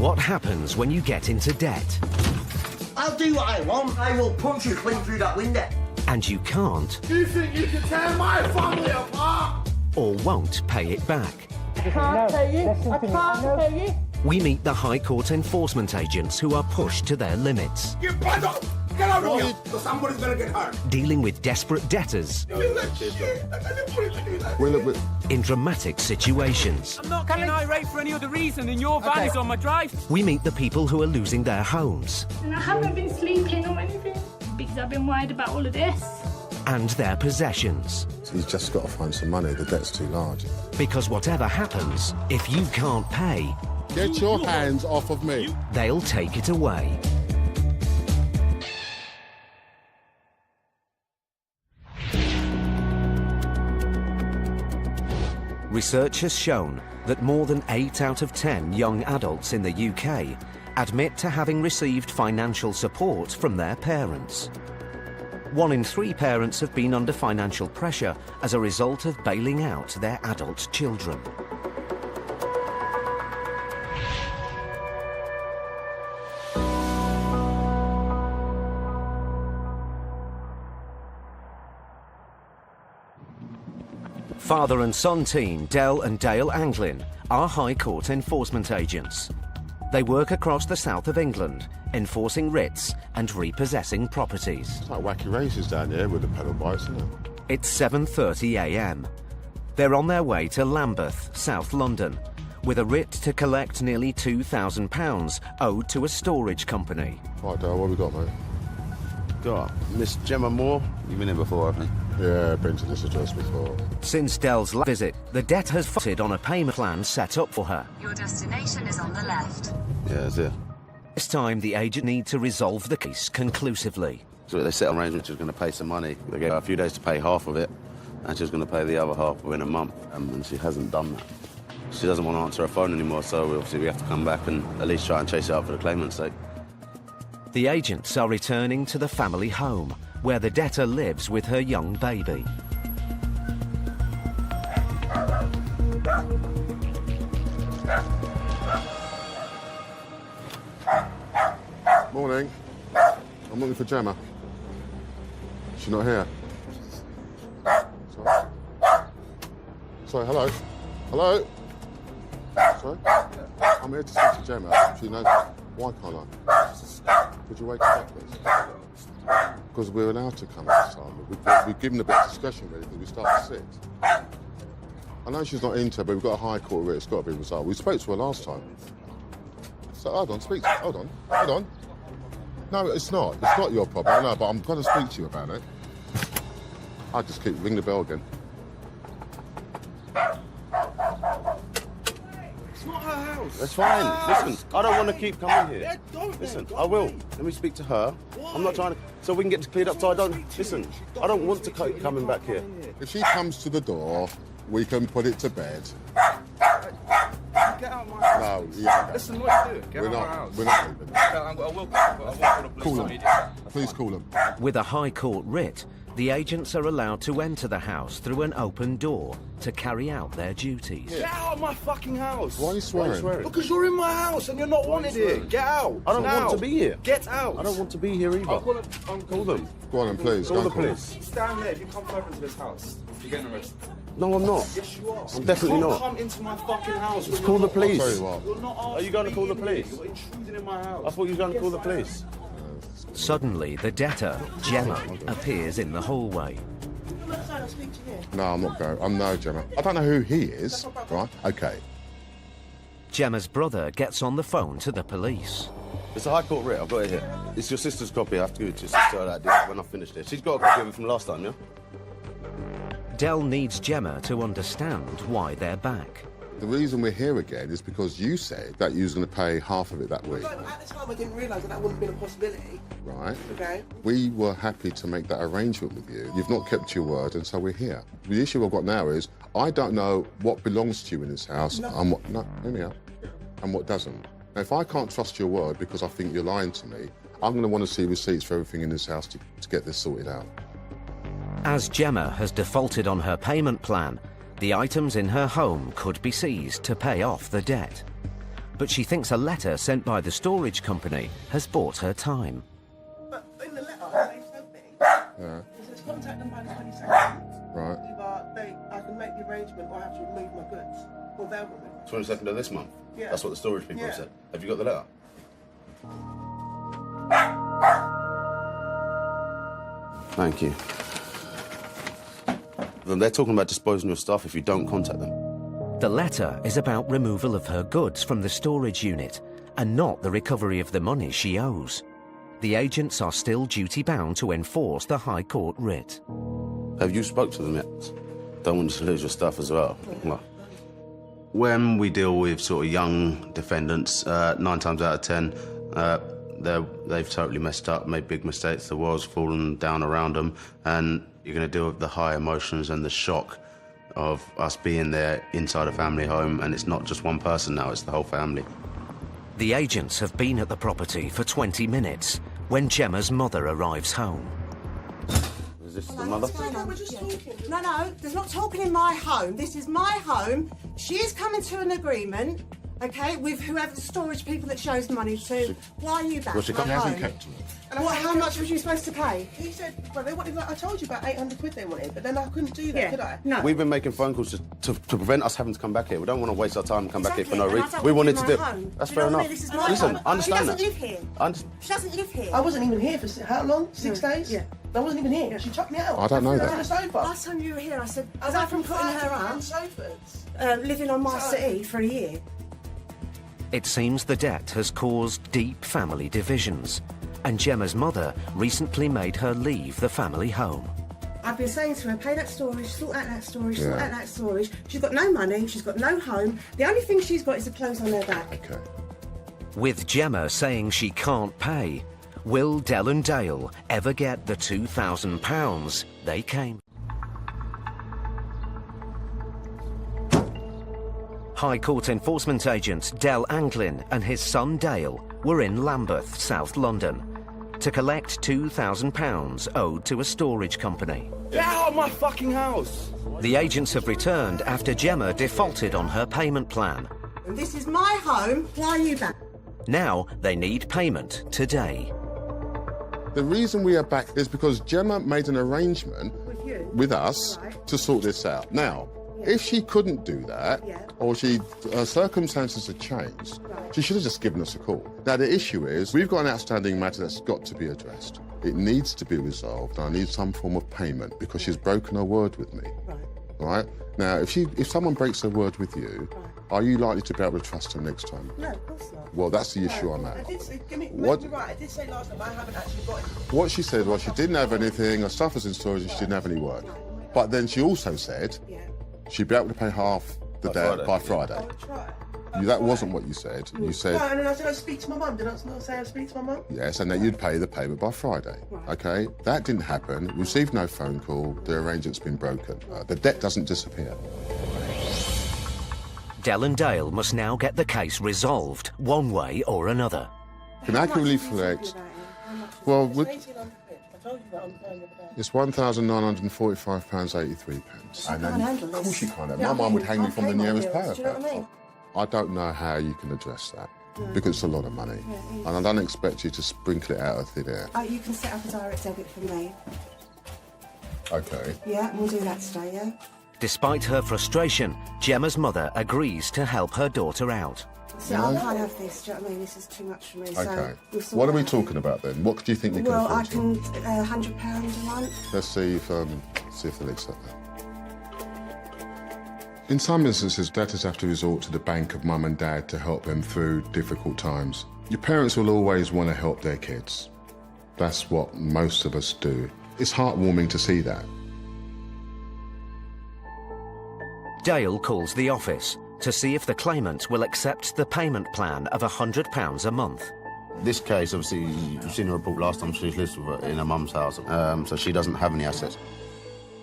What happens when you get into debt? I'll do what I want. I will punch you clean through that window. And you can't You think you can tear my family apart? or won't pay it back. I can't pay you. I can't pay you. We meet the High Court enforcement agents who are pushed to their limits, You bad up! Get out of here! So somebody's gonna get hurt. dealing with desperate debtors You like shit. I didn't want to do that. in dramatic situations. I'm not getting irate for any other reason than your van is on my drive. We meet the people who are losing their homes And I haven't been sleeping or anything because I've been worried about all of this. and their possessions. He's just got to find some money. The debt's too large. Because whatever happens, if you can't pay, Get your hands off of me. they'll take it away. Research has shown that more than 8 out of 10 young adults in the UK admit to having received financial support from their parents. 1 in 3 parents have been under financial pressure as a result of bailing out their adult children. Father and son team Del and Dale Anglin are High Court enforcement agents. They work across the south of England, enforcing writs and repossessing properties. It's like wacky races down here with the pedal bikes, isn't it? It's 7:30 a.m. They're on their way to Lambeth, South London, with a writ to collect nearly £2,000 owed to a storage company. Right, Dale, what have we got, mate? Got Miss Gemma Moore. You've been here before, haven't you? Yeah, been to this address before. Since Del's last visit, the debt has voted on a payment plan set up for her. Your destination is on the left. Yeah, it's here. This time, the agent needs to resolve the case conclusively. So they set an arrangement she was going to pay some money. They gave her a few days to pay half of it, and she was going to pay the other half within a month, and she hasn't done that. She doesn't want to answer her phone anymore, so obviously we have to come back and at least try and chase it up for the claimant's sake. The agents are returning to the family home, where the debtor lives with her young baby. Morning. I'm looking for Gemma. She's not here. Sorry. Sorry, hello? Hello? Sorry? I'm here to speak to Gemma. She knows. Why can't I? Could you wake her up, please? Because we're allowed to come at this time. We've given a bit of discretion, really, because we start at 6. I know she's not into, but we've got a high court writ. It's got to be resolved. We spoke to her last time. So, hold on, speak to her. Hold on. No, it's not. It's not your problem. I know, but I'm going to speak to you about it. I'll just ring the bell again. It's not her house. That's fine. Listen, I don't want to keep coming here. Yeah, don't. Listen, Go I will. away. Let me speak to her. Why? I'm not trying to... So we can get this cleared up so I don't... Listen, I don't want to keep coming back here. If she comes to the door, we can put it to bed. Get out of my house. No, yeah. Listen, what you do? Get We're out of my not. house. We're not leaving. I will call the police Call them. immediately. Please call them. With a High Court writ, the agents are allowed to enter the house through an open door to carry out their duties. Get out of my fucking house. Why are you swearing? Because you're in my house and you're not wanted here. Get out. I don't now. want to be here. Get out. I don't want to be here either. I'll call them. Go on, then, please. Call Go the and police. Stand there. If you come further into this house, you're getting arrested. No, I'm not. Yes, you are. I'm definitely you not. Come into my fucking house. Let's call the police. I'll tell you what. You're not Are you going to call the police? You're intruding in my house. I thought you were going to call the police. Suddenly, the debtor, Gemma, appears in the hallway. No, I'm not going. I'm no Gemma. I don't know who he is. Right? Okay. Gemma's brother gets on the phone to the police. It's a High Court writ. I've got it here. It's your sister's copy. I have to give it to your sister like this when I finish this. She's got a copy of it from last time, yeah? Del needs Gemma to understand why they're back. The reason we're here again is because you said that you was going to pay half of it that week. At the time, I didn't realise that wouldn't have been a possibility. Right? Okay. We were happy to make that arrangement with you. You've not kept your word, and so we're here. The issue I've got now is I don't know what belongs to you in this house and what... No, hear me out. And what doesn't. Now, if I can't trust your word because I think you're lying to me, I'm going to want to see receipts for everything in this house to get this sorted out. As Gemma has defaulted on her payment plan, the items in her home could be seized to pay off the debt. but she thinks a letter sent by the storage company has bought her time. But in the letter, they sent me, Yeah. it says contact them by the 22nd. Right. Either I can make the arrangement or I have to remove my goods. Or they'll remove them. 22nd of this month? Yeah. That's what the storage people have Yeah. said. Have you got the letter? Thank you. Then they're talking about disposing of stuff if you don't contact them. The letter is about removal of her goods from the storage unit and not the recovery of the money she owes. The agents are still duty-bound to enforce the High Court writ. Have you spoke to them yet? Don't want you to lose your stuff as well. Well, when we deal with sort of young defendants, 9 times out of 10, they've totally messed up, made big mistakes, the world's fallen down around them, and you're going to deal with the high emotions and the shock of us being there inside a family home, and it's not just one person now, it's the whole family. The agents have been at the property for 20 minutes when Gemma's mother arrives home. Is this the mother? We're just talking. No, there's not talking in my home. This is my home. She is coming to an agreement, okay, with whoever the storage people that shows the money to. Why are you back? Well, she my hasn't home? kept her. What, how much was you supposed to pay? He said, well, they wanted, like, I told you about 800 quid they wanted, but then I couldn't do that, Yeah. could I? No. We've been making phone calls to prevent us having to come back here. We don't want to waste our time and come back here for no Exactly, and I reason. don't We want wanted to you do. in my home. That's Do you fair know what I enough. mean? This is my Listen, home. I understand She that. doesn't live here. I understand. She doesn't live here. I wasn't even here for how long? 6 days? Yeah. I wasn't even here. She chucked me out. I don't know On that. the sofa. Last time you were here, I said, I aside from putting her on up, sofas. living on my city for a year. It seems the debt has caused deep family divisions, and Gemma's mother recently made her leave the family home. I've been saying to her, pay that storage, sort out that storage, sort Yeah. out that storage. She's got no money, she's got no home. The only thing she's got is the clothes on her back. Okay. With Gemma saying she can't pay, will Dell and Dale ever get the £2,000 they came? High Court enforcement agent Del Anglin and his son Dale were in Lambeth, South London, to collect £2,000 owed to a storage company. Get out of my fucking house! The agents have returned after Gemma defaulted on her payment plan. And this is my home, why are you back? Now they need payment today. The reason we are back is because Gemma made an arrangement With you? with us Right. to sort this out. Now, if she couldn't do that, Yeah. or her circumstances had changed, Right. she should have just given us a call. Now, the issue is we've got an outstanding matter that's got to be addressed. It needs to be resolved. I need some form of payment because she's broken her word with me. Right. Right? Now, if someone breaks their word with you, are you likely to be able to trust them next time? No, of course not. Well, that's the issue I'm I at. did say, What- you're right, I did say last time I haven't actually got it. What she said was she didn't have anything, her stuff was in storage, and she didn't have any work. But then she also said Yeah. she'd be able to pay half the By debt Friday. by Friday. I would try. That wasn't what you said. You No, said and then I said I'd speak to my mum. Did I not say I'd speak to my mum? yes, and that you'd pay the payment by Friday. Okay, that didn't happen. Received no phone call. The arrangement's been broken. The debt doesn't disappear. Dell and Dale must now get the case resolved one way or another. Can accurately reflect. Well, with, 1,800 quid. I told you that on the phone the other day. it's £1,945.83. And then, handle of course this. you can't. Yeah, My mum would I hang me can't from the pay my nearest bills, power. do you know what I mean? I don't know how you can address that because it's a lot of money, and I don't expect you to sprinkle it out of thin air. Oh, you can set up a direct debit for me. Okay. Yeah, we'll do that today, yeah? Despite her frustration, Gemma's mother agrees to help her daughter out. See, I can't have this, do you know what I mean? This is too much for me, Okay. so... we'll sort What are it we out. talking about then? What do you think we can Well, I afford? can... £100 a month. Let's see if they'll accept that. In some instances, debtors have to resort to the bank of mum and dad to help them through difficult times. Your parents will always want to help their kids. That's what most of us do. It's heartwarming to see that. Dale calls the office to see if the claimant will accept the payment plan of £100 a month. This case, obviously, you've seen the report last time. She lives with her in her mum's house, so she doesn't have any assets.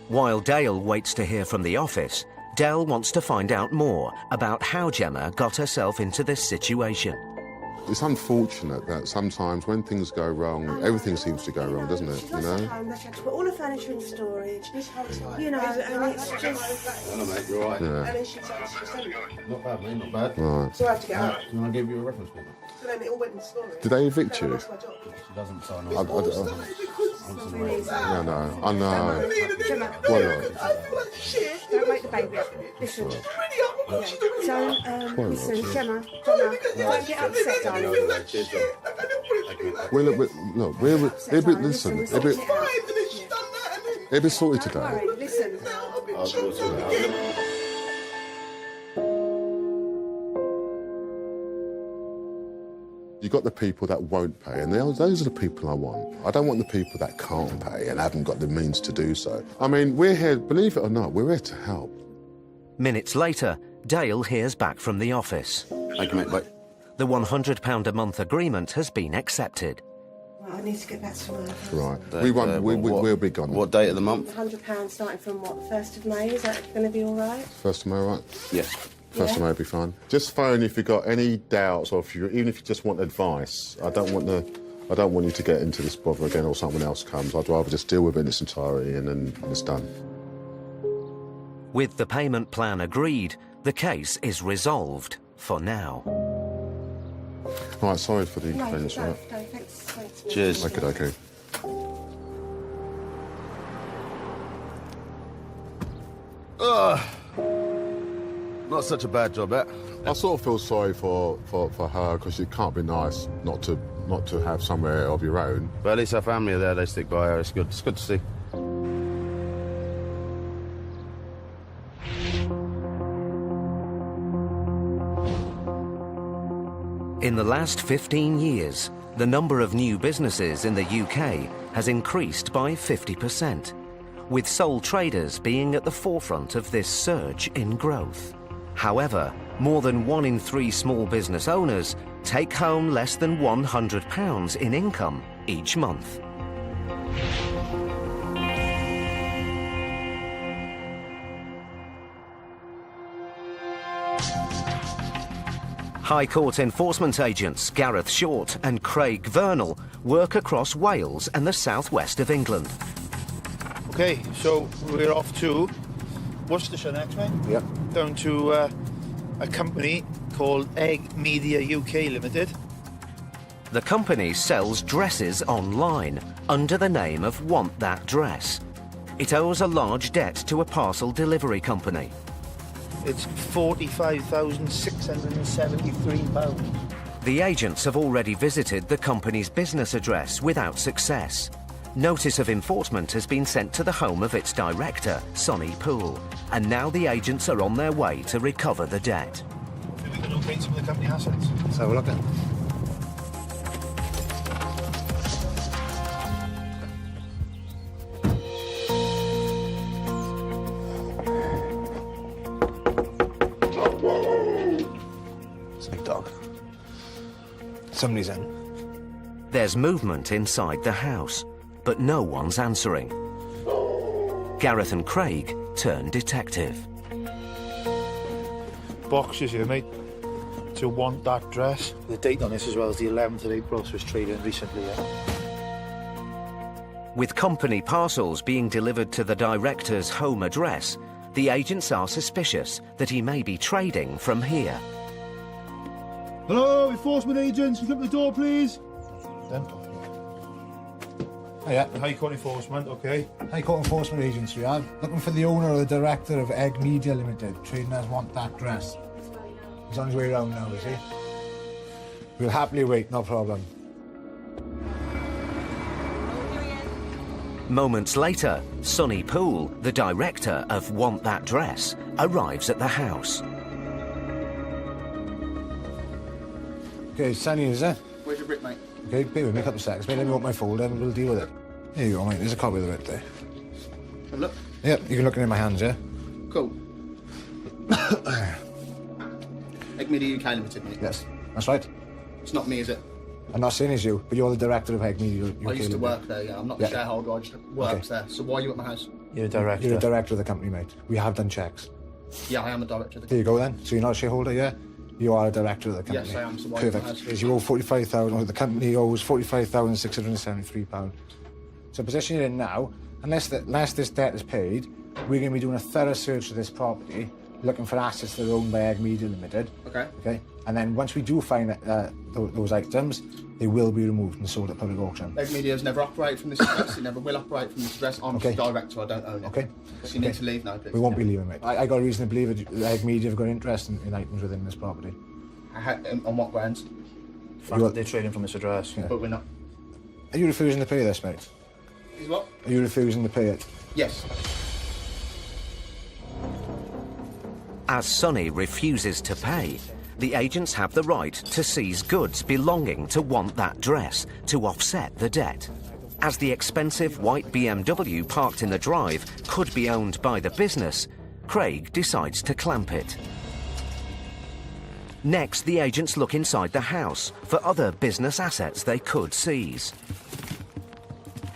While Dale waits to hear from the office, Dell wants to find out more about how Gemma got herself into this situation. It's unfortunate that sometimes when things go wrong, everything seems to go wrong, doesn't it? She's You lost her know? home, they've had to put all the furniture in storage. You know, and it's just... Hello, mate. You all right? Yeah. And then she's Not bad, mate. Not bad. Right. so I had to get out. Can I give you a reference book? So then it all went in storage. Did they evict Then I you? lost my job. She doesn't sign I off. Yeah, no. I know. Gemma, Well, I feel like shit. don't wake the baby up. Listen. Really up. What she's doing Don't, listen, Gemma, don't get upset, darling. Cheers, John. Thank you. listen, it'll be sorted Don't today. worry, listen. I'll sort it out. You got the people that won't pay, and those are the people I want. I don't want the people that can't pay and haven't got the means to do so. I mean, we're here, believe it or not, we're here to help. Minutes later, Dale hears back from the office. Thank you, mate. Bye. The £100 a month agreement has been accepted. Well, I need to get back to work. Right. We'll be gone. What date of the month? £100 starting from what, the 1st of May? Is that going to be all right? First of May, right? Yes. First of May will be fine. Just phone if you've got any doubts, or even if you just want advice. I don't want you to get into this bother again, or someone else comes. I'd rather just deal with it in its entirety and then it's done. With the payment plan agreed, the case is resolved for now. Right, sorry for the No, inconvenience, no, right? thanks. Cheers. Okay. Not such a bad job, eh? I sort of feel sorry for her, because it can't be nice not to have somewhere of your own. But at least her family are there. They stick by her. It's good. It's good to see. In the last 15 years, the number of new businesses in the UK has increased by 50%, with sole traders being at the forefront of this surge in growth. However, more than 1 in 3 small business owners take home less than £100 in income each month. High Court enforcement agents Gareth Short and Craig Vernal work across Wales and the southwest of England. Okay, so we're off to Worcestershire next, mate? Yep. Down to a company called Egg Media UK Limited. The company sells dresses online under the name of Want That Dress. It owes a large debt to a parcel delivery company. It's £45,673. The agents have already visited the company's business address without success. Notice of enforcement has been sent to the home of its director, Sonny Poole, and now the agents are on their way to recover the debt. We can locate some of the company assets. Let's have a look at it. It's a big dog. Somebody's in. There's movement inside the house, but no one's answering. Gareth and Craig turn detective. Boxes here, mate. To Want That Dress. The date on this as well is the 11th of April, so it's traded recently, yeah. With company parcels being delivered to the director's home address, the agents are suspicious that he may be trading from here. Hello, enforcement agents, look at the door, please. Then. Hiya. High Court Enforcement, okay. High Court Enforcement Agency. I'm looking for the owner or the director of Egg Media Limited, trading as Want That Dress. He's on his way around now, is he? We'll happily wait, no problem. Moments later, Sonny Poole, the director of Want That Dress, arrives at the house. Okay, Sonny, is it? Where's your brick, mate? Okay, bear with me a couple of seconds. Mate, let me open my folder and we'll deal with it. There you go, mate. There's a copy of the writ there. Have a look. Yep, you can look it in my hands, yeah? Cool. Egg Media UK Limited, mate. Yes, that's right. It's not me, is it? I'm not saying it's you, but you're the director of Egg Media UK I used to Limited. work there, yeah. I'm not the Yeah. shareholder, I just works there. So why are you at my house? You're a director. You're a director of the company, mate. We have done checks. Yeah, I am a director of the There you go then. So you're not a shareholder, yeah? You are a director of the company. Yes, I am. So why Perfect. Is you owe 45,000. The company owes £45,673. So position you're in now, unless this debt is paid, we're going to be doing a thorough search of this property, looking for assets that are owned by Egg Media Limited. Okay. Okay. And then once we do find those items, they will be removed and sold at public auction. Egg Media has never operated from this address. It never will operate from this address. I'm the director. I don't own it. Okay. So you need to leave now, please. We won't be leaving, mate. I got a reason to believe that Egg Media have got interest in items within this property. On what grounds? They're trading from this address. Yeah. But we're not. Are you refusing to pay this, mate? Is what? Are you refusing to pay it? Yes. As Sonny refuses to pay, the agents have the right to seize goods belonging to Want That Dress to offset the debt. As the expensive white BMW parked in the drive could be owned by the business, Craig decides to clamp it. Next, the agents look inside the house for other business assets they could seize.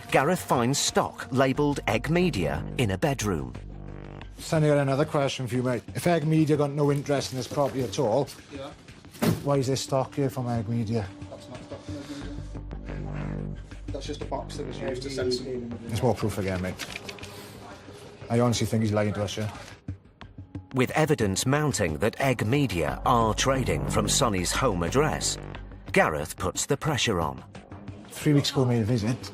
Gareth finds stock labelled Egg Media in a bedroom. Sonny, I got another question for you, mate. If Egg Media got no interest in this property at all, why is there stock here from Egg Media? That's not stock from Egg Media. That's just a box that was used to send some... There's more proof again, mate. I honestly think he's lying to us, yeah? With evidence mounting that Egg Media are trading from Sonny's home address, Gareth puts the pressure on. 3 weeks ago, I made a visit.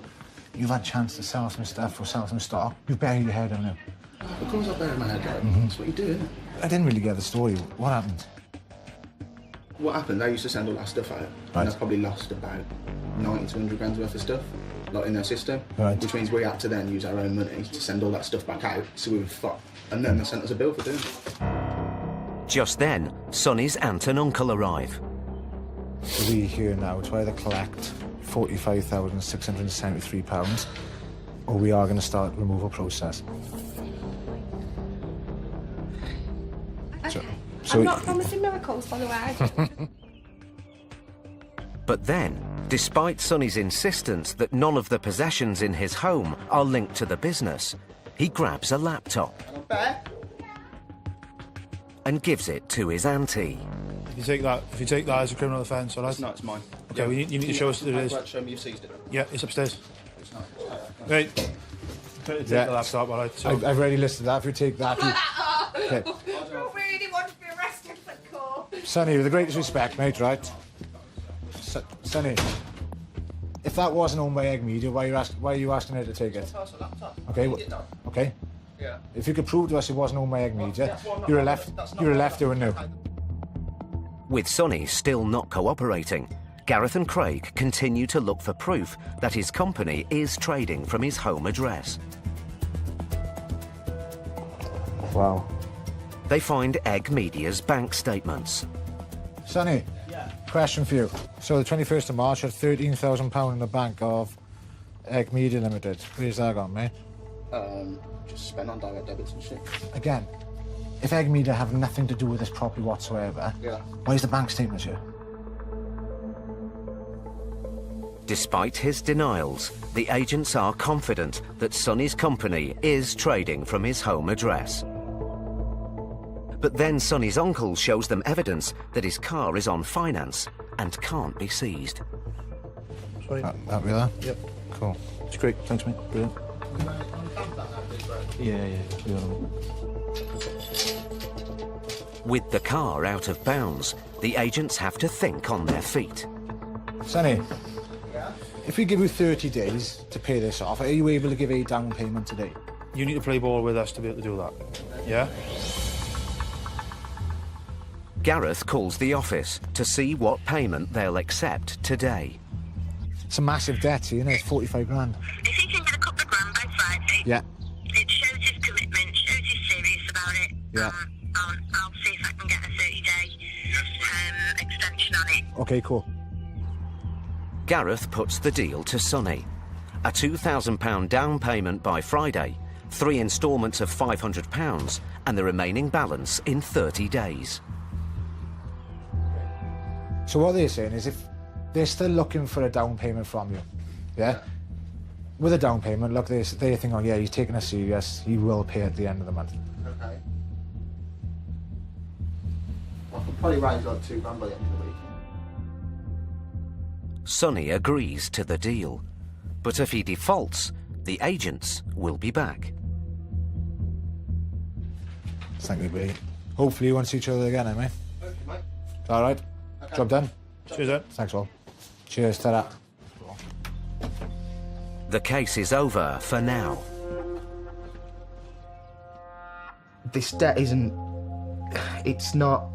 You've had a chance to sell some stuff or sell some stock. You've buried your head, haven't you? Of course I bury my head down. That's what you do, isn't it? I didn't really get the story. What happened? What happened? They used to send all that stuff out. And they probably lost about 90 to 100 grand's worth of stuff, like in their system. Right. Which means we had to then use our own money to send all that stuff back out, so we were fucked. And then they sent us a bill for doing it. Just then, Sonny's aunt and uncle arrive. We here now to either collect £45,673 or we are going to start the removal process. I'm not promising miracles, by the way. But then, despite Sonny's insistence that none of the possessions in his home are linked to the business, he grabs a laptop and gives it to his auntie. If you take that as a criminal offence, all right? No, it's mine. Okay, well, you need to show us that it is. Show me you've seized it. Yeah, it's upstairs. It's not. Right. Take the laptop, all right? So... I've already listed that. If you take that... Okay. I don't really want to be arrested for court. Sonny, with the greatest respect, mate, right? Sonny, if that wasn't owned by Egg Media, why are you asking her to take it? Okay, okay. Yeah. If you could prove to us it wasn't owned by Egg Media, you're a left doing no. With Sonny still not cooperating, Gareth and Craig continue to look for proof that his company is trading from his home address. Wow. They find Egg Media's bank statements. Sonny, question for you. So the 21st of March, you had £13,000 in the bank of Egg Media Limited. Where's that gone, mate? Just spent on direct debits and shit. Again, if Egg Media have nothing to do with this property whatsoever, why is the bank statement here? Despite his denials, the agents are confident that Sonny's company is trading from his home address. But then Sonny's uncle shows them evidence that his car is on finance and can't be seized. Sorry. That be that? Yep. Cool. It's great. Thanks, mate. Brilliant. Yeah. With the car out of bounds, the agents have to think on their feet. Sonny, if we give you 30 days to pay this off, are you able to give a down payment today? You need to play ball with us to be able to do that. Yeah? Gareth calls the office to see what payment they'll accept today. It's a massive debt, you know, it's 45 grand. If he can get a couple of grand by Friday, Yeah. it shows his commitment, shows he's serious about it. Yeah. I'll see if I can get a 30-day extension on it. Okay, cool. Gareth puts the deal to Sonny. A £2,000 down payment by Friday, 3 instalments of £500 and the remaining balance in 30 days. So what they're saying is if they're still looking for a down payment from you, yeah? With a down payment, look, they think, oh yeah, he's taking us serious, he will pay at the end of the month. Okay. I can Probably raise like £2 grand by the end of the week. Sonny agrees to the deal. But if he defaults, the agents will be back. Thank you, buddy. Hopefully you won't see each other again, mate. Okay, mate. All right? Okay. Job done? Cheers, then. Thanks, all. Cheers to that. The case is over for now. This debt isn't... It's not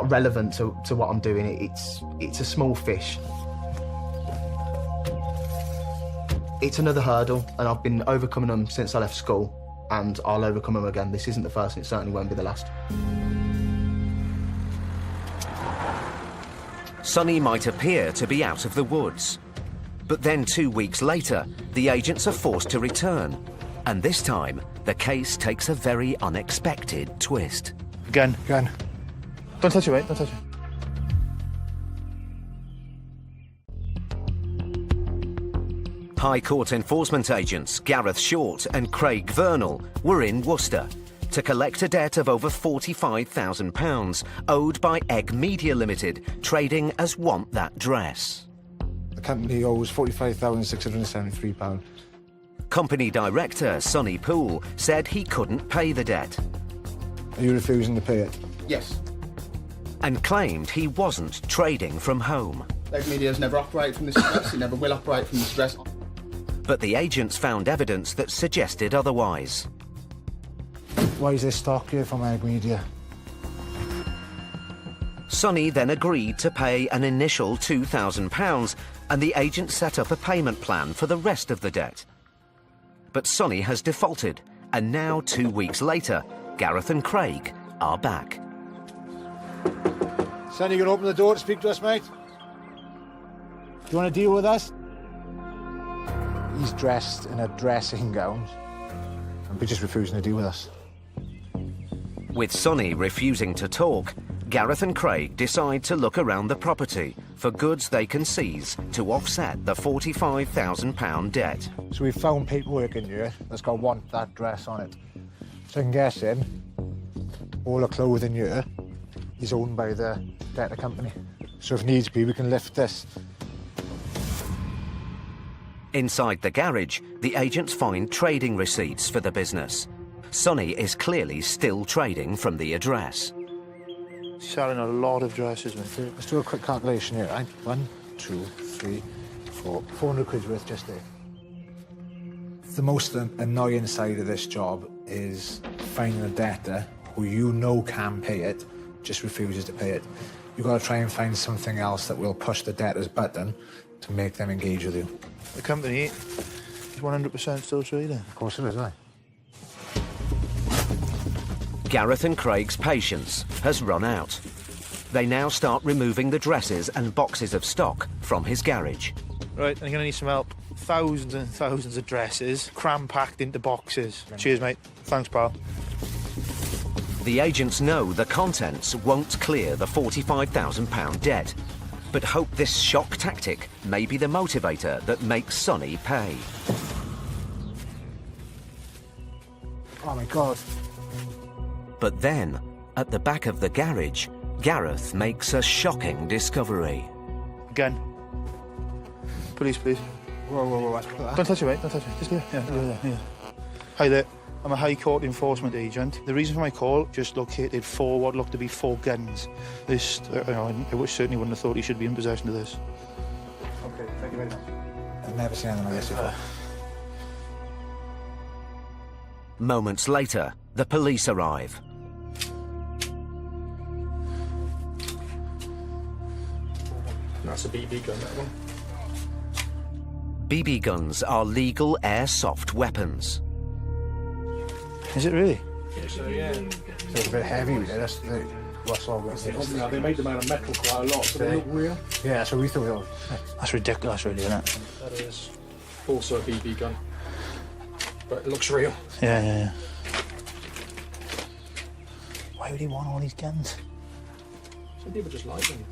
relevant to what I'm doing. It's a small fish. It's another hurdle, and I've been overcoming them since I left school, and I'll overcome them again. This isn't the first, and it certainly won't be the last. Sonny might appear to be out of the woods. But then 2 weeks later, the agents are forced to return. And this time, the case takes a very unexpected twist. Again. Don't touch it, mate. Don't touch it. High Court enforcement agents Gareth Short and Craig Vernal were in Worcester to collect a debt of over £45,000 owed by Egg Media Limited, trading as Want That Dress. The company owes £45,673. Company director Sonny Poole said he couldn't pay the debt. Are you refusing to pay it? Yes. And claimed he wasn't trading from home. Egg Media has never operated from this address. It never will operate from this address. But the agents found evidence that suggested otherwise. Why is there stock here from Egg Media? Sonny then agreed to pay an initial £2,000 and the agent set up a payment plan for the rest of the debt. But Sonny has defaulted, and now 2 weeks later, Gareth and Craig are back. Sonny, you can open the door to speak to us, mate? Do you want to deal with us? He's dressed in a dressing gown, and we're just refusing to deal with us. With Sonny refusing to talk, Gareth and Craig decide to look around the property for goods they can seize to offset the £45,000 debt. So we've found paperwork in here that's got Want That Dress on it. So I'm guessing all the clothing here is owned by the debtor company. So if needs be, we can lift this. Inside the garage, the agents find trading receipts for the business. Sonny is clearly still trading from the address. Selling a lot of dresses, mate. Let's do a quick calculation here, right? 1, 2, 3, 4. 400 quid's worth just there. The most annoying side of this job is finding a debtor who you know can pay it, just refuses to pay it. You've got to try and find something else that will push the debtor's button to make them engage with you. The company is 100% still trading. Of course it is, aye. Gareth and Craig's patience has run out. They now start removing the dresses and boxes of stock from his garage. Right, I'm going to need some help. Thousands and thousands of dresses, cram-packed into boxes. Cheers, mate. Thanks, pal. The agents know the contents won't clear the £45,000 debt, but hope this shock tactic may be the motivator that makes Sonny pay. Oh, my God. But then, at the back of the garage, Gareth makes a shocking discovery. Again. Police, please. Whoa. Don't touch it, mate. Don't touch it. Just do it. Yeah. Hi there. I'm a High Court enforcement agent. The reason for my call, just located 4 what looked to be 4 guns. This, I certainly wouldn't have thought he should be in possession of this. Okay, thank you very much. I've never seen anything like this before. Moments later, the police arrive. That's a BB gun, that one. BB guns are legal airsoft weapons. Is it really? Yeah. So it's a bit heavy, really. That's what's all good. Yeah, they make them out of metal quite a lot, so they look real. Yeah, so we thought, That's ridiculous, really, isn't it? That is also a BB gun, but it looks real. Yeah. Why would he want all these guns? Some people just like them.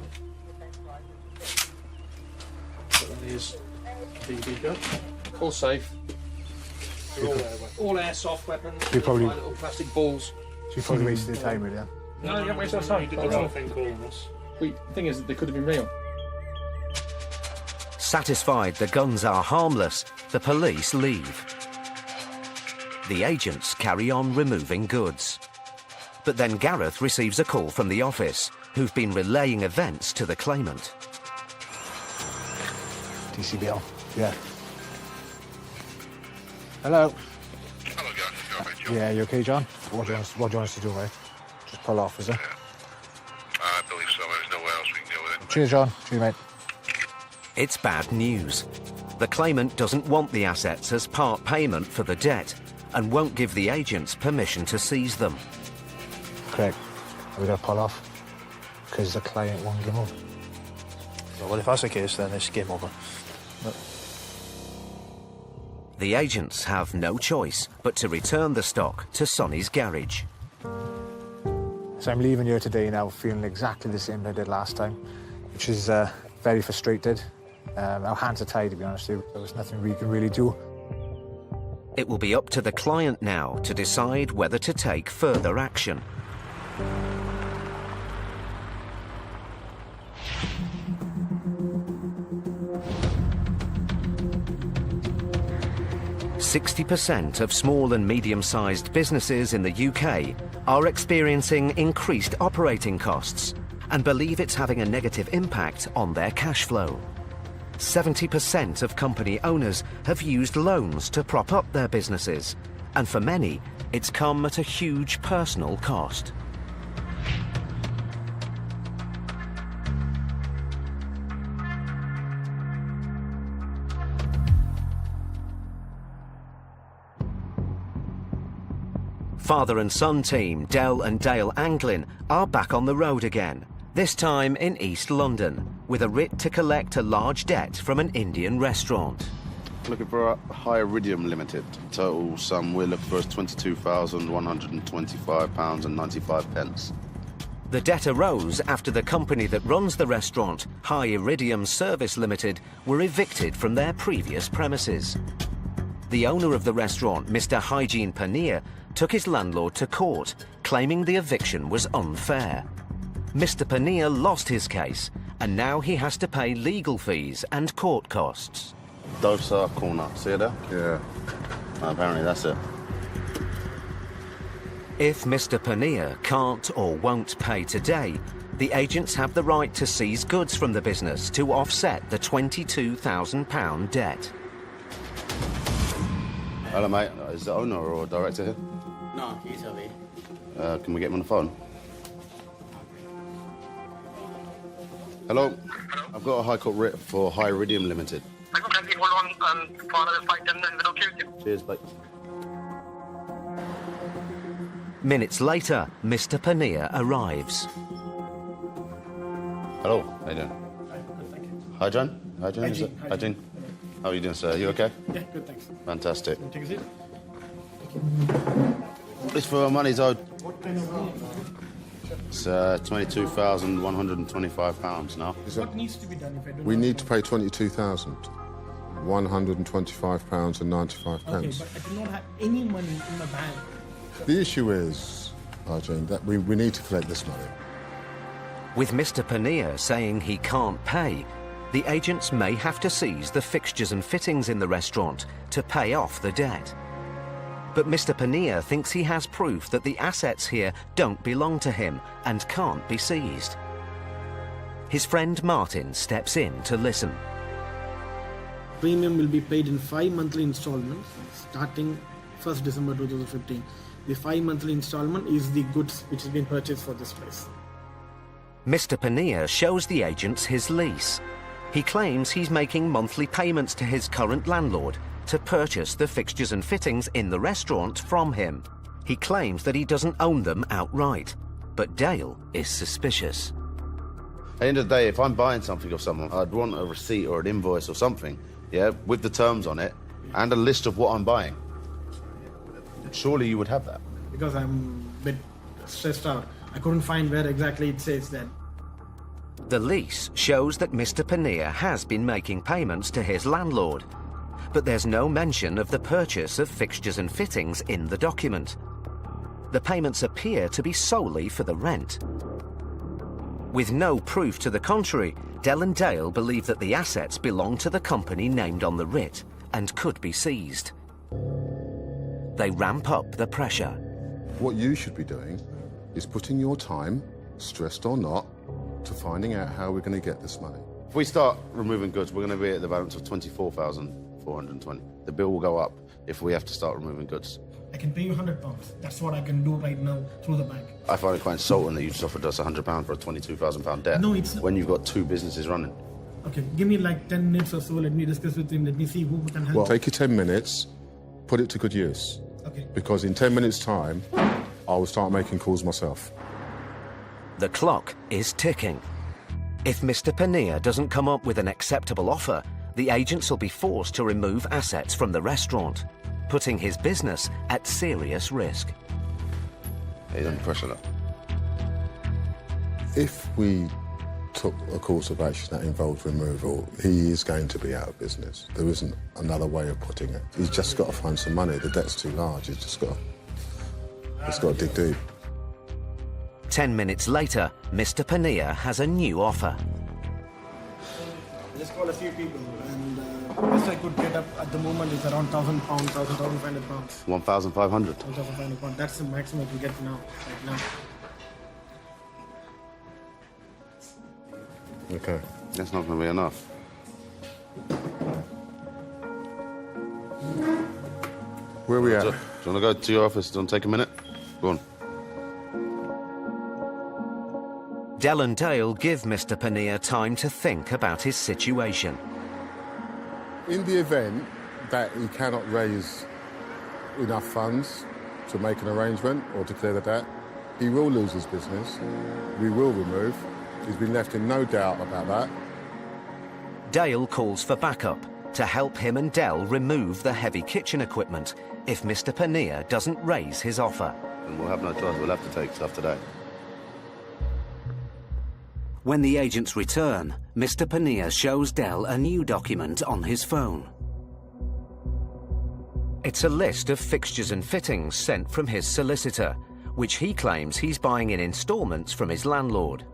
But then here's a BB gun, all safe. They're all airsoft weapons. You probably- Little plastic balls. So you probably wasted your time, really, yeah? No, you haven't wasted our time. You did the right thing calling us. The thing is, they could have been real. Satisfied the guns are harmless, the police leave. The agents carry on removing goods. But then Gareth receives a call from the office, who've been relaying events to the claimant. DCBL, yeah. Hello. Hello, John. Yeah, you okay, John? What do you want us to do, mate? Just pull off, is it? I believe so. There's nowhere else we can go with it. Cheers, John. Cheers, mate. It's bad news. The claimant doesn't want the assets as part payment for the debt and won't give the agents permission to seize them. Craig, are we going to pull off? Because the client won't give up. Well, if that's the case, then it's game over. But... The agents have no choice but to return the stock to Sonny's garage. So I'm leaving here today now feeling exactly the same as I did last time, which is very frustrated. Our hands are tied, to be honest with you. There was nothing we can really do. It will be up to the client now to decide whether to take further action. "60% of small and medium-sized businesses in the UK are experiencing increased operating costs and believe it's having a negative impact on their cash flow. 70% of company owners have used loans to prop up their businesses, and for many, it's come at a huge personal cost." Father and son team Del and Dale Anglin are back on the road again, this time in East London, with a writ to collect a large debt from an Indian restaurant. Looking for a High Iridium Limited. Total sum we're looking for is £22,125.95. The debt arose after the company that runs the restaurant, High Iridium Service Limited, were evicted from their previous premises. The owner of the restaurant, Mr. Hygiene Paneer, took his landlord to court, claiming the eviction was unfair. Mr. Paneer lost his case, and now he has to pay legal fees and court costs. Dosa Corner, see it there? Yeah. Apparently that's it. If Mr. Paneer can't or won't pay today, the agents have the right to seize goods from the business to offset the £22,000 debt. Hello, mate. Is the owner or director here? No, he's away. Can we get him on the phone? Hello? I've got a High Court writ for High Iridium Limited. Okay, hold on for another 5-10 minutes. Is it okay with you? Cheers, mate. Minutes later, Mr. Paneer arrives. Hello, how you doing? Hi, good, thank you. Hi, John. Hi, John. Is it? Hi, Jean. How are you doing, sir? You okay? Yeah, good, thanks. Fantastic. Take a seat. It's for money's owed. What kind of money? It's £22,125 now. What needs to be done if I don't We have need to pay £22,125.95. Okay, but I do not have any money in my bank. The issue is, Arjun, that we need to collect this money. With Mr. Paneer saying he can't pay, the agents may have to seize the fixtures and fittings in the restaurant to pay off the debt. But Mr. Paneer thinks he has proof that the assets here don't belong to him and can't be seized. His friend Martin steps in to listen. Premium will be paid in 5 monthly installments starting 1st December 2015. The 5 monthly installment is the goods which has been purchased for this place. Mr. Paneer shows the agents his lease. He claims he's making monthly payments to his current landlord to purchase the fixtures and fittings in the restaurant from him. He claims that he doesn't own them outright, but Dale is suspicious. At the end of the day, if I'm buying something of someone, I'd want a receipt or an invoice or something, yeah, with the terms on it and a list of what I'm buying. Surely you would have that. Because I'm a bit stressed out. I couldn't find where exactly it says that. The lease shows that Mr. Paneer has been making payments to his landlord, but there's no mention of the purchase of fixtures and fittings in the document. the payments appear to be solely for the rent. With no proof to the contrary, Dell and Dale believe that the assets belong to the company named on the writ and could be seized. They ramp up the pressure. What you should be doing is putting your time, stressed or not, to finding out how we're going to get this money. If we start removing goods, we're going to be at the balance of 24,420. The bill will go up if we have to start removing goods. I can pay you £100. That's what I can do right now through the bank. I find it quite insulting that you just offered us £100 for a £22,000 debt. No, it's not. When you've got 2 businesses running. Okay, give me like 10 minutes or so. Let me discuss with him. Let me see who can help. Well, take your 10 minutes, put it to good use. Okay. Because in 10 minutes' time, I will start making calls myself. The clock is ticking. If Mr. Pania doesn't come up with an acceptable offer, the agents will be forced to remove assets from the restaurant, putting his business at serious risk. He's under pressure now. If we took a course of action that involved removal, he is going to be out of business. There isn't another way of putting it. He's just got to find some money. The debt's too large. He's just got to dig deep. 10 minutes later, Mr. Pania has a new offer. I just called a few people, and the best I could get up at the moment is around £1,000, £1,500. 1,500? £1,500. That's the maximum I can get now, right now. Okay. That's not going to be enough. Where are we at? Do you want to go to your office? Do you want to take a minute? Go on. Dell and Dale give Mr. Pania time to think about his situation. In the event that he cannot raise enough funds to make an arrangement or to clear the debt, he will lose his business. We will remove. He's been left in no doubt about that. Dale calls for backup to help him and Dell remove the heavy kitchen equipment if Mr. Pania doesn't raise his offer. And we'll have no choice. We'll have to take stuff today. When the agents return, Mr. Pania shows Dell a new document on his phone. It's a list of fixtures and fittings sent from his solicitor, which he claims he's buying in instalments from his landlord.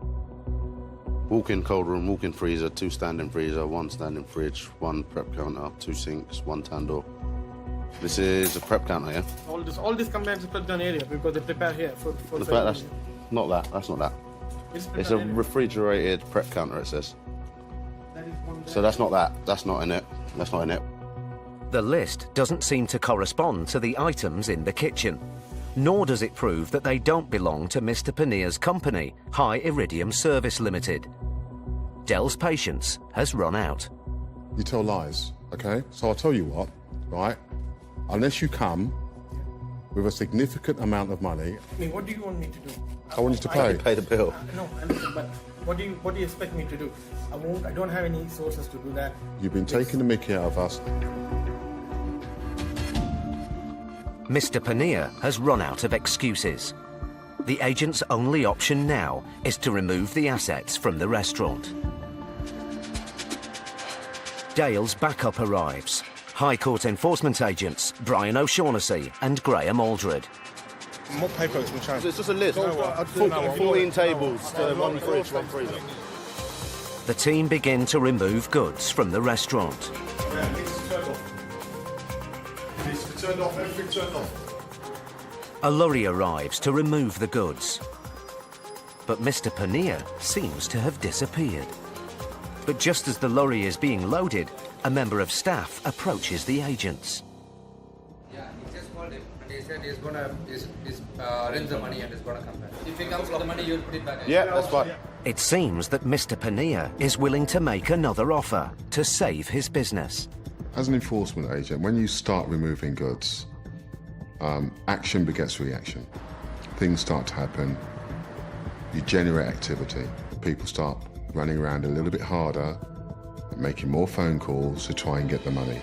Walk-in cold room, walk-in freezer, 2 standing freezer, 1 standing fridge, 1 prep counter, 2 sinks, 1 tandoor. This is a prep counter, yeah? All this combines prep done area because they prepare here for That's not that. That's not that. It's a refrigerated prep counter, it says. So that's not that. That's not in it. That's not in it. The list doesn't seem to correspond to the items in the kitchen, nor does it prove that they don't belong to Mr. Pania's company, High Iridium Service Limited. Dell's patience has run out. You tell lies, okay? So I'll tell you what, right? Unless you come with a significant amount of money... I mean, what do you want me to do? I want you to pay. Pay the bill. No, I understand, but what do you expect me to do? I don't have any sources to do that. You've been taking the mickey out of us. Mr. Pania has run out of excuses. The agent's only option now is to remove the assets from the restaurant. Dale's backup arrives. High Court enforcement agents Brian O'Shaughnessy and Graham Aldred. More papers, which It's just a list. 14 tables, 1 fridge, 1 freezer. The team begin to remove goods from the restaurant. A lorry arrives to remove the goods. But Mr. Pania seems to have disappeared. But just as the lorry is being loaded, a member of staff approaches the agents. Yeah, he just called him and he said he's gonna arrange the money and he's gonna come back. If he comes with the money, you'll put it back. Yeah, that's fine. It seems that Mr. Pania is willing to make another offer to save his business. As an enforcement agent, when you start removing goods, action begets reaction. Things start to happen. You generate activity. People start running around a little bit harder, making more phone calls to try and get the money.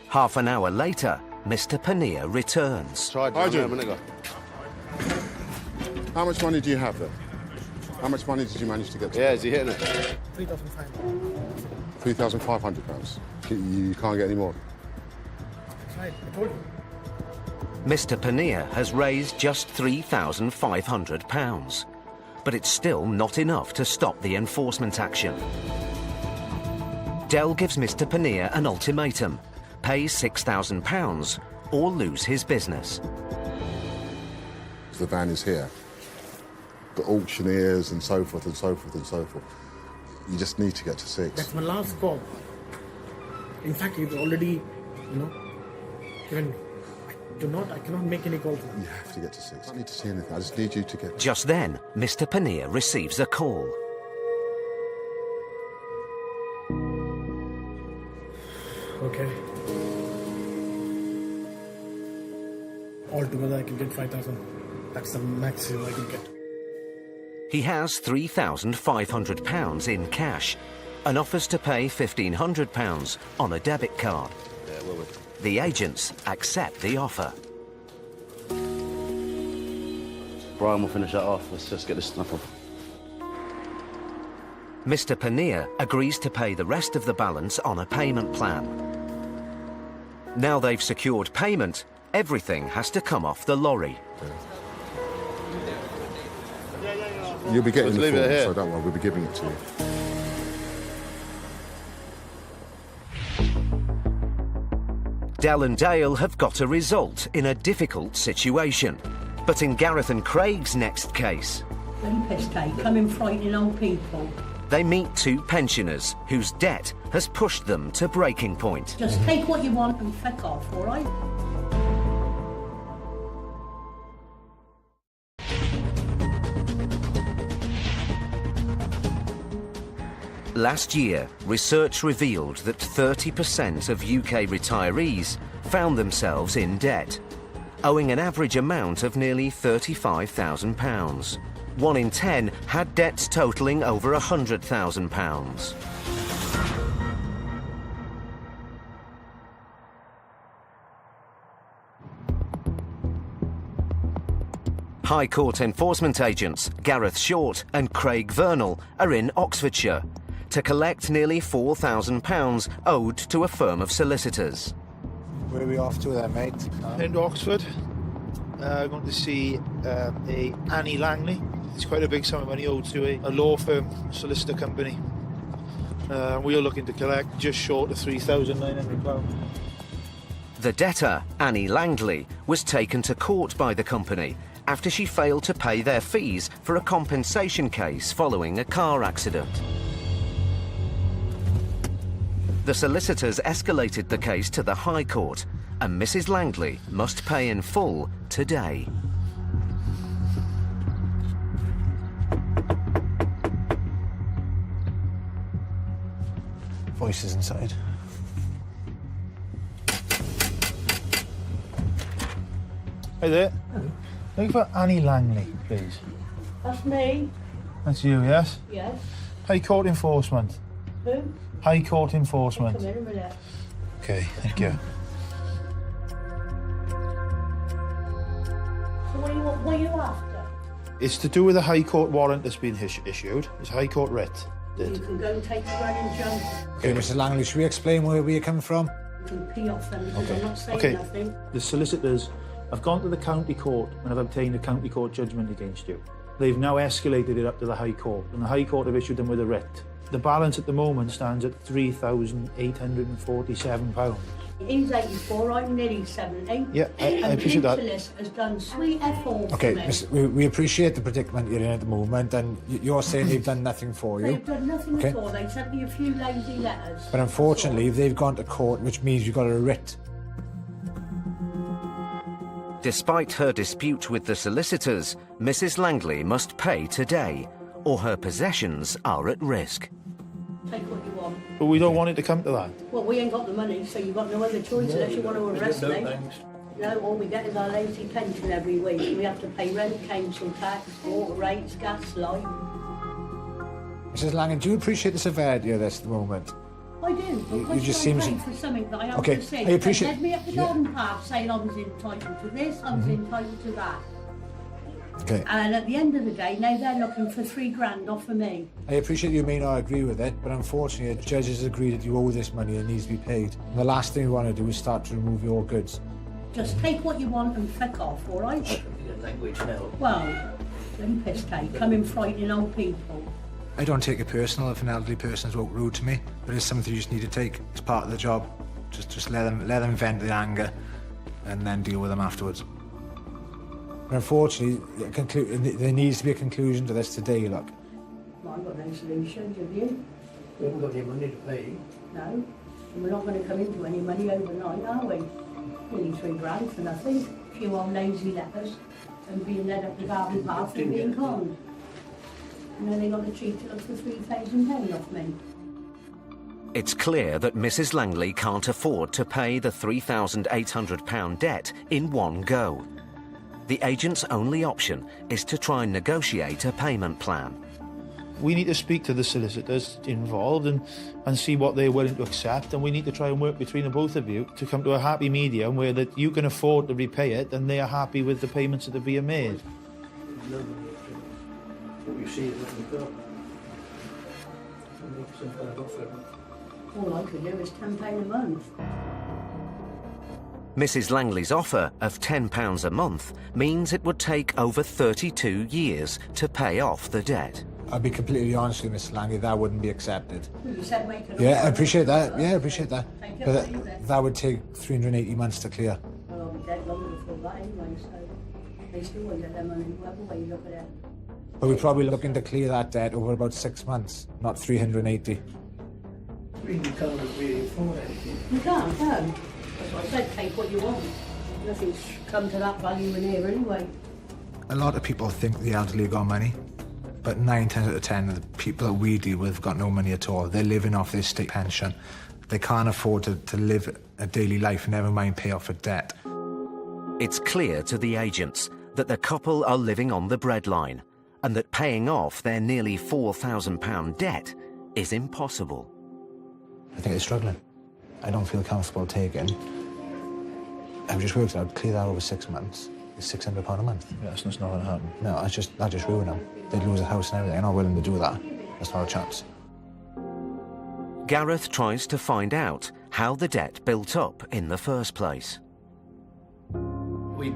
Half an hour later, Mr. Pania returns. How much money do you have then? How much money did you manage to get to? Yeah, is he hitting it? £3,500. £3,500. You can't get any more? That's right, I told you. Mr. Pannier has raised just £3,500, but it's still not enough to stop the enforcement action. Dell gives Mr. Pannier an ultimatum: pay £6,000 or lose his business. The van is here. The auctioneers and so forth and so forth and so forth. You just need to get to 6. That's my last call. In fact, it's already, given me. I cannot make any calls now. You have to get to 6. I don't need to see anything. I just need you to get... Just then, Mr. Pannier receives a call. Okay. Altogether, I can get 5,000. That's the maximum I can get. He has £3,500 in cash and offers to pay £1,500 on a debit card. The agents accept the offer. Brian will finish that off. Let's just get this stuff off. Mr. Pannier agrees to pay the rest of the balance on a payment plan. Now they've secured payment, everything has to come off the lorry. You'll be getting Let's the leave it form, here. so don't worry, we'll be giving it to you. Dell and Dale have got a result in a difficult situation. But in Gareth and Craig's next case, coming frightening old people. they meet two pensioners whose debt has pushed them to breaking point. Just take what you want and fuck off, all right? Last year, research revealed that 30% of UK retirees found themselves in debt, owing an average amount of nearly £35,000. 1 in 10 had debts totalling over £100,000. High Court enforcement agents Gareth Short and Craig Vernal are in Oxfordshire to collect nearly £4,000 owed to a firm of solicitors. Where are we off to then, mate? Into Oxford. Going to see a Annie Langley. It's quite a big sum of money owed to a law firm, solicitor company. We are looking to collect just short of £3,900. The debtor, Annie Langley, was taken to court by the company after she failed to pay their fees for a compensation case following a car accident. The solicitors escalated the case to the High Court, and Mrs. Langley must pay in full today. Voices inside. Hey there. Looking for Annie Langley, please. That's me. That's you, yes? Yes. High Court Enforcement. Who? High Court Enforcement. Come in a minute. Okay, thank you. So what are you after? It's to do with a High Court warrant that's been issued. It's a High Court writ. You can go and take the running jump. Okay, Mrs. Langley, should we explain where we come from? You can pee off them because I'm not saying nothing. The solicitors have gone to the county court and have obtained a county court judgment against you. They've now escalated it up to the High Court, and the High Court have issued them with a writ. The balance at the moment stands at £3,847. He's 84, I'm nearly 70. Yeah, I appreciate that. Prince has done sweet F4 Okay, for me. we appreciate the predicament you're in at the moment, and you're saying they've done nothing for you. They've done nothing at all. They sent me a few lazy letters. But unfortunately, they've gone to court, which means you've got a writ. Despite her dispute with the solicitors, Mrs. Langley must pay today, or her possessions are at risk. Take what you want. But we don't want it to come to that. Well, we ain't got the money, so you've got no other choice unless you want to arrest me. No, all we get is our lazy pension every week. We have to pay rent, council tax, water rates, gas, light. Mrs. Langley, do you appreciate the severity of this at the moment? I do. You just seem for something that I haven't Okay, received. I appreciate- They led me up the garden path saying I was entitled to this, I was entitled to that. Okay. And at the end of the day, now they're looking for £3,000 off of me. I appreciate you may not agree with it, but unfortunately, the judges agreed that you owe this money and it needs to be paid. And the last thing we want to do is start to remove your goods. Just take what you want and fuck off, all right? Language now. Well, bloody piss take, coming frightening old people. I don't take it personal if an elderly person's rude to me, but it's something you just need to take. It's part of the job. Just let them vent their anger and then deal with them afterwards. But unfortunately, there needs to be a conclusion to this today, look. Well, I've got no solutions, have you? We haven't got any money to pay. No. And we're not going to come into any money overnight, are we? Nearly £3 for nothing. A few old lazy lepers and being led up the garden path and being conned. And then they got the cheek to look for £3,000 off me. It's clear that Mrs. Langley can't afford to pay the £3,800 debt in one go. The agent's only option is to try and negotiate a payment plan. We need to speak to the solicitors involved and see what they're willing to accept, and we need to try and work between the both of you to come to a happy medium where that you can afford to repay it and they are happy with the payments that are being made. What you see is what you've got. All I could do is £10 a month. Mrs. Langley's offer of £10 a month means it would take over 32 years to pay off the debt. I'll be completely honest with you, Mrs. Langley, that wouldn't be accepted. You said make an Yeah, I offer. appreciate that. Yeah, I appreciate that. Thank you. But that would take 380 months to clear. Well, I'll be dead longer before that anyway, so they still won't get their money, whatever way you look at it. But we're probably looking to clear that debt over about 6 months, not 380. We can't really afford anything. You can't, no. That's what I said, take what you want. Nothing's come to that value in here anyway. A lot of people think the elderly have got money, but 9 times out of 10 of the people that we deal with have got no money at all. They're living off their state pension. They can't afford to live a daily life, never mind pay off a debt. It's clear to the agents that the couple are living on the breadline and that paying off their nearly £4,000 debt is impossible. I think they're struggling. I don't feel comfortable taking. I've just worked out, clear that over 6 months. It's £600 a month. Yeah, that's not going to happen. No, that just ruin them. They'd lose a house and everything. I'm not willing to do that. That's not a chance. Gareth tries to find out how the debt built up in the first place. We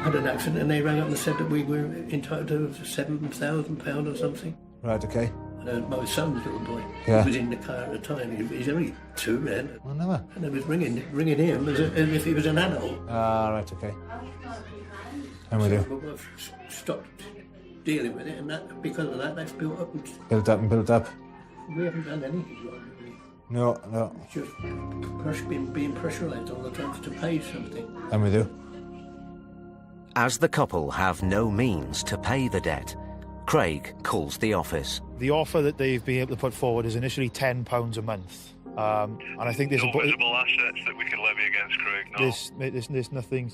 had an accident and they rang up and said that we were entitled to £7,000 or something. Right, okay. And my son's little boy, Yeah. he was in the car at the time. He's only 2 then. Oh, never. And they was ringing him as if he was an adult. Ah, right, okay. And we do. We've stopped dealing with it, and that because of that, that's built up. Built up and built up. We haven't done anything wrong. No. It's just being pressurised all the time to pay something. And we do. As the couple have no means to pay the debt, Craig calls the office. The offer that they've been able to put forward is initially £10 a month. And I think there's no visible assets that we can levy against Craig, no. There's nothing,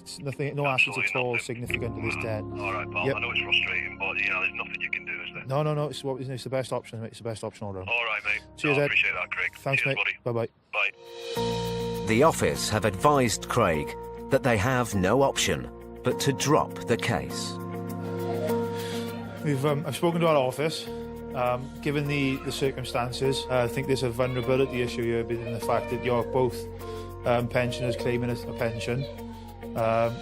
no assets at all significant to this debt. All right, pal. Yep. I know it's frustrating, but there's nothing you can do, is there? No. It's the best option, mate. It's the best option all around. All right, mate. Cheers, I Ed. appreciate that, Craig. Thanks, Cheers, mate. buddy. Bye-bye. Bye. The office have advised Craig that they have no option but to drop the case. I've spoken to our office. Given the circumstances, I think there's a vulnerability issue here in the fact that you're both pensioners claiming a pension.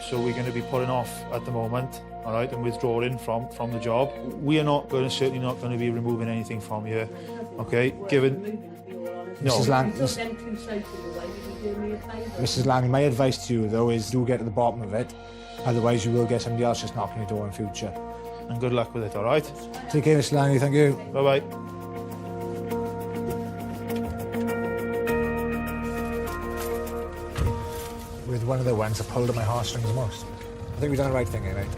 So we're going to be putting off at the moment, all right, and withdrawing from the job. We are certainly not going to be removing anything from you, okay? Given... No. Mrs. Lang, my advice to you, though, is do get to the bottom of it. Otherwise, you will get somebody else just knocking your door in future. And good luck with it, all right? Take care, Mr. Langley. Thank you. Bye-bye. With one of the ones that pulled at my heartstrings the most. I think we've done the right thing here, mate.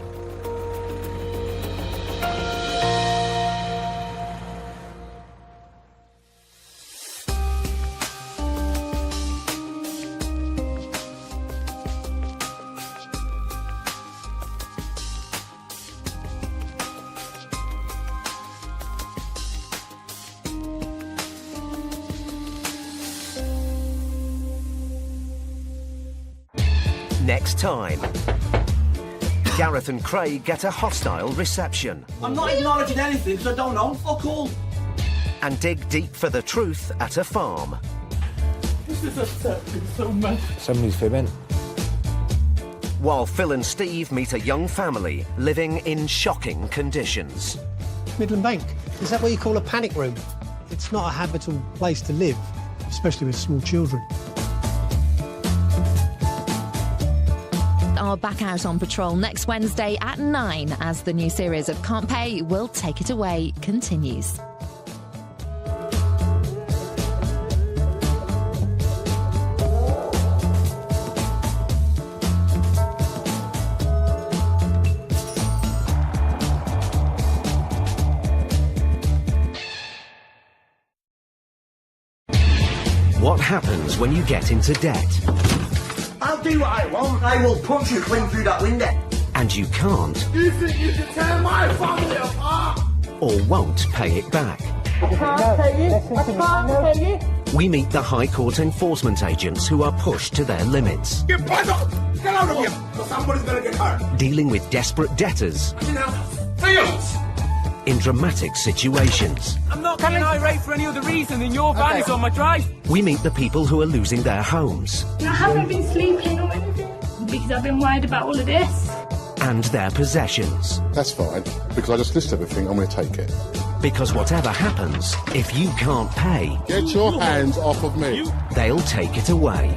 Next time, Gareth and Craig get a hostile reception I'm not acknowledging anything because I don't know. Fuck all. and dig deep for the truth at a farm. This is upsetting so much. Somebody's fibbing. while Phil and Steve meet a young family living in shocking conditions. Midland Bank, is that what you call a panic room? It's not a habitable place to live, especially with small children. Are back out on patrol next Wednesday at 9 as the new series of Can't Pay, We'll Take It Away continues. What happens when you get into debt? I'll do what I want. I will punch you clean through that window. And you can't You think you can tear my family apart? or won't pay it back. I can't pay you. I can't pay you. We meet the High Court enforcement agents who are pushed to their limits, Get back up! Get out of here! Or somebody's gonna get hurt. dealing with desperate debtors Fields! in dramatic situations. I'm not getting irate for any other reason than your van is on my drive. We meet the people who are losing their homes I haven't been sleeping or anything because I've been worried about all of this. and their possessions. That's fine, because I just list everything, I'm going to take it. Because whatever happens, if you can't pay, Get your hands off of me. they'll take it away.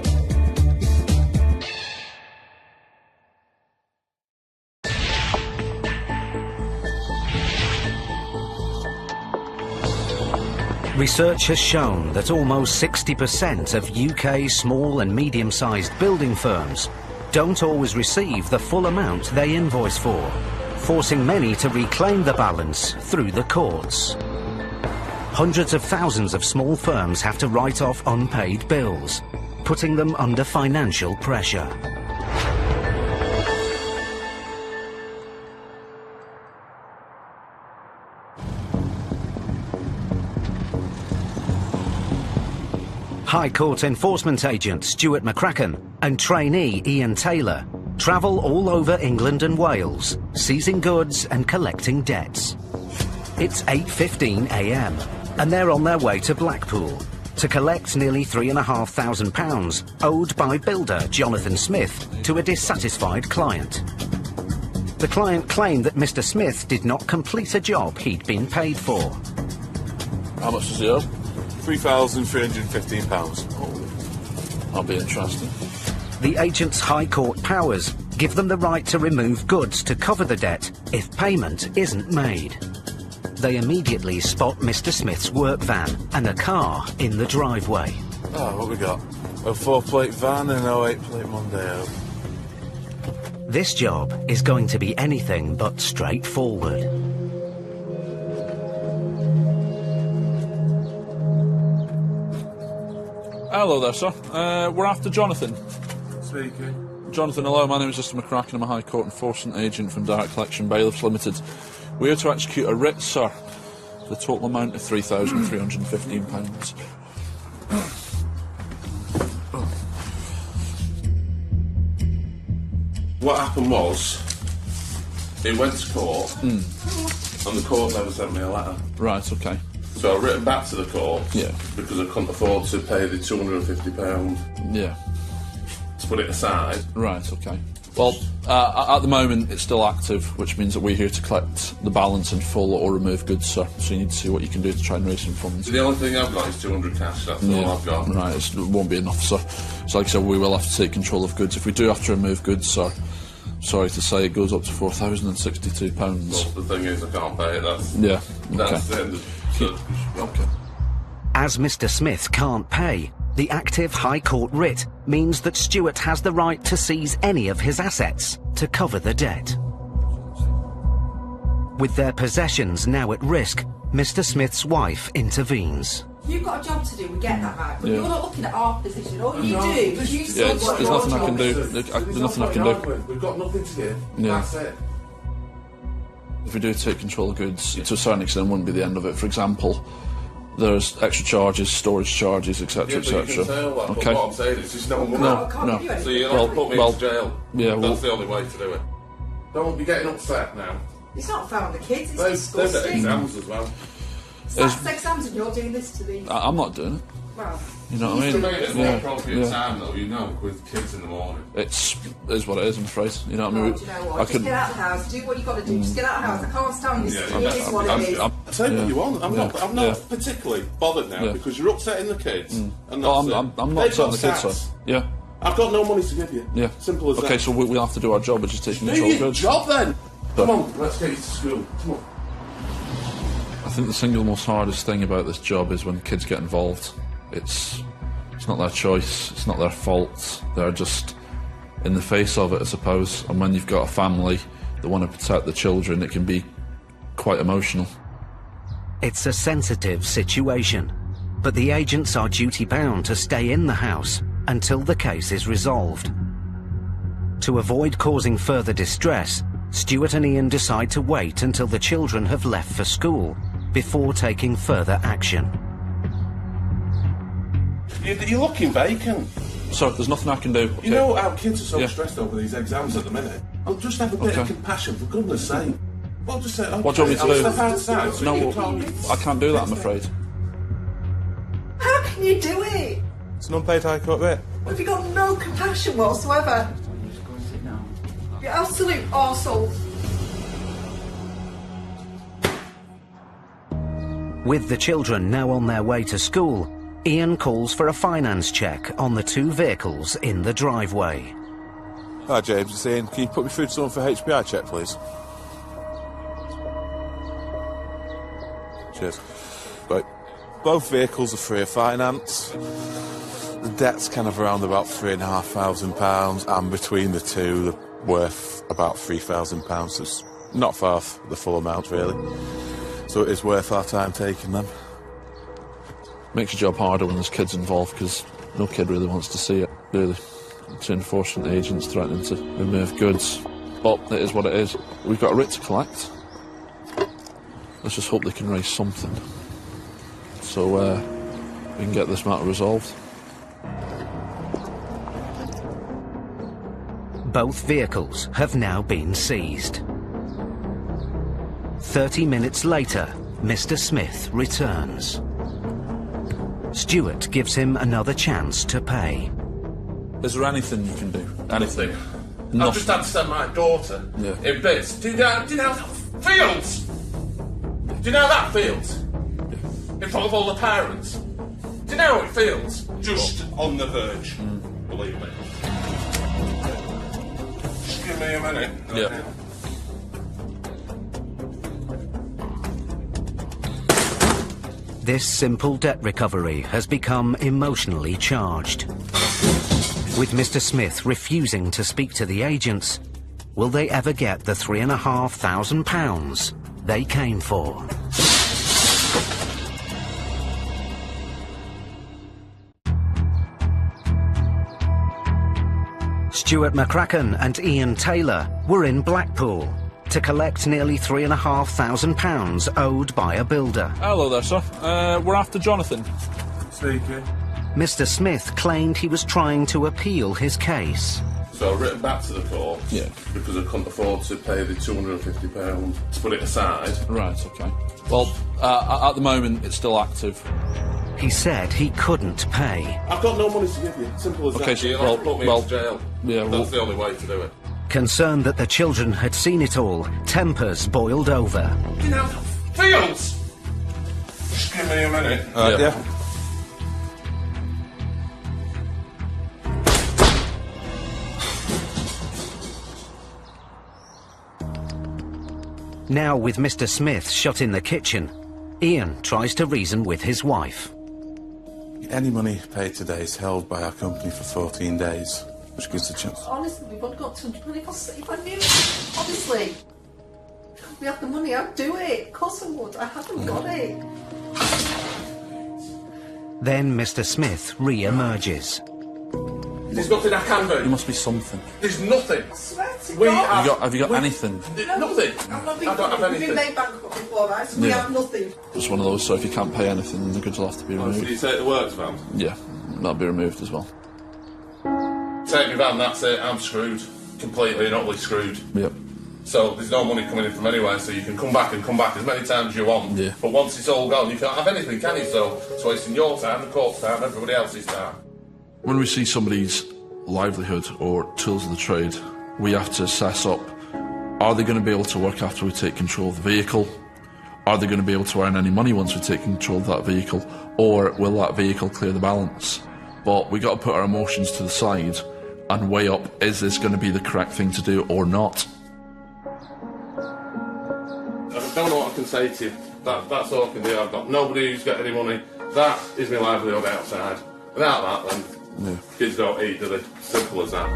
Research has shown that almost 60% of UK small and medium-sized building firms don't always receive the full amount they invoice for, forcing many to reclaim the balance through the courts. Hundreds of thousands of small firms have to write off unpaid bills, putting them under financial pressure. High Court enforcement agent Stuart McCracken and trainee Ian Taylor travel all over England and Wales, seizing goods and collecting debts. It's 8:15 a.m. and they're on their way to Blackpool to collect nearly £3,500 owed by builder Jonathan Smith to a dissatisfied client. The client claimed that Mr. Smith did not complete a job he'd been paid for. How much does he owe? £3,315. I'll be interested. The agent's High Court powers give them the right to remove goods to cover the debt if payment isn't made. They immediately spot Mr. Smith's work van and a car in the driveway. Oh, what we got? A 4-plate van and an 08-plate Mondeo. This job is going to be anything but straightforward. Hello there, sir. We're after Jonathan. Speaking. Jonathan, hello. My name is Mr. McCracken. I'm a High Court enforcement agent from Direct Collection Bailiffs Limited. We're here to execute a writ, sir. The total amount of £3,315. What happened was, it went to court, and the court never sent me a letter. Right, okay. So I written back to the court, Yeah. because I couldn't afford to pay the £250 Yeah. to put it aside. Right, okay. Well, at the moment it's still active, which means that we're here to collect the balance in full or remove goods, sir. So you need to see what you can do to try and raise some funds. The only thing I've got is 200 cash, that's all I've got. Right, it won't be enough, sir. So like I said, we will have to take control of goods. If we do have to remove goods, sir, sorry to say, it goes up to £4,062. Well, the thing is, I can't pay it, that's Yeah, the okay. end of the... Okay. As Mr. Smith can't pay, the active High Court writ means that Stuart has the right to seize any of his assets to cover the debt. With their possessions now at risk, Mr. Smith's wife intervenes. You've got a job to do, we get that, right? But Yeah. you're not looking at our position. All you No, do this- is you Yeah, see there's what your nothing I job can do. is. There's nothing I can do. We've got nothing to give, Yeah. that's it. If we do take control of goods, to a certain extent, wouldn't be the end of it. For example, there's extra charges, storage charges, etc., Yeah, but you etc. can say all that, but what I'm saying is, there's no money. No. So you'll have to put me well, into jail. yeah, well- That's the only way to do it. Don't be getting upset now. It's not fair on the kids, it's They've got disgusting. exams as well. That's exams and you're doing this to these. I'm not doing it. Well, You know what I To mean? me, it's more appropriate time, though, you know, with kids in the morning. It is what it is, I'm afraid. You know what I mean? do you know what? Just get out of the house, do what you've got to do. Just get out of the house. I can't stand this. It is what it is. Say what you want. I'm not particularly bothered now because you're upsetting the kids. And that's I'm not upsetting the kids, sir. Yeah. I've got no money to give you. Yeah. Simple as that. Okay, so we'll have to do our job, which is taking Do control of your goods. job then. Come on, let's get you to school. Come on. I think the single most hardest thing about this job is when kids get involved. It's not their choice, it's not their fault, they're just in the face of it, I suppose. And when you've got a family that want to protect the children, it can be quite emotional. It's a sensitive situation, but the agents are duty-bound to stay in the house until the case is resolved. To avoid causing further distress, Stuart and Ian decide to wait until the children have left for school before taking further action. You're looking vacant. So, there's nothing I can do. Okay. You know how kids are so stressed over these exams at the minute? I'll just have a bit of compassion, for goodness sake. Well, just say, okay, What do you want me to do? I'll step outside so you can I can't do that, I'm afraid. How can you do it? It's an unpaid High Court rate. What have you got no compassion whatsoever? You're absolute arsehole. With the children now on their way to school, Ian calls for a finance check on the two vehicles in the driveway. Hi James, it's Ian. Can you put me through to someone for HPI check, please? Cheers. Right. Both vehicles are free of finance. The debt's kind of around about £3,500, and between the two, they're worth about £3,000. So it's not far off the full amount, really. So it is worth our time taking them. Makes your job harder when there's kids involved, because no kid really wants to see it, really. It's enforcement agents threatening to remove goods. But it is what it is. We've got a writ to collect. Let's just hope they can raise something, so we can get this matter resolved. Both vehicles have now been seized. 30 minutes later, Mr. Smith returns. Stuart gives him another chance to pay. Is there anything you can do? Anything? I've just had to send my daughter in bits. Do you know that feels? Do you know how that feels? In front of all the parents? Do you know how it feels? Just on the verge. Believe me. Just give me a minute. Yeah. This simple debt recovery has become emotionally charged. With Mr. Smith refusing to speak to the agents, will they ever get the £3,500 they came for? Stuart McCracken and Ian Taylor were in Blackpool to collect nearly £3,500 owed by a builder. Hello there, sir. We're after Jonathan. Speaking. Mr. Smith claimed he was trying to appeal his case. So I've written back to the court because I couldn't afford to pay the £250 to put it aside. Right, okay. Well, at the moment, it's still active. He said he couldn't pay. I've got no money to give you. Simple as Okay, that. so, You'll have to put me into jail. Yeah, That's the only way to do it. Concerned that the children had seen it all, tempers boiled over. Do you know how that feels? Just give me a minute. Yeah. Now with Mr. Smith shut in the kitchen, Ian tries to reason with his wife. Any money paid today is held by our company for 14 days, which gives a chance. Honestly, we've only got 200 money. If I knew, honestly, we had the money, I'd do it. Of course I would. I haven't got it. Then Mr. Smith re-emerges. There's nothing I can do. There must be something. There's nothing. I swear to God. Have you got anything? Nothing. I don't have We've been anything. made bankrupt before, right? So we have nothing. Just one of those, so if you can't pay anything, the goods will have to be So removed. you take the works van? Yeah, that'll be removed as well. Take me van, that's it. I'm screwed. Completely and utterly screwed. Yep. So there's no money coming in from anywhere, so you can come back as many times as you want. Yeah. But once it's all gone, you can't have anything, can you? So it's wasting your time, the court's time, everybody else's time. When we see somebody's livelihood or tools of the trade, we have to assess up, are they going to be able to work after we take control of the vehicle? Are they going to be able to earn any money once we take control of that vehicle? Or will that vehicle clear the balance? But we got to put our emotions to the side and weigh up, is this going to be the correct thing to do or not? I don't know what I can say to you. That's all I can do. I've got nobody who's got any money. That is my livelihood outside. Without that, then kids don't eat, do they? Simple as that.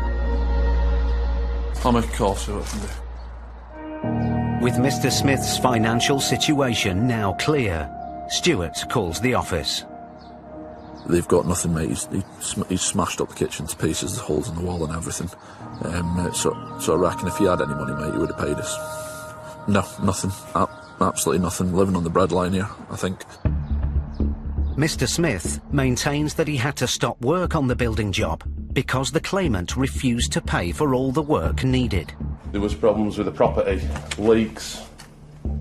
I'll make a call, see what I can do. With Mr. Smith's financial situation now clear, Stuart calls the office. They've got nothing, mate. He's smashed up the kitchen to pieces, the holes in the wall and everything. So I reckon if he had any money, mate, he would have paid us. No, nothing. Absolutely nothing. Living on the breadline here, I think. Mr. Smith maintains that he had to stop work on the building job because the claimant refused to pay for all the work needed. There was problems with the property, leaks,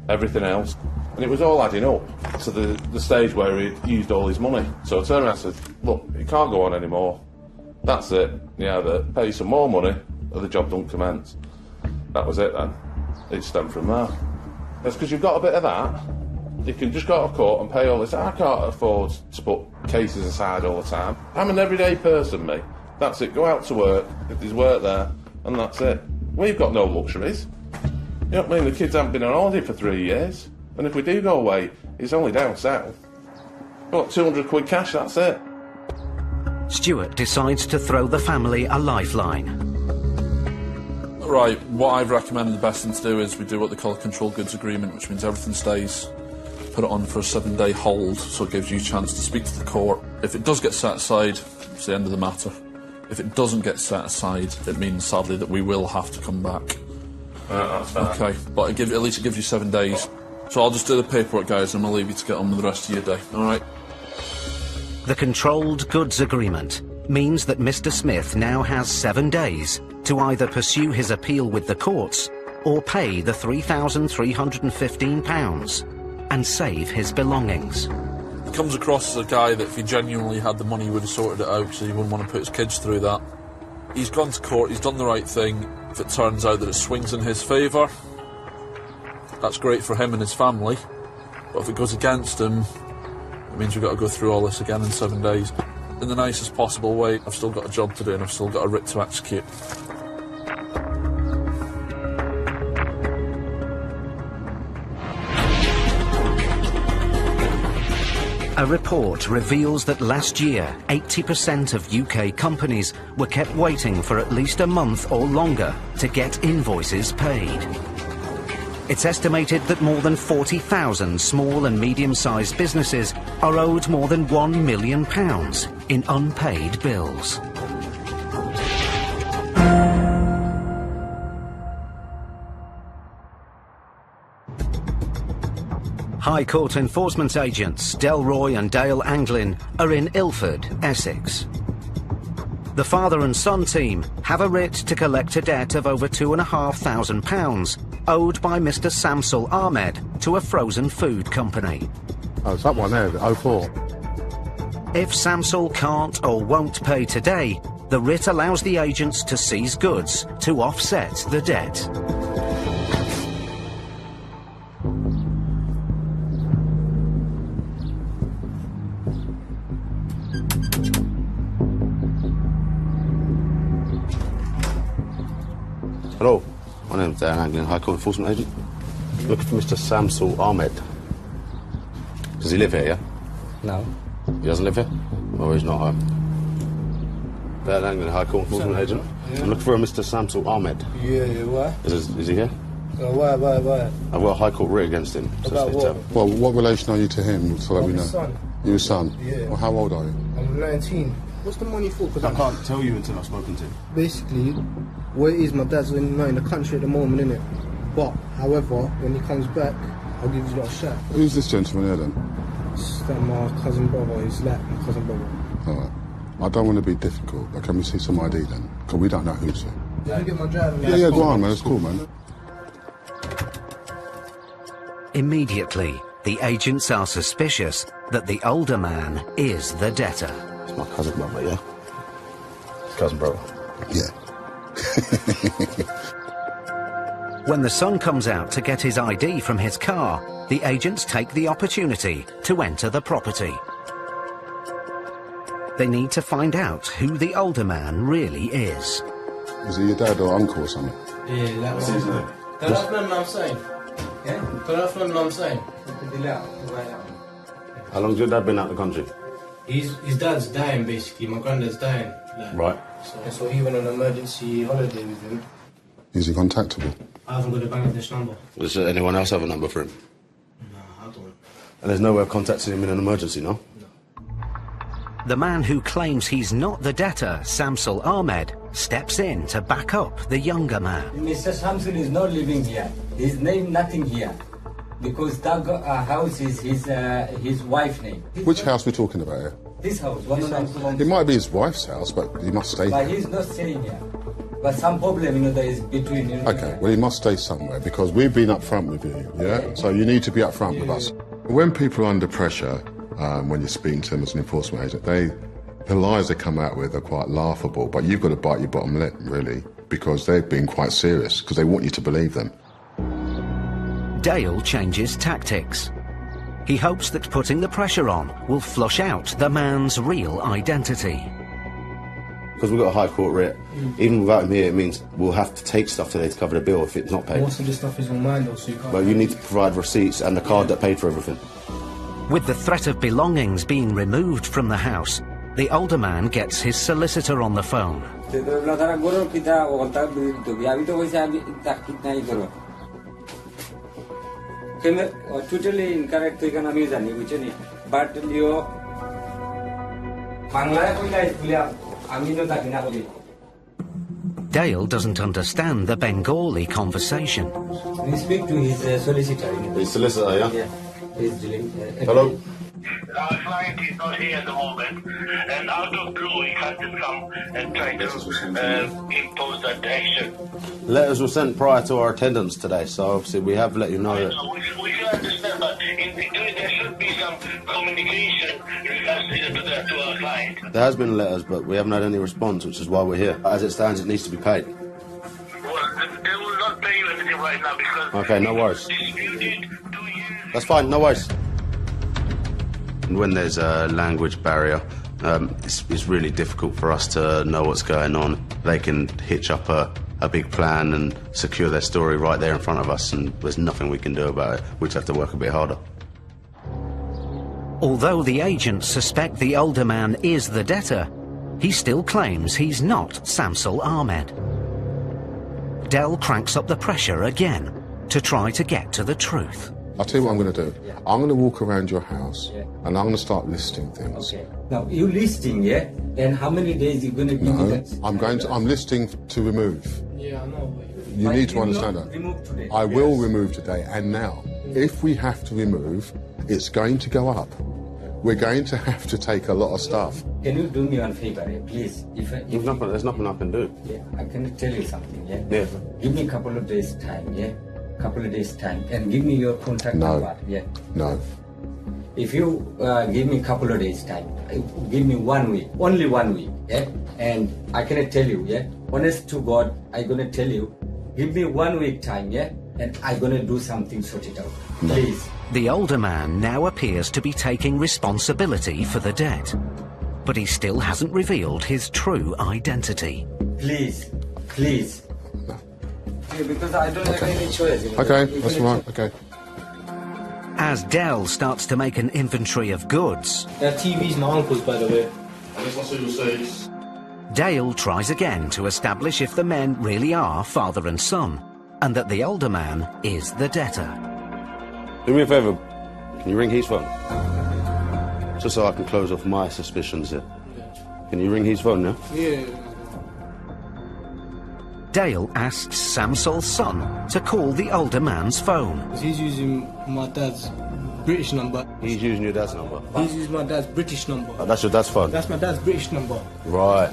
everything else. And it was all adding up to the stage where he'd used all his money. So I turned around and said, look, it can't go on anymore. That's it. You either pay some more money or the job don't commence. That was it then. It stemmed from there. That's because you've got a bit of that. You can just go to court and pay all this. I can't afford to put cases aside all the time. I'm an everyday person, me. That's it. Go out to work, if there's work there, and that's it. We've got no luxuries. You know what I mean? The kids haven't been on holiday for 3 years. And if we do go away, it's only down south. We've got 200 quid cash, that's it. Stuart decides to throw the family a lifeline. Right, what I've recommended the best thing to do is we do what they call a controlled goods agreement, which means everything stays, put it on for a 7-day hold, so it gives you a chance to speak to the court. If it does get set aside, it's the end of the matter. If it doesn't get set aside, it means sadly that we will have to come back. That's fair. Okay, but at least it gives you 7 days. So I'll just do the paperwork, guys, and I'll leave you to get on with the rest of your day, alright? The controlled goods agreement means that Mr. Smith now has 7 days to either pursue his appeal with the courts or pay the £3,315 and save his belongings. He comes across as a guy that if he genuinely had the money, he would have sorted it out, so he wouldn't want to put his kids through that. He's gone to court, he's done the right thing. If it turns out that it swings in his favour, that's great for him and his family. But if it goes against him, it means we've got to go through all this again in 7 days. In the nicest possible way. I've still got a job to do and I've still got a writ to execute. A report reveals that last year, 80% of UK companies were kept waiting for at least a month or longer to get invoices paid. It's estimated that more than 40,000 small and medium-sized businesses are owed more than £1 million in unpaid bills. High Court enforcement agents Delroy and Dale Anglin are in Ilford, Essex. The father and son team have a writ to collect a debt of over £2,500 owed by Mr. Samsul Ahmed to a frozen food company. Oh, it's that one there, 04. If Samsul can't or won't pay today, the writ allows the agents to seize goods to offset the debt. Hello, my name's Dan Anglin, High Court Enforcement Agent. Looking for Mr. Samsul Ahmed. Does he live here, yeah? No. He doesn't live here? Or he's not home? Dan Anglin, High Court Enforcement Agent. Yeah. I'm looking for a Mr. Samsul Ahmed. Yeah, why? Is he here? Why? I've got a High Court writ against him. So About what? Well, what relation are you to him, so that we know? His son. Your son? Yeah. Well, how old are you? I'm 19. What's the money for? Because I can't tell you until I've spoken to him. Basically, what it is, my dad's not in the country at the moment, innit? But, however, when he comes back, I'll give you a shot. Who's this gentleman here then? It's my cousin brother. He's like my cousin brother. Alright. I don't want to be difficult, but can we see some ID then? Because we don't know who's here. Did you get my driving Yeah, go on, man. It's cool, man. Immediately, the agents are suspicious that the older man is the debtor. It's my cousin brother, yeah? Cousin brother. Yeah. When the son comes out to get his ID from his car, the agents take the opportunity to enter the property. They need to find out who the older man really is. Is he your dad or uncle or something? Yeah, that was his name. Don't remember what I'm saying. Yeah? Don't remember what I'm saying. How long's your dad been out of the country? His dad's dying, basically. My granddad's dying. Like, Right. so he went on an emergency holiday with him. Is he contactable? I haven't got a Bangladesh number. Does anyone else have a number for him? No, I don't. And there's no way of contacting him in an emergency, no? The man who claims he's not the debtor, Samsul Ahmed, steps in to back up the younger man. Mr. Samsul is not living here. His name nothing here. Because that house is his wife's name. Which house are we talking about here? This house. It might be his wife's house, but he must stay But here. he's not staying here. But some problem, there is between, Okay, well, he must stay somewhere because we've been up front with you, yeah? So you need to be up front with us. When people are under pressure, when you're speaking to them as an enforcement agent, the lies they come out with are quite laughable, but you've got to bite your bottom lip, really, because they've been quite serious, because they want you to believe them. Dale changes tactics. He hopes that putting the pressure on will flush out the man's real identity. Because we've got a high court writ, even without him here, it means we'll have to take stuff today to cover the bill if it's not paid. Most of the stuff is on mine, though, so you can't... But you need to provide receipts and the card that paid for everything. With the threat of belongings being removed from the house, the older man gets his solicitor on the phone. Totally incorrect, but Dale doesn't understand the Bengali conversation. we speak to his solicitor. His solicitor, yeah? Yeah. He's dealing. Hello? Our client is not here at the moment, and out of blue he can't just come and try to impose that action. Letters were sent prior to our attendance today, so obviously we have let you know that... We can understand, but in between there should be some communication regards to our client. There has been letters, but we haven't had any response, which is why we're here. As it stands, it needs to be paid. Well, they will not pay you anything right now because... Okay, no worries. That's fine, no worries. When there's a language barrier, it's really difficult for us to know what's going on. They can hitch up a big plan and secure their story right there in front of us, and there's nothing we can do about it. We just have to work a bit harder. Although the agents suspect the older man is the debtor, he still claims he's not Samsul Ahmed. Dell cranks up the pressure again to try to get to the truth. I'll tell you what I'm going to do. I'm going to walk around your house and I'm going to start listing things. Okay. Now, you listing, yeah? And how many days you going to give me that? I'm listing to remove. Yeah, I know. You need to understand that. Remove today. I will remove today and now. If we have to remove, it's going to go up. We're going to have to take a lot of stuff. Can you do me one favor, please? There's nothing I can do. Yeah, I can tell you something, yeah? Yeah. Give me a couple of days' time, yeah? Couple of days' time. And give me your contact number, yeah? No. If you give me a couple of days' time, give me 1 week, only 1 week, yeah? And I can tell you, yeah? Honest to God, I'm going to tell you, give me 1 week time, yeah? And I'm going to do something, sort it out. No. Please. The older man now appears to be taking responsibility for the debt, but he still hasn't revealed his true identity. Please, please. Yeah, because I don't have any choice. Okay, that's right, okay. As Dell starts to make an inventory of goods, That TV's my uncle's, by the way. Dale tries again to establish if the men really are father and son, and that the older man is the debtor. Do me a favour, can you ring his phone? Just so I can close off my suspicions here. Can you ring his phone now? Yeah. Dale asks Samsul's son to call the older man's phone. He's using my dad's British number. He's using your dad's number? He's using my dad's British number. Oh, that's your dad's phone? That's my dad's British number. Right.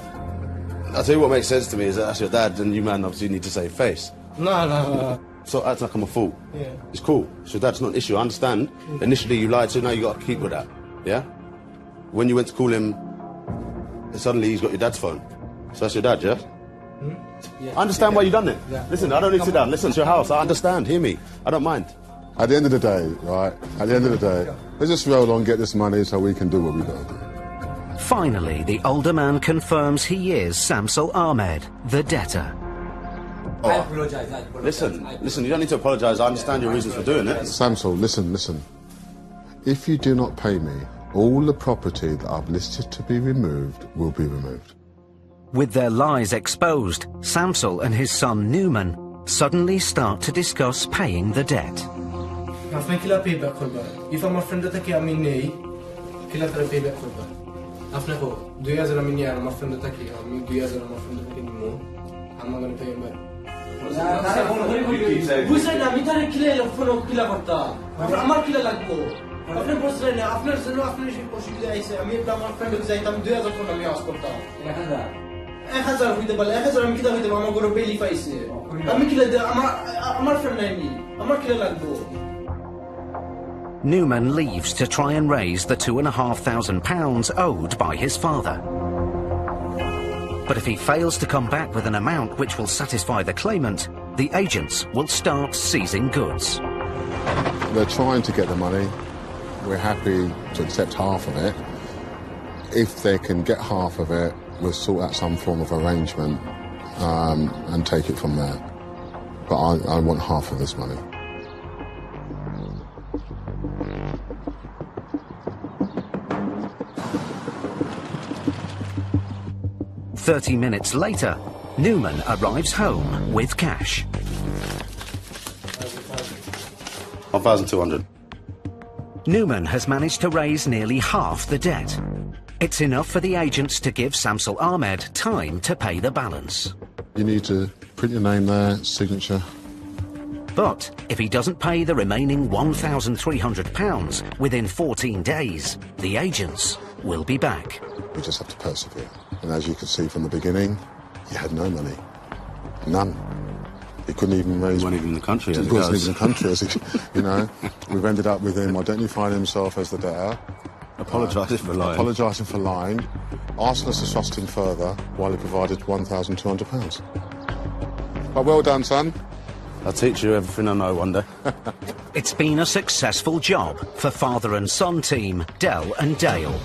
I'll tell you what makes sense to me is that that's your dad, and you man obviously need to save face. No. so acting like I'm a fool. Yeah. It's cool. So that's not an issue. I understand. Initially you lied, so now you got to keep with that. Yeah. When you went to call him, suddenly he's got your dad's phone. So that's your dad, yeah? Yeah. I understand why you done it. Yeah. Listen, I don't need to sit down. Listen, it's your house. I understand. Hear me. I don't mind. At the end of the day, right, at the end of the day, let's just roll on, get this money so we can do what we got to do. Finally, the older man confirms he is Samsul Ahmed, the debtor. I apologize. Listen, you don't need to apologise. I understand your reasons for doing it. Samsul, listen. If you do not pay me, all the property that I've listed to be removed will be removed. With their lies exposed, Samsul and his son Newman suddenly start to discuss paying the debt. आपने किला payback करबा if আমার friend থেকে আমি নেই কিলা তার payback করবা আপনি কো 2000 আমি নিয়ে আমার friend থেকে আমি 2000 আমার friend থেকে নিমু I'm not going to pay him back বুঝছেন আমি তারে কিলা ফোন কিলা করতা আমার কিলা লাগবো আপনি বুঝছেন না আপনার জন্য আপনি অসুবিধা আইছে আমি আমার friend কে যাইতাম 2000 ফোন আমি আস করতাম 1000 হইতে পারে 1000 আমি কিলা হইতে আমার গরো বেলি পাইছে আমি কিলা আমার friend নাই আমার কিলা লাগবো Newman leaves to try and raise the £2,500 owed by his father. But if he fails to come back with an amount which will satisfy the claimant, the agents will start seizing goods. They're trying to get the money. We're happy to accept half of it. If they can get half of it, we'll sort out some form of arrangement and take it from there. But I want half of this money. "30 minutes later, Newman arrives home with cash. 1,200. Newman has managed to raise nearly half the debt. It's enough for the agents to give Samsul Ahmed time to pay the balance. You need to print your name there, signature. But if he doesn't pay the remaining £1,300 within 14 days, the agents will be back. We just have to persevere. And as you can see from the beginning, he had no money. None. He couldn't even raise... He wasn't even in the country, He wasn't even in the country, as he, you know. We've ended up with him identifying himself as the debtor. Apologising for lying. Apologising for lying. Asking us to trust him further while he provided £1,200. But well done, son. I'll teach you everything I know one day. It's been a successful job for father and son team, Dell and Dale.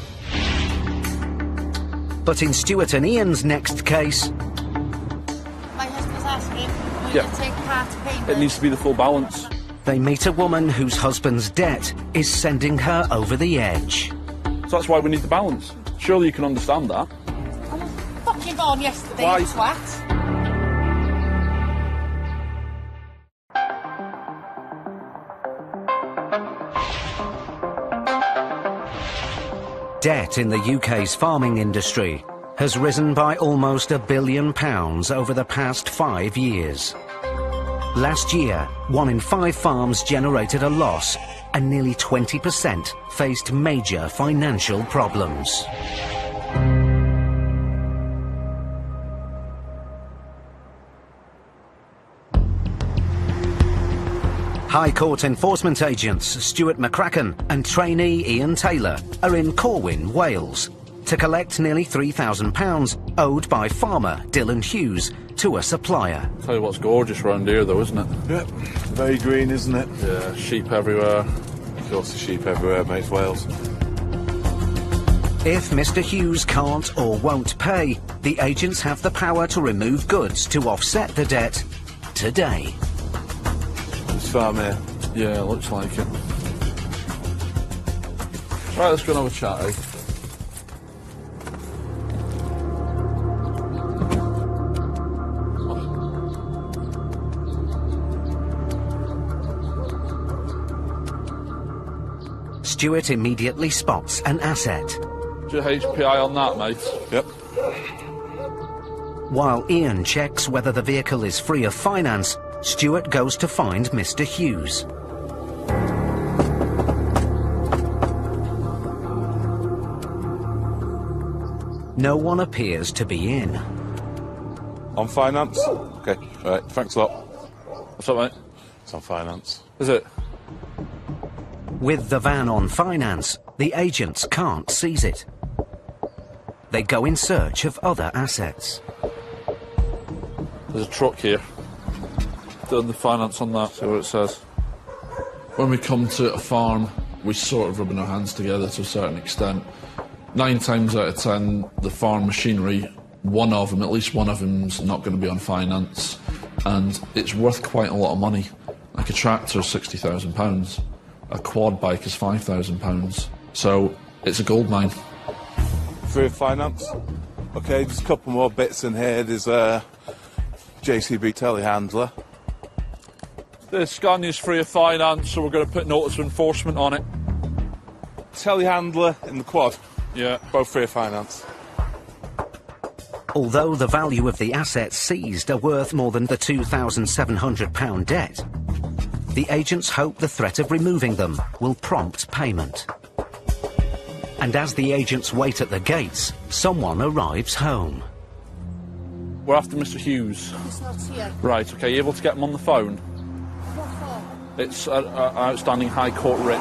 But in Stuart and Ian's next case... My husband's asking, will Yeah. you take part payment? It needs to be the full balance. They meet a woman whose husband's debt is sending her over the edge. So that's why we need the balance. Surely you can understand that. I was fucking born yesterday, Why? you twat. Debt in the UK's farming industry has risen by almost £1 billion over the past 5 years. Last year, 1 in 5 farms generated a loss, and nearly 20% faced major financial problems. High Court enforcement agents Stuart McCracken and trainee Ian Taylor are in Corwin, Wales, to collect nearly £3,000 owed by farmer Dylan Hughes to a supplier. Tell you what's gorgeous round here though, isn't it? Yep. Very green, isn't it? Yeah, sheep everywhere. Of course, the sheep everywhere, mate, Wales. If Mr. Hughes can't or won't pay, the agents have the power to remove goods to offset the debt today. This farm here. Yeah, looks like it. Right, let's go and have a chat, eh? Stuart immediately spots an asset. Do you HPI on that, mate? Yep. While Ian checks whether the vehicle is free of finance, Stuart goes to find Mr. Hughes. No one appears to be in. On finance? Okay, all right, thanks a lot. What's up, mate? on finance. Is it? With the van on finance, the agents can't seize it. They go in search of other assets. There's a truck here. Done the finance on that, see what it says. When we come to a farm, we sort of rubbing our hands together to a certain extent. 9 times out of 10, the farm machinery, at least one of them's not going to be on finance, and it's worth quite a lot of money. Like a tractor is £60,000, a quad bike is £5,000, so it's a gold mine. Free of finance. Okay, just a couple more bits in here. There's a JCB telehandler. The Scania's free of finance, so we're going to put notice of enforcement on it. Telehandler in the quad. Yeah. Both free of finance. Although the value of the assets seized are worth more than the £2,700 debt, the agents hope the threat of removing them will prompt payment. And as the agents wait at the gates, someone arrives home. We're after Mr. Hughes. He's not here. Right, okay, you able to get him on the phone? What for? It's an outstanding High Court writ.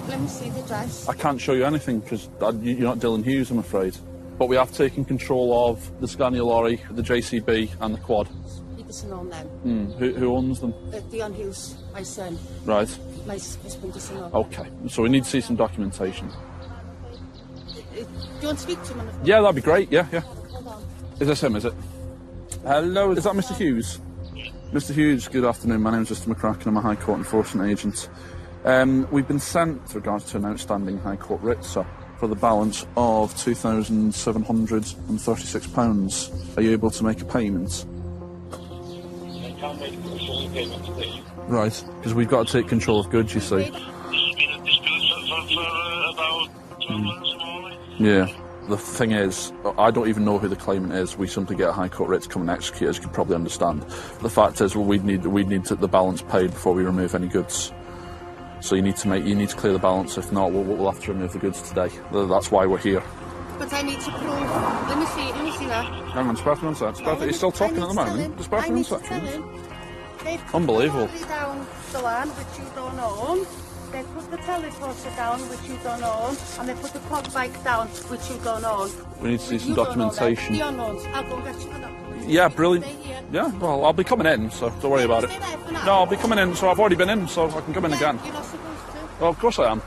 Let me see the address. I can't show you anything because you're not Dylan Hughes, I'm afraid. But we have taken control of the Scania lorry, the JCB and the quad. He doesn't own them. Who owns them? Dion Hughes, my son. Right. My husband doesn't own them. Okay, so we need to see some documentation. Do you want to speak to him on the phone? Yeah, that'd be great, yeah. Hold on. Is this him, is it? Hello, is that Mr. Hughes? Mr. Hughes, good afternoon. My name's Mr. McCracken. I'm a High Court enforcement agent. We've been sent with regards to an outstanding High Court writ, sir, for the balance of £2,736. Are you able to make a payment? I can't make a full payment today. Right, because we've got to take control of goods, you see. There's been a dispute for about 12 months more. Yeah. The thing is, I don't even know who the claimant is. We simply get a High Court writ to come and execute, as you can probably understand. The fact is, well, we'd need the balance paid before we remove any goods. So you need to clear the balance. If not, we'll have to remove the goods today. That's why we're here. But I need to prove. Let me see that. Hang on, spare for 1 sec. He's still talking at the moment. Just spare for 1 sec. Unbelievable. They put the down the land, which you don't own. They put the teleporter down, which you don't own, and they put the quad bike down, which you don't own. We need to see some documentation. Dion owns. I'll go and get you the documentation. Yeah, brilliant. Yeah, well, I'll be coming in, so don't worry about it. No, I'll be coming in, so I've already been in, so I can come in again. You're not supposed to. Well, of course I am.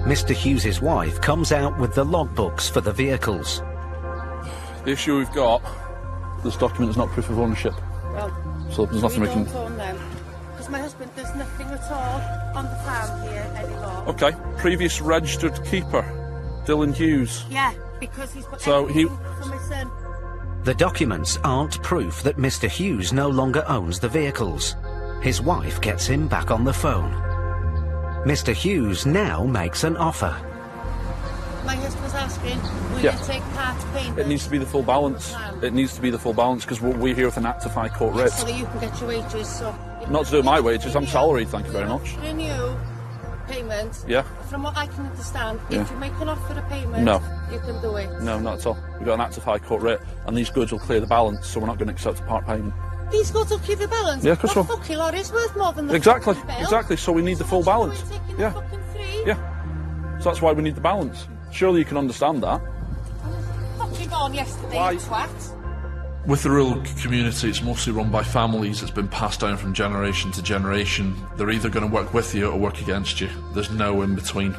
Mr. Hughes's wife comes out with the logbooks for the vehicles. The issue we've got, this document is not proof of ownership. Well, so there's nothing we can... don't own them. Because my husband, there's nothing at all on the farm here anymore. Okay, previous registered keeper, Dylan Hughes. Yeah, because he's got so everything for my son. The documents aren't proof that Mr. Hughes no longer owns the vehicles. His wife gets him back on the phone. Mr. Hughes now makes an offer. My husband's asking, will you take part payment? It needs to be the full balance. It needs to be the full balance because we're here with an active High Court writ. So that you can get your wages. So not to do with my wages, I'm salaried, thank you very much. Renew payment. Yeah. From what I can understand, if you make an offer of payment, you can do it. No, not at all. We've got an active High Court writ and these goods will clear the balance, so we're not going to accept a part payment. These goods will keep the balance? Yeah, of course so. Fucking lorry's worth more than the Exactly, bill. exactly. So we need the full balance. Yeah. Yeah. So that's why we need the balance. Surely you can understand that. Fucking gone yesterday, you twat. With the rural community, it's mostly run by families. It's been passed down from generation to generation. They're either going to work with you or work against you. There's no in between.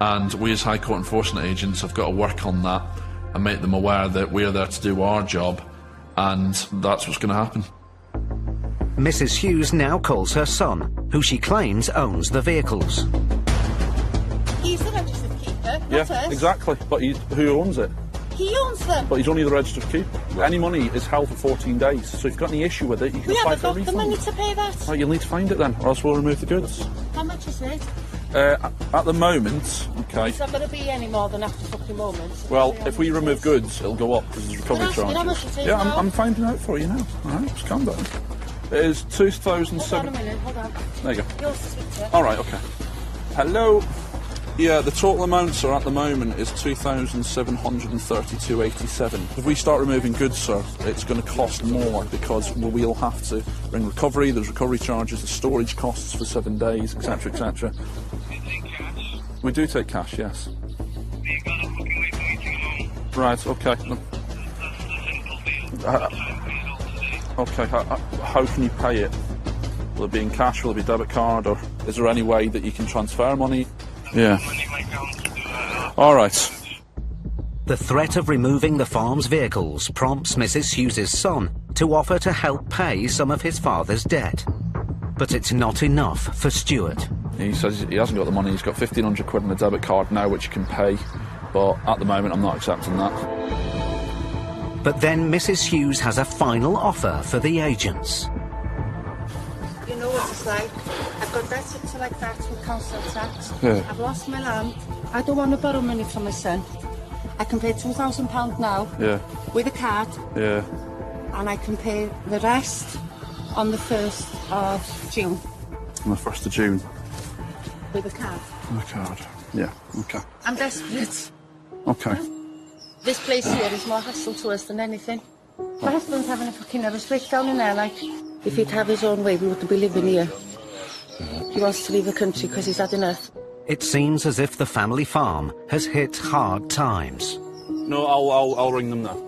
And we as High Court enforcement agents have got to work on that and make them aware that we're there to do our job, and that's what's going to happen. Mrs. Hughes now calls her son, who she claims owns the vehicles. He's the registered keeper, not us. Exactly. But who owns it? He owns them. But he's only the registered keeper. Any money is held for 14 days. So if you've got any issue with it, you can apply for a refund. We haven't got the money to pay that. Oh, you'll need to find it then, or else we'll remove the goods. How much is it? At the moment, okay. It's not going to be any more than after fucking moments. Well, if we remove goods, it'll go up because there's recovery charges. How much it is Yeah, now? I'm finding out for you now. All right, just calm down. It is 2007. Hold on a minute, hold on. There you go. You'll speak to her. All right, okay. Hello. Yeah, the total amounts are at the moment is 2,732.87. If we start removing goods, sir, it's going to cost more because we'll have to ring recovery. There's recovery charges, the storage costs for 7 days, etc., etc. We do take cash, yes. Right. Okay. Okay. How can you pay it? Will it be in cash? Will it be debit card? Or is there any way that you can transfer money? Yeah. All right. The threat of removing the farm's vehicles prompts Mrs. Hughes' son to offer to help pay some of his father's debt. But it's not enough for Stuart. He says he hasn't got the money. He's got 1,500 quid on a debit card now, which he can pay. But at the moment, I'm not accepting that. But then Mrs. Hughes has a final offer for the agents. You know what it's like. I've got that to like that with council tax. Yeah. I've lost my land. I don't want to borrow money from my son. I can pay £2,000 now. Yeah. With a card. Yeah. And I can pay the rest on the 1st of June. On the 1st of June. With a card. With a card. Yeah. Okay. I'm desperate. Okay. This place here is more hassle to us than anything. My husband's having a fucking nervous breakdown in there, like. If he'd have his own way, we wouldn't be living here. He wants to leave the country because he's had enough. It seems as if the family farm has hit hard times. No, I'll ring them now.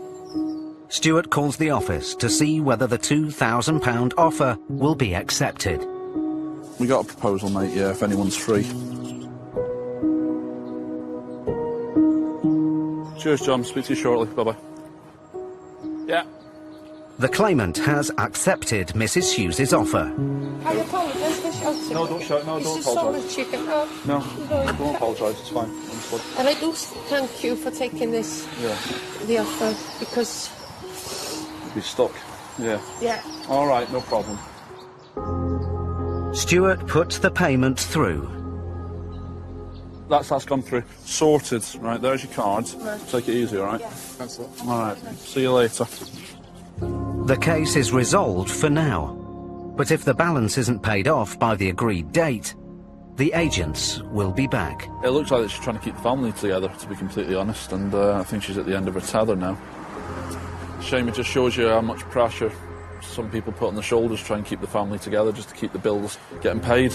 Stuart calls the office to see whether the £2,000 offer will be accepted. We got a proposal, mate, yeah, if anyone's free. Cheers, John. Speak to you shortly. Bye-bye. Yeah. The claimant has accepted Mrs. Hughes' offer. I apologise for shouting. No, don't shout. No, don't apologise. No, don't apologise. It's fine. Understood. And I do thank you for taking this, the offer, because... You'd be stuck. Yeah. Yeah. All right, no problem. Stuart puts the payment through. That's gone through. Sorted. Right, there's your card. Right. Take it easy, all right? Yeah. That's it. All right. See you later. The case is resolved for now. But if the balance isn't paid off by the agreed date, the agents will be back. It looks like she's trying to keep the family together, to be completely honest, and I think she's at the end of her tether now. Shame, it just shows you how much pressure some people put on their shoulders to try and keep the family together, just to keep the bills getting paid.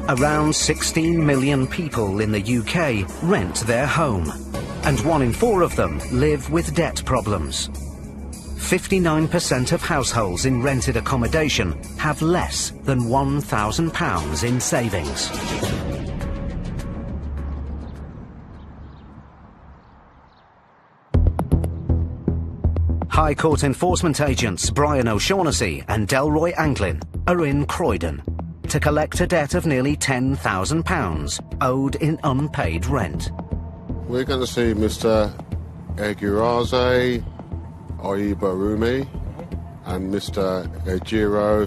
Around 16 million people in the UK rent their home, and 1 in 4 of them live with debt problems. 59% of households in rented accommodation have less than £1,000 in savings. High Court enforcement agents Brian O'Shaughnessy and Delroy Anglin are in Croydon to collect a debt of nearly £10,000 owed in unpaid rent. We're going to see Mr. Egiraze Oyibarumi and Mr. Ejiro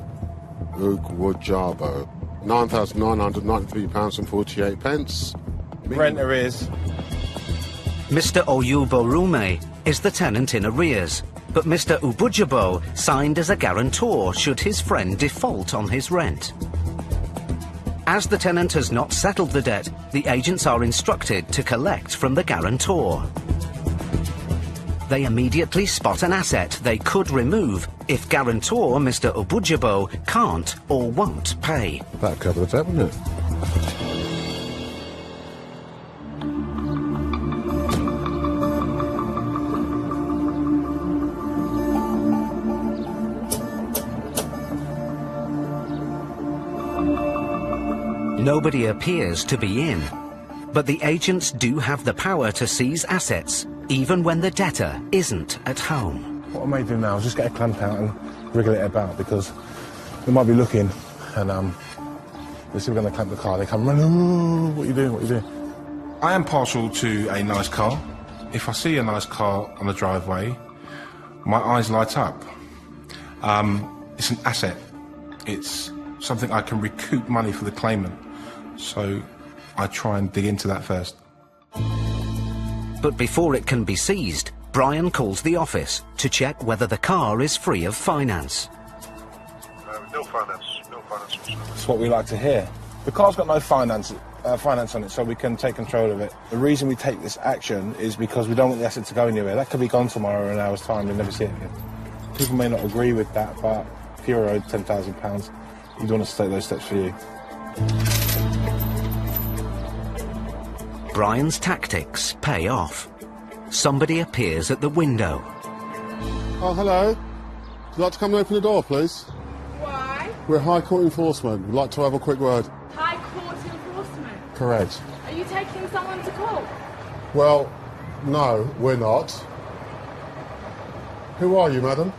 Ugwujabo. £9,993.48. Rent arrears. Mr. Oyuborume is the tenant in arrears, but Mr. Ubujabo signed as a guarantor should his friend default on his rent. As the tenant has not settled the debt, the agents are instructed to collect from the guarantor. They immediately spot an asset they could remove if guarantor Mr. Ubujabo can't or won't pay. That'd cover the debt, wouldn't it? Nobody appears to be in, but the agents do have the power to seize assets, even when the debtor isn't at home. What I may do now is just get a clamp out and wriggle it about, because they might be looking, and they see we're going to clamp the car, they come running, "Ooh, what are you doing, what are you doing?" I am partial to a nice car. If I see a nice car on the driveway, my eyes light up. It's an asset. It's something I can recoup money for the claimant. So I try and dig into that first. But before it can be seized, Brian calls the office to check whether the car is free of finance. No finance. That's what we like to hear. The car's got no finance on it, so we can take control of it. The reason we take this action is because we don't want the asset to go anywhere. That could be gone tomorrow in an hour's time and never see it again. People may not agree with that, but if you're owed £10,000, you'd want us to take those steps for you. Brian's tactics pay off. Somebody appears at the window. Oh, hello. Would you like to come and open the door, please? Why? We're High Court Enforcement. We'd like to have a quick word. High Court Enforcement? Correct. Are you taking someone to court? Well, no, we're not. Who are you, madam?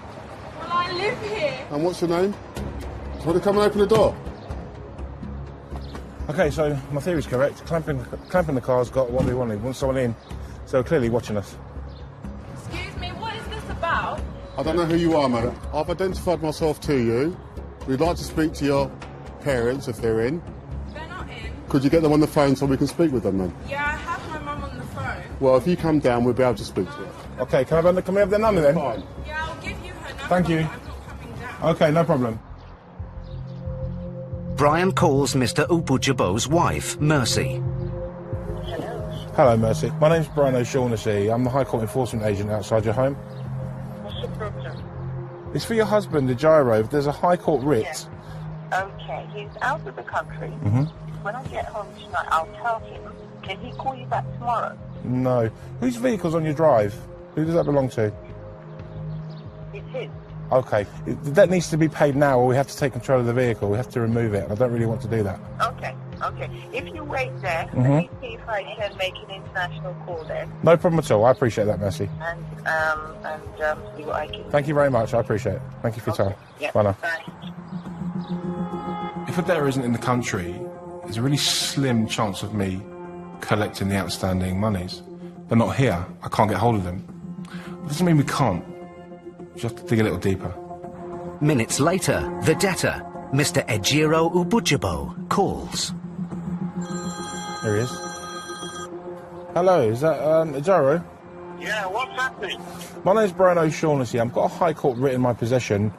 Well, I live here. And what's your name? Do you want to come and open the door? Okay, so my theory's correct. Clamping the car's got what we wanted. We want someone in, so clearly watching us. Excuse me, what is this about? I don't know who you are, madam. I've identified myself to you. We'd like to speak to your parents if they're in. They're not in. Could you get them on the phone so we can speak with them then? Yeah, I have my mum on the phone. Well, if you come down, we'll be able to speak to them. Okay, can we have their number then? Fine. Yeah, I'll give you her number. Thank you. I'm not coming down. Okay, no problem. Brian calls Mr. Ubujabo's wife, Mercy. Hello, Mercy. My name's Brian O'Shaughnessy. I'm the High Court Enforcement Agent outside your home. What's the problem? It's for your husband, the Gyro. There's a High Court writ. Yeah. Okay, he's out of the country. Mm-hmm. When I get home tonight, I'll tell him. Can he call you back tomorrow? No. Whose vehicle's on your drive? Who does that belong to? It's his. Okay. The debt needs to be paid now or we have to take control of the vehicle. We have to remove it. I don't really want to do that. Okay. If you wait there, Mm-hmm. let me see if I can make an international call there No problem at all. I appreciate that, Mercy. and see what I can do. Thank you very much. I appreciate it. Thank you for your time. Yep. Bye now. Bye. If a debtor isn't in the country, there's a really slim chance of me collecting the outstanding monies. They're not here. I can't get hold of them. It doesn't mean we can't. We just have to dig a little deeper. Minutes later, the debtor, Mr. Ejiro Ubujabo, calls. There he is. Hello, is that Ejiro? Yeah, what's happening? My name's Brian O'Shaughnessy. I've got a High Court writ in my possession.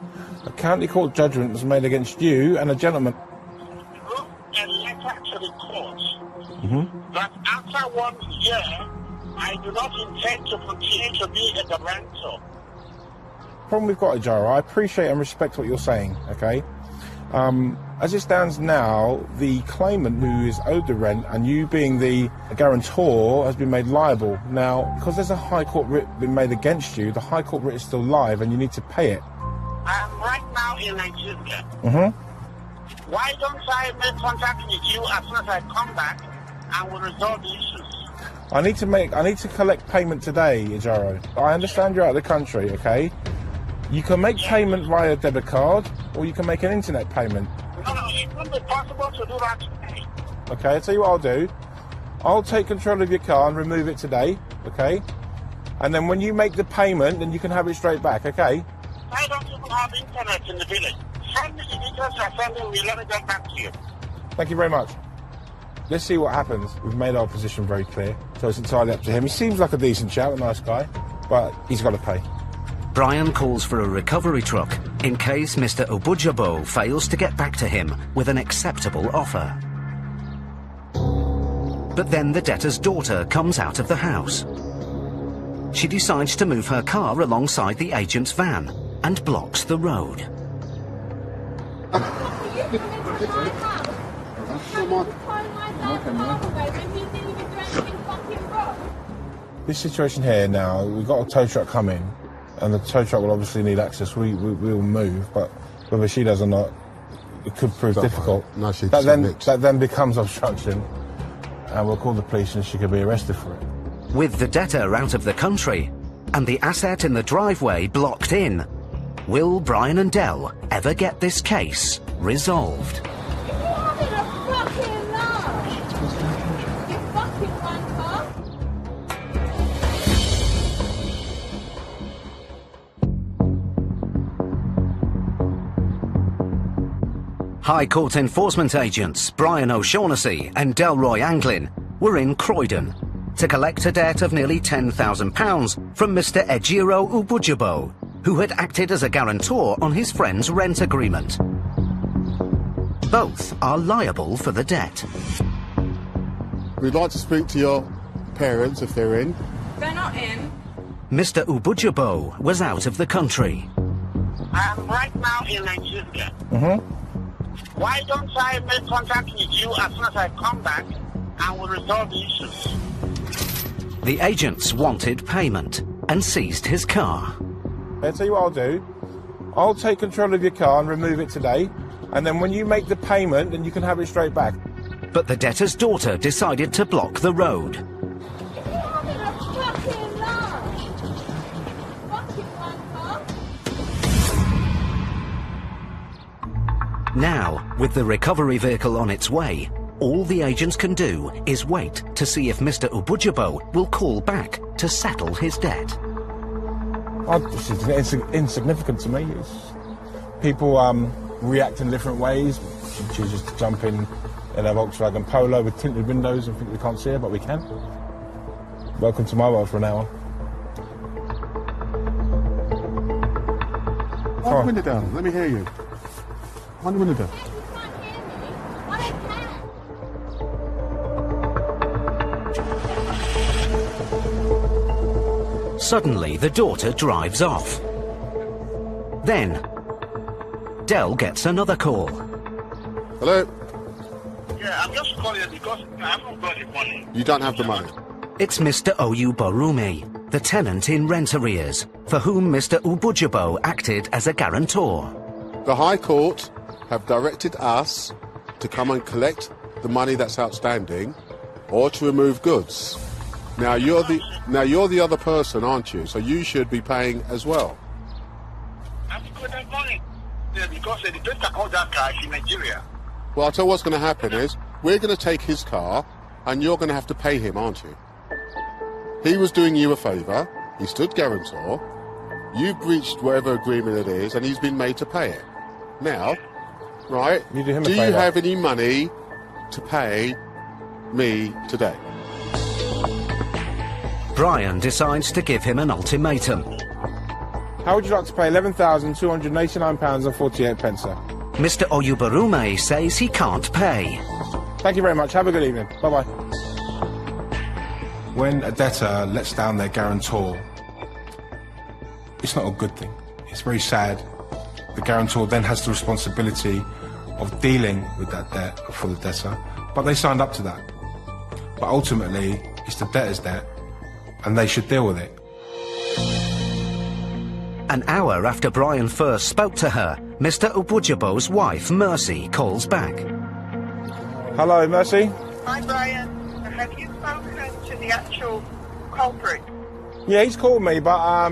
A county court judgment was made against you and a gentleman. Wrote a letter to the court Mm-hmm. that after 1 year, I do not intend to continue to be a guarantor. Problem we've got, Ejiro, I appreciate and respect what you're saying, okay? As it stands now, the claimant who is owed the rent and you being the guarantor has been made liable. Now, because there's a High Court writ been made against you, the High Court writ is still live and you need to pay it. I am right now in Nigeria. Mm-hmm. Why don't I make contact with you as soon as I come back and we'll resolve the issues? I need to collect payment today, Ejiro. I understand you're out of the country, okay? You can make payment via debit card or you can make an internet payment. No, it won't be possible to do that today. Okay, I'll tell you what I'll do. I'll take control of your car and remove it today, okay? And then when you make the payment, then you can have it straight back, okay? I don't even have internet in the village. Send me the details you're sending me, let me get back to you. Thank you very much. Let's see what happens. We've made our position very clear, so it's entirely up to him. He seems like a decent chap, a nice guy, but he's got to pay. Brian calls for a recovery truck in case Mr. Ubujabo fails to get back to him with an acceptable offer. But then the debtor's daughter comes out of the house. She decides to move her car alongside the agent's van and blocks the road. This situation here now, we've got a tow truck coming, and the tow truck will obviously need access. We'll move, but whether she does or not, it could prove difficult. No, that then becomes obstruction, and we'll call the police and she could be arrested for it. With the debtor out of the country and the asset in the driveway blocked in, will Brian and Dell ever get this case resolved? High Court Enforcement agents Brian O'Shaughnessy and Delroy Anglin were in Croydon to collect a debt of nearly £10,000 from Mr. Ejiro Ubujubo, who had acted as a guarantor on his friend's rent agreement. Both are liable for the debt. We'd like to speak to your parents if they're in. They're not in. Mr. Ubujubo was out of the country. I'm right now in Nigeria. Why don't I make contact with you as soon as I come back and we'll resolve the issues? The agents wanted payment and seized his car. I'll tell you what I'll do. I'll take control of your car and remove it today, and then when you make the payment, then you can have it straight back. But the debtor's daughter decided to block the road. Now, with the recovery vehicle on its way, all the agents can do is wait to see if Mr. Ubujubo will call back to settle his debt. It's insignificant to me. People react in different ways. She chooses to jump in a Volkswagen Polo with tinted windows and think we can't see her, but we can. Welcome to my world for an hour. Wind the window down. Let me hear you. Wind the window down. Suddenly, the daughter drives off. Then, Dell gets another call. Hello? Yeah, I'm just calling you because I haven't got the money. You don't have the money. It's Mr. Oyuborumi, the tenant in rent arrears, for whom Mr. Ubujubo acted as a guarantor. The High Court have directed us to come and collect the money that's outstanding or to remove goods. Now you're the other person, aren't you? So you should be paying as well. I've got that money. Yeah, because the person called that guy in Nigeria. Well, I'll tell you what's going to happen is we're going to take his car and you're going to have to pay him, aren't you? He was doing you a favour. He stood guarantor. You breached whatever agreement it is and he's been made to pay it. Now, right, do you have any money to pay me today? Brian decides to give him an ultimatum. How would you like to pay £11,289.48, sir? Mr. Oyuborume says he can't pay. Thank you very much. Have a good evening. Bye-bye. When a debtor lets down their guarantor, it's not a good thing. It's very sad. The guarantor then has the responsibility of dealing with that debt for the debtor, but they signed up to that. But ultimately, it's the debtor's debt, and they should deal with it. An hour after Brian first spoke to her, Mr. Ubujubo's wife, Mercy, calls back. Hello, Mercy. Hi, Brian. Have you spoken to the actual culprit? Yeah, he's called me, but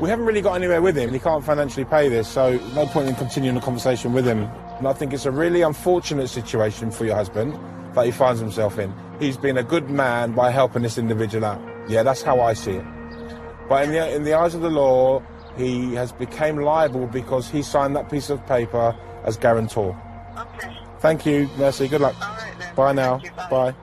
we haven't really got anywhere with him. He can't financially pay this, so no point in continuing the conversation with him. And I think it's a really unfortunate situation for your husband that he finds himself in. He's been a good man by helping this individual out. Yeah, that's how I see it. But in the eyes of the law, he has become liable because he signed that piece of paper as guarantor. Okay. Thank you, Mercy. Good luck. All right, then. Bye now. Thank you, bye. Bye.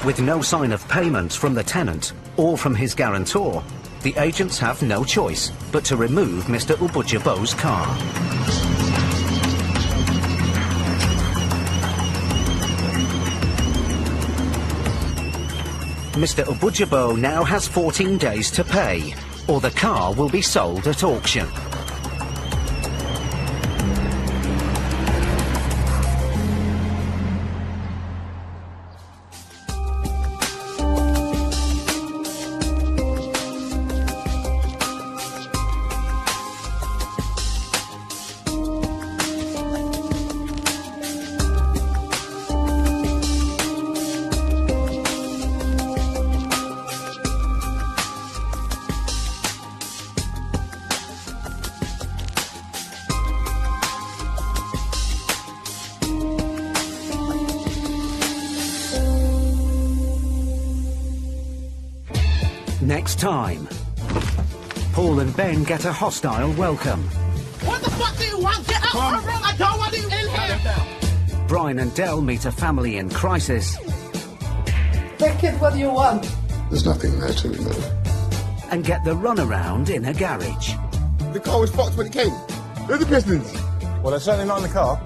With no sign of payment from the tenant or from his guarantor, the agents have no choice but to remove Mr. Ubujubo's car. Mr. Ubujubo now has 14 days to pay, or the car will be sold at auction. Next time, Paul and Ben get a hostile welcome. What the fuck do you want? Get out of the room! I don't want you in here! Brian and Del meet a family in crisis. Hey kid, what do you want? There's nothing there to remove. And get the runaround in a garage. The car was fucked when it came. Where are the pistons? Well, they're certainly not in the car.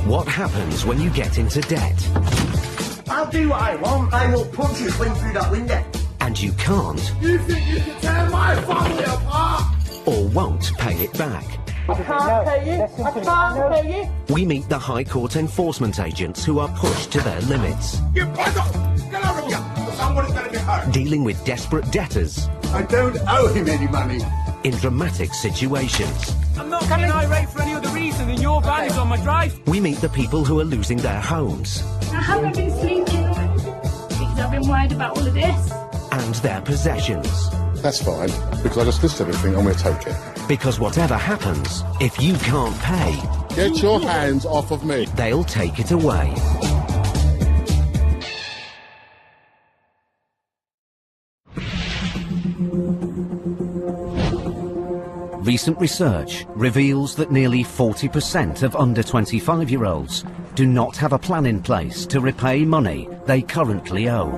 What happens when you get into debt? I'll do what I want. I will punch you clean through that window. And you can't You think you can tear my family apart? or won't pay it back. I can't pay you. I can't pay you. We meet the High Court enforcement agents who are pushed to their limits, You bugger! Get out of here! Somebody's gonna get hurt. dealing with desperate debtors I don't owe him any money. in dramatic situations. I'm not getting irate for any other reason than your van is on my drive. We meet the people who are losing their homes I haven't been sleeping or anything because I've been worried about all of this. and their possessions. That's fine, because I just listed everything and we'll take it. Because whatever happens, if you can't pay, Get your hands off of me. they'll take it away. Recent research reveals that nearly 40% of under 25-year-olds do not have a plan in place to repay money they currently owe.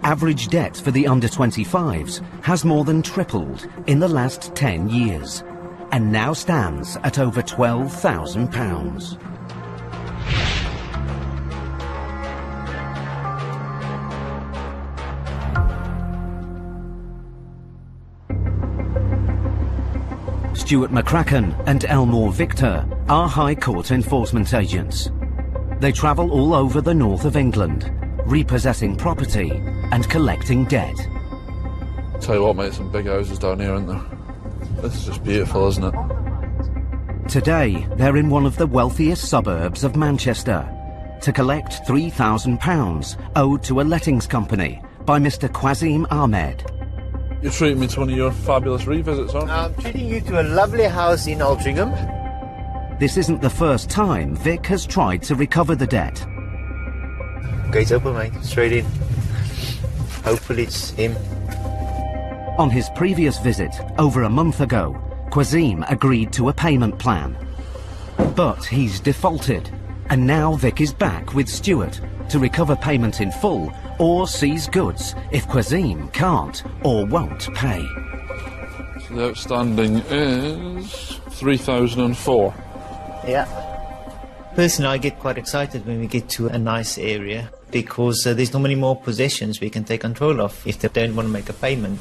Average debt for the under 25s has more than tripled in the last 10 years and now stands at over £12,000. Stuart McCracken and Elmore Victor are High Court enforcement agents. They travel all over the north of England, repossessing property and collecting debt. Tell you what, mate, some big houses down here, aren't there? This is just beautiful, isn't it? Today, they're in one of the wealthiest suburbs of Manchester to collect £3,000 owed to a lettings company by Mr. Quasim Ahmed. You're treating me to one of your fabulous revisits, aren't you? I'm treating you to a lovely house in Altrincham. This isn't the first time Vic has tried to recover the debt. Gates open, mate. Straight in. Hopefully it's him. On his previous visit, over a month ago, Quasim agreed to a payment plan. But he's defaulted, and now Vic is back with Stuart to recover payment in full or seize goods if Quasim can't or won't pay. So the outstanding is 3,004. Yeah. Personally, I get quite excited when we get to a nice area because there's not many more possessions we can take control of if they don't want to make a payment.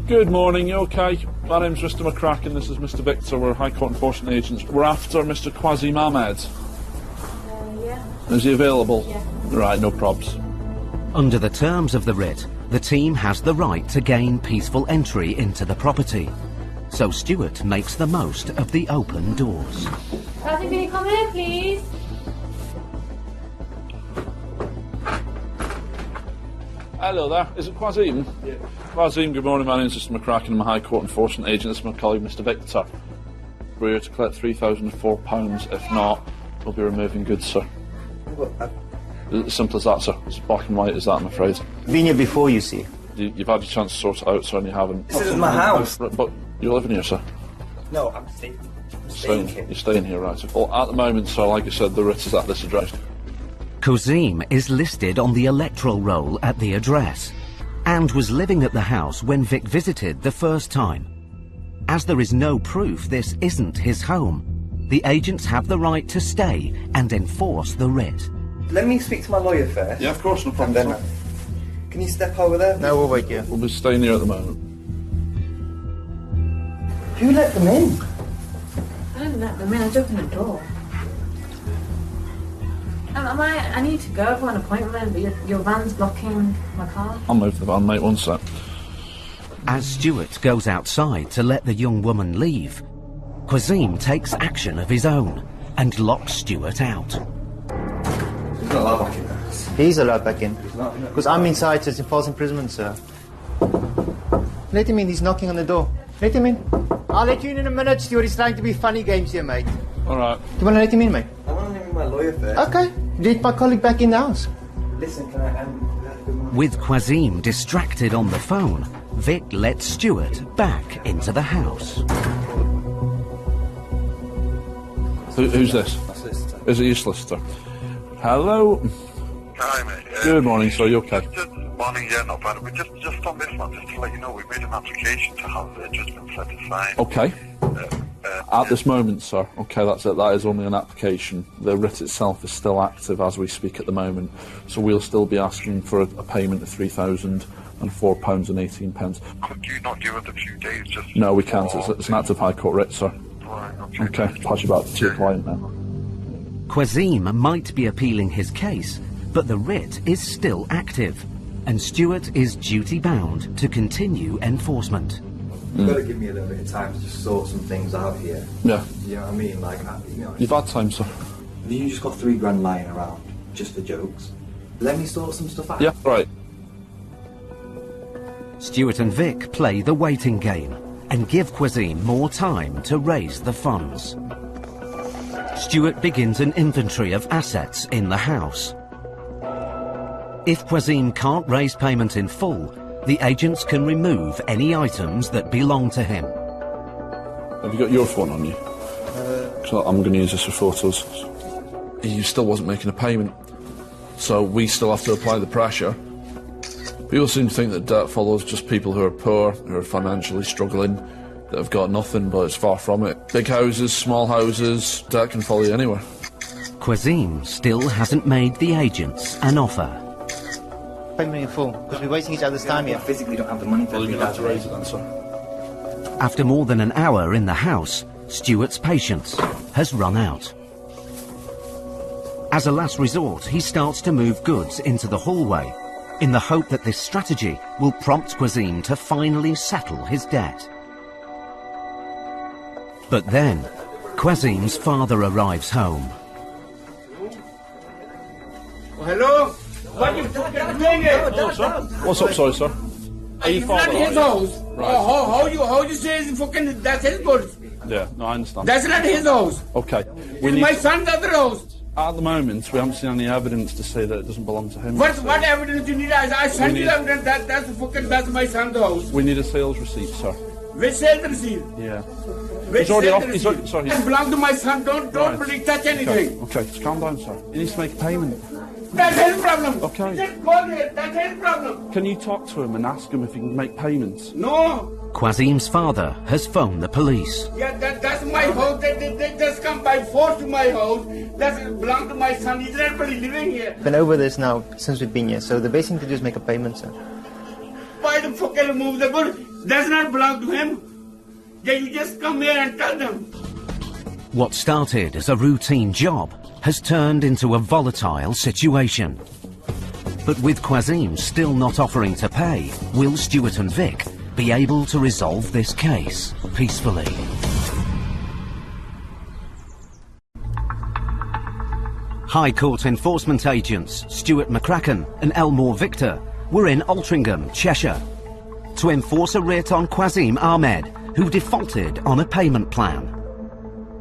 Good morning, you okay? My name's Mr. McCracken, this is Mr. Victor, we're High Court enforcement agents. We're after Mr. Quasim Ahmed. Yeah. Is he available? Yeah. Right, no probs. Under the terms of the writ, the team has the right to gain peaceful entry into the property. So Stuart makes the most of the open doors. Quasim, can you come here, please? Hello there, is it Quasim? Yeah. Quasim, good morning, my name's Mr. McCracken, I'm a High Court enforcement agent, this is my colleague Mr. Victor. We're here to collect £3,004, if not, we'll be removing goods, sir. As simple as that, sir. It's black and white as that, I'm afraid. Been here before, you see. You've had your chance to sort it out, sir, and you haven't. This is my house. But you're living here, sir? No, I'm staying here. You're staying here, right. Well, at the moment, sir, like I said, the writ is at this address. Quasim is listed on the electoral roll at the address and was living at the house when Vic visited the first time. As there is no proof this isn't his home, the agents have the right to stay and enforce the writ. Let me speak to my lawyer first. Yeah, of course, no problem. And then, can you step over there? No, we'll wait here. We'll be staying here at the moment. Who let them in? I didn't let them in, I opened the door. I need to go for an appointment, but your van's blocking my car. I'll move the van, mate, one sec. As Stuart goes outside to let the young woman leave, Quasim takes action of his own and locks Stuart out. He's not allowed back in there. He's allowed back in. Because I'm inside, so it's a false imprisonment, sir. Let him in, he's knocking on the door. Let him in. I'll let you in a minute, Stuart. He's trying to be funny games here, mate. Alright. Do you want to let him in, mate? I want to name my lawyer first. Okay. Lead my colleague back in the house. Listen, can I... With Quasim distracted on the phone, Vic lets Stuart back into the house. Who's this? My solicitor. Is it your solicitor? Hello? Hi, mate. Good morning, sir. You okay? Morning, yeah, not bad. But just on this one, just to let you know, we made an application to have the judgment set aside. Okay. At this moment, sir. Okay, that's it. That is only an application. The writ itself is still active as we speak at the moment. So we'll still be asking for a payment of £3,004.18. Could you not give us a few days just... No, we can't. It's an active High Court writ, sir. Right, Okay, pass you back to your client now. Quasim might be appealing his case, but the writ is still active, and Stuart is duty-bound to continue enforcement. You've got to give me a little bit of time to just sort some things out here. Yeah. You know what I mean? Like, You've had time, sir. You just got £3 lying around, just for jokes. Let me sort some stuff out. Yeah, right. Stuart and Vic play the waiting game and give Quasim more time to raise the funds. Stuart begins an inventory of assets in the house. If Quasim can't raise payment in full, the agents can remove any items that belong to him. Have you got your phone on you? So I'm going to use this for photos. He still wasn't making a payment, so we still have to apply the pressure. People seem to think that debt follows just people who are poor, who are financially struggling, that have got nothing, but it's far from it. Big houses, small houses, debt can follow you anywhere. Quasim still hasn't made the agents an offer. Payment in full, because we're wasting each other's time here. I physically don't have the money for Well, you're going to have to raise it that. then, sir. After more than an hour in the house, Stuart's patience has run out. As a last resort, he starts to move goods into the hallway, in the hope that this strategy will prompt Quasim to finally settle his debt. But then, Quasim's father arrives home. Oh, hello? What you fucking doing here? What's up, sorry, sir? Are you It's not father? his house. Right. How you say it's fucking, that's his goods. Yeah, no, I understand. That's not his house. Okay. It's my son's other house. At the moment, we haven't seen any evidence to say that it doesn't belong to him. What evidence do you need? I sent We you need- evidence that's my son's house. We need a sales receipt, sir. Which sales receipt? Yeah. Which He's already sales off. He's receipt? already, sorry. It belongs to my son. Don't Right. please touch anything. Okay, just calm down, sir. He needs to make a payment. That's his problem. Okay. Just call it. That's his problem. Can you talk to him and ask him if he can make payments? No. Quasim's father has phoned the police. Yeah, that's my house. They just come by force to my house. That belongs to my son. He's not really living here. Been over this now since we've been here, so the best thing to do is make a payment, sir. Why the fuck can remove the good? Does not belong to him. Yeah, you just come here and tell them. What started as a routine job has turned into a volatile situation. But with Quasim still not offering to pay, will Stuart and Vic be able to resolve this case peacefully? High Court enforcement agents Stuart McCracken and Elmore Victor were in Altrincham, Cheshire, to enforce a writ on Quasim Ahmed, who defaulted on a payment plan.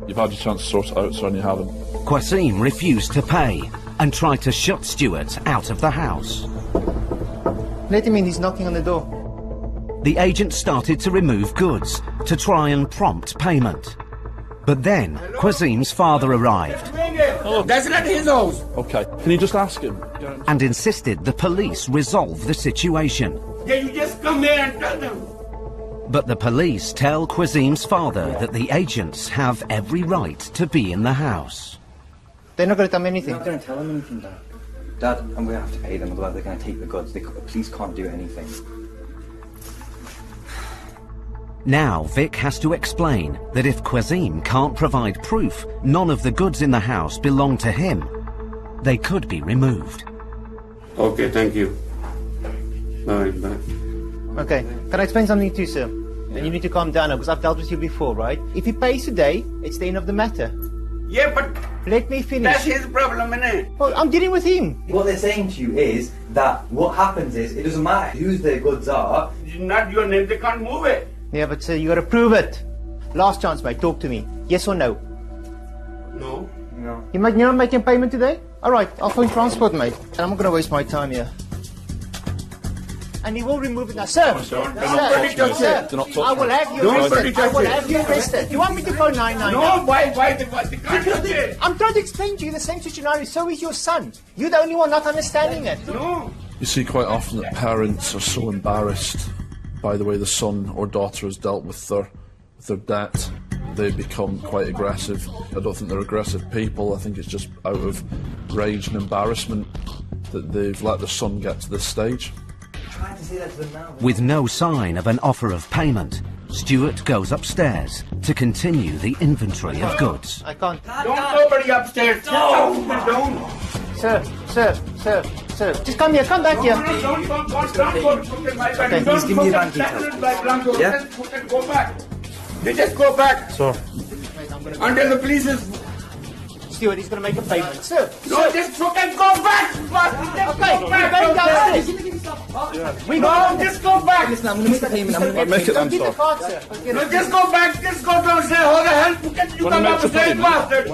You've had your chance to sort it out, sir, and you haven't. Quasim refused to pay and tried to shut Stuart out of the house. Let him in, he's knocking on the door. The agent started to remove goods to try and prompt payment. But then Quasim's father arrived That's not his house. Okay, can you just ask him? and insisted the police resolve the situation. Yeah, you just come here and tell them. But the police tell Quasim's father that the agents have every right to be in the house. They're not going to tell me anything. I'm not going to tell them anything, Dad. Dad, I'm going to have to pay them, otherwise they're going to take the goods. The police can't do anything. Now Vic has to explain that if Quasim can't provide proof none of the goods in the house belong to him, they could be removed. Okay, thank you. Bye. Okay, can I explain something to you, sir? And you need to calm down because I've dealt with you before, right? If he pays today, it's the end of the matter. Yeah, but let me finish. That's his problem, innit? Well, I'm dealing with him. What they're saying to you is that what happens is it doesn't matter whose their goods are. It's not your name, they can't move it. Yeah, but sir, you gotta prove it. Last chance, mate. Talk to me. Yes or no? No. No. You're not making payment today? All right, I'll phone transport, mate. And I'm not gonna waste my time here. And he will remove it now, sir. Sir, I will have you arrested. I will have you arrested. Do you want me to phone 999? No, why they can't do it? I'm trying to explain to you the same scenario. So is your son. You're the only one not understanding it. No. You see quite often that parents are so embarrassed by the way the son or daughter has dealt with their debt, they become quite aggressive. I don't think they're aggressive people. I think it's just out of rage and embarrassment that they've let their son get to this stage. With no sign of an offer of payment, Stuart goes upstairs to continue the inventory of goods. I can't. Don't nobody upstairs. No. Sir. Just come here. Come back here. Don't go. Okay, please give me your bank details. Yeah? Just go back. They just go back. Sir. Until the police is... Stuart, he's going to make a payment. Sir. No, just fucking go back. Okay, go back. We're going downstairs. Just go back. Listen, I'm going to make the payment. I'm going to make it then, Get the sir. card, sir. No, just go back. Just go downstairs. How the hell you come upstairs, bastard?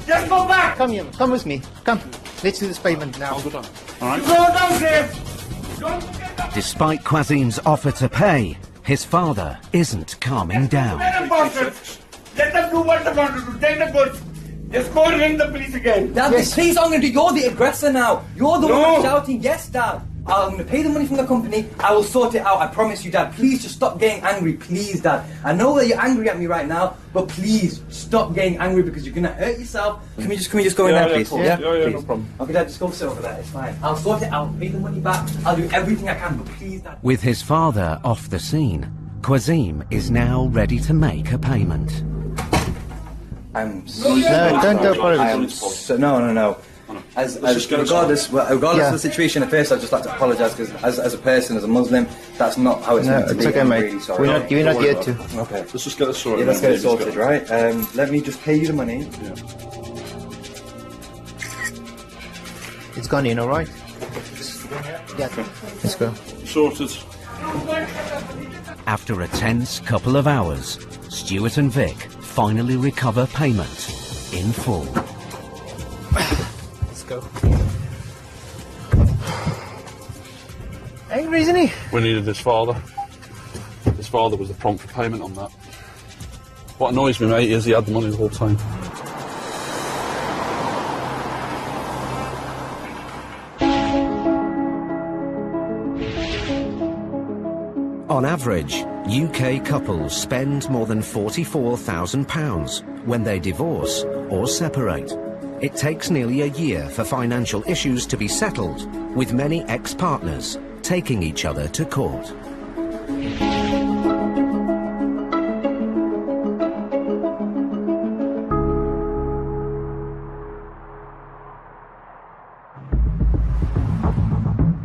Just go back. Come here. Come with me. Come. Let's do this payment now. All right. Go downstairs. Don't forget that. Despite Quazim's offer to pay, his father isn't calming down. Let them do what they want to do. Take the goods. Just go and ring the police again. Dad, please, I'm going to do. You're the aggressor now. You're the one shouting, yes, Dad. I'm going to pay the money from the company. I will sort it out. I promise you, Dad. Please just stop getting angry. Please, Dad. I know that you're angry at me right now, but please stop getting angry because you're going to hurt yourself. Can we just go in there, please? Yeah, Please. no problem. Okay, Dad, just go sit over there. It's fine. I'll sort it out. Pay the money back. I'll do everything I can, but please, Dad. With his father off the scene, Quazim is now ready to make a payment. I'm No, don't go for it. No. Regardless of the situation at first, I'd just like to apologise because as a person, as a Muslim, that's not how it's meant to be. It's okay, I'm mate. really sorry. You're not here to. Okay. Let's just get it sorted. Yeah, let's get it sorted, right? Let me just pay you the money. Yeah. It's gone in, all right? Yeah, let's go. Sorted. After a tense couple of hours, Stuart and Vic finally recover payment in full. Let's go. Angry, isn't he? We needed his father. His father was the prompt for payment on that. What annoys me, mate, is he had the money the whole time. On average, UK couples spend more than £44,000 when they divorce or separate. It takes nearly a year for financial issues to be settled, with many ex-partners taking each other to court.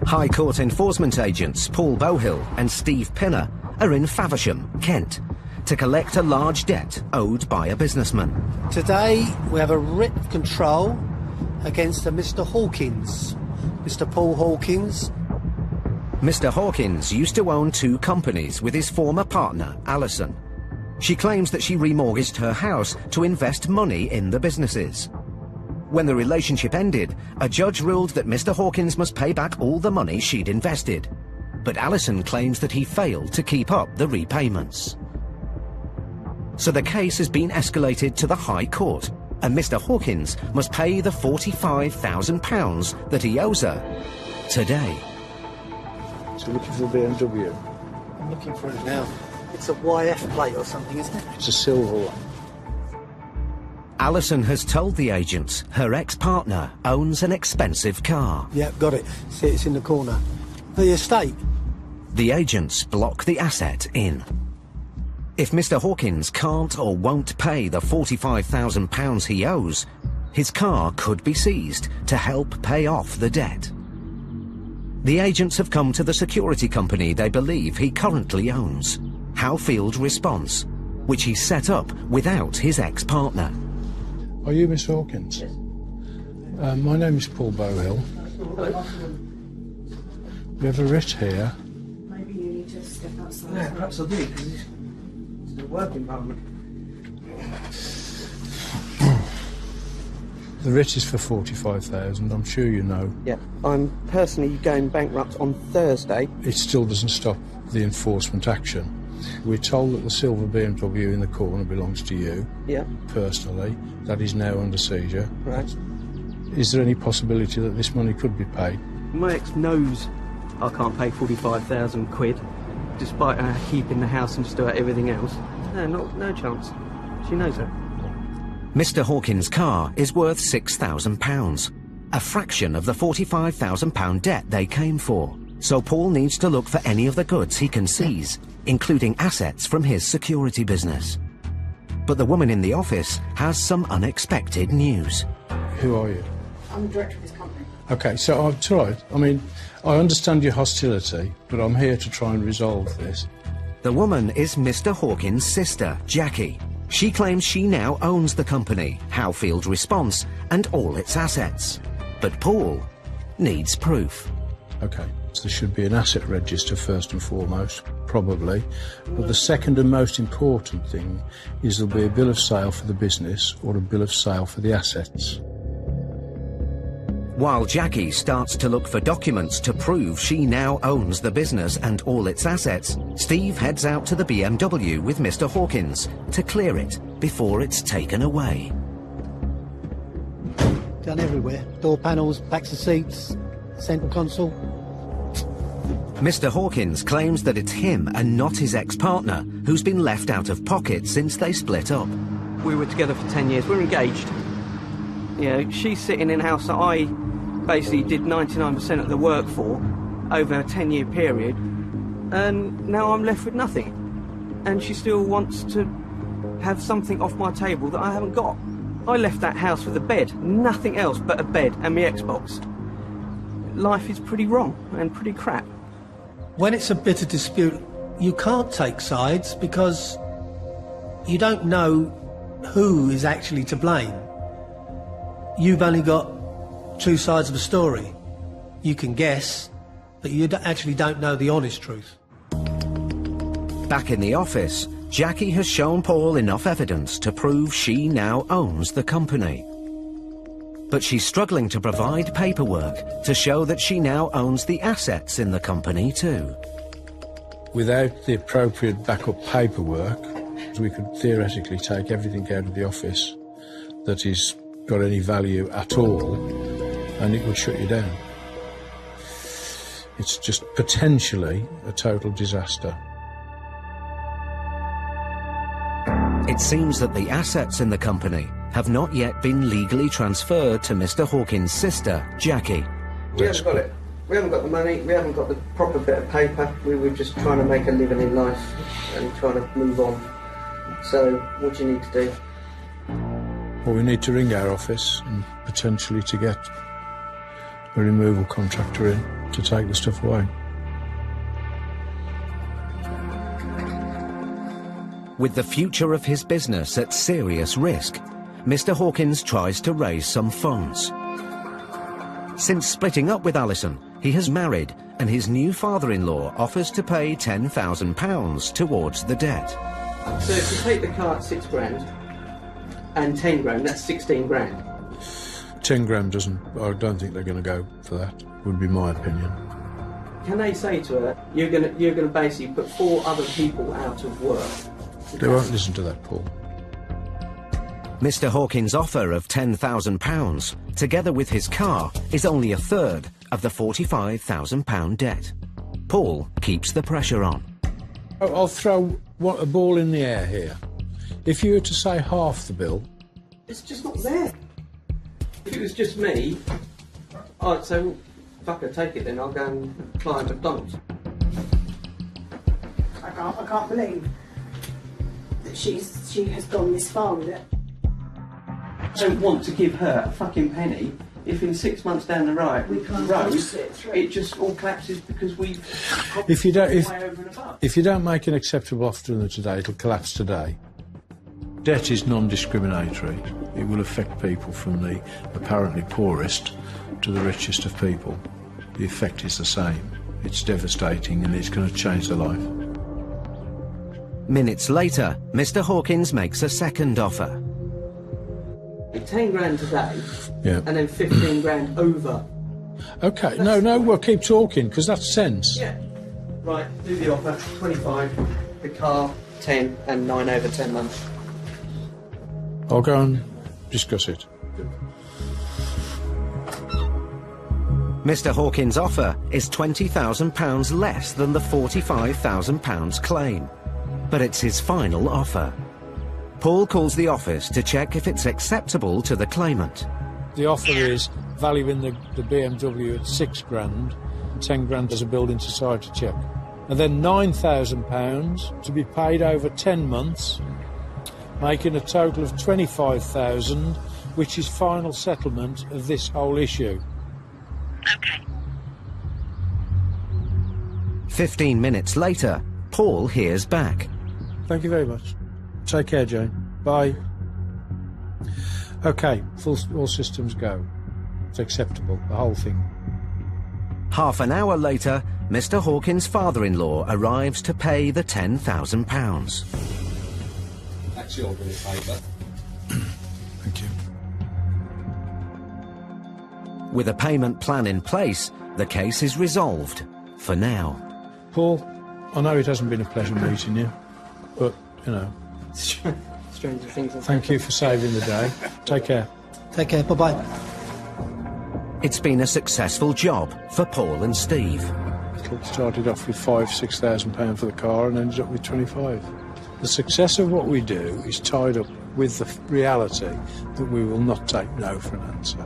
High Court enforcement agents Paul Bohill and Steve Pinner are in Faversham, Kent, to collect a large debt owed by a businessman. Today we have a writ of control against a Mr. Hawkins, Mr. Paul Hawkins. Mr. Hawkins used to own 2 companies with his former partner, Alison. She claims that she remortgaged her house to invest money in the businesses. When the relationship ended, a judge ruled that Mr. Hawkins must pay back all the money she'd invested. But Alison claims that he failed to keep up the repayments. So the case has been escalated to the High Court, and Mr. Hawkins must pay the £45,000 that he owes her today. So looking for a BMW? I'm looking for it now. It's a YF plate or something, isn't it? It's a silver one. Alison has told the agents her ex-partner owns an expensive car. Yep, got it. See, it's in the corner. The estate. The agents block the asset in. If Mr. Hawkins can't or won't pay the £45,000 he owes, his car could be seized to help pay off the debt. The agents have come to the security company they believe he currently owns, Howfield Response, which he set up without his ex-partner. Are you Miss Hawkins? Yes. My name is Paul Bowhill. Hello. We have a writ here. Maybe you need to step outside. Yeah, perhaps I do, because it's the work environment. The writ is for 45,000, I'm sure you know. Yeah, I'm personally going bankrupt on Thursday. It still doesn't stop the enforcement action. We're told that the silver BMW in the corner belongs to you. Yeah. Personally. That is now under seizure. Right. Is there any possibility that this money could be paid? My ex knows I can't pay 45,000 quid, despite her keeping the house and just about everything else. No chance. She knows that. Mr. Hawkins' car is worth £6,000, a fraction of the £45,000 debt they came for. So Paul needs to look for any of the goods he can seize, including assets from his security business. But the woman in the office has some unexpected news. Who are you? I'm the director of this company. OK, so I've tried. I mean, I understand your hostility, but I'm here to try and resolve this. The woman is Mr. Hawkins' sister, Jackie. She claims she now owns the company, Howfield Response, and all its assets. But Paul needs proof. OK, so there should be an asset register first and foremost, probably. But the second and most important thing is there'll be a bill of sale for the business or a bill of sale for the assets. While Jackie starts to look for documents to prove she now owns the business and all its assets, Steve heads out to the BMW with Mr. Hawkins to clear it before it's taken away. Done everywhere. Door panels, backs of seats, central console. Mr. Hawkins claims that it's him and not his ex-partner who's been left out of pocket since they split up. We were together for 10 years. We're engaged. You know, she's sitting in a house that I basically did 99% of the work for over a 10-year period, and now I'm left with nothing. And she still wants to have something off my table that I haven't got. I left that house with a bed, nothing else but a bed and my Xbox. Life is pretty wrong and pretty crap. When it's a bitter dispute, you can't take sides because you don't know who is actually to blame. You've only got two sides of a story. You can guess, but you actually don't know the honest truth. Back in the office, Jackie has shown Paul enough evidence to prove she now owns the company. But she's struggling to provide paperwork to show that she now owns the assets in the company too. Without the appropriate backup paperwork, we could theoretically take everything out of the office that is got any value at all, and it would shut you down. It's just potentially a total disaster. It seems that the assets in the company have not yet been legally transferred to Mr. Hawkins' sister, Jackie. We haven't got it. We haven't got the money, we haven't got the proper bit of paper. We were just trying to make a living in life and trying to move on. So, what do you need to do? Well, we need to ring our office and potentially to get a removal contractor in to take the stuff away. With the future of his business at serious risk, Mr. Hawkins tries to raise some funds. Since splitting up with Alison, he has married, and his new father-in-law offers to pay £10,000 towards the debt. So if you take the car at £6,000 and 10 grand, that's 16 grand. 10 grand doesn't, I don't think they're going to go for that, would be my opinion. Can they say to her, you're gonna basically put 4 other people out of work? They won't listen to that, Paul. Mr. Hawkins' offer of £10,000, together with his car, is only a third of the £45,000 debt. Paul keeps the pressure on. I'll throw a ball in the air here. If you were to say half the bill... It's just not there. If it was just me, I'd say, well, fuck it, take it then, I'll go and climb McDonald's. I can't believe that she has gone this far with it. don't want to give her a fucking penny if in 6 months down the road it just all collapses because we've If you don't, way over and above. if you don't make an acceptable offer to them today, it'll collapse today. Debt is non-discriminatory. It will affect people from the apparently poorest to the richest of people. The effect is the same. It's devastating and it's going to change their life. Minutes later, Mr. Hawkins makes a second offer. 10 grand today, Yeah. and then 15 grand over. Okay, no, we'll keep talking, because that's sense. Yeah. Right, do the offer, 25, the car, 10, and 9 over 10 months. I'll go and discuss it. Mr. Hawkins' offer is £20,000 less than the £45,000 claim. But it's his final offer. Paul calls the office to check if it's acceptable to the claimant. The offer is valuing the BMW at 6 grand, 10 grand as a building society check. And then £9,000 to be paid over 10 months, making a total of 25,000, which is final settlement of this whole issue. 15 minutes later, Paul hears back. Thank you very much. Take care, Jane. Bye. Okay, all systems go. It's acceptable, the whole thing. Half an hour later, Mr. Hawkins' father-in-law arrives to pay the £10,000. That's your bit of paper. Thank you. With a payment plan in place, the case is resolved, for now. Paul, I know it hasn't been a pleasure meeting you, but, you know, Stranger things have thank you for saving the day. Take care. Take care. Bye-bye. It's been a successful job for Paul and Steve. It started off with £5,000–6,000 for the car and ended up with 25. The success of what we do is tied up with the reality that we will not take no for an answer.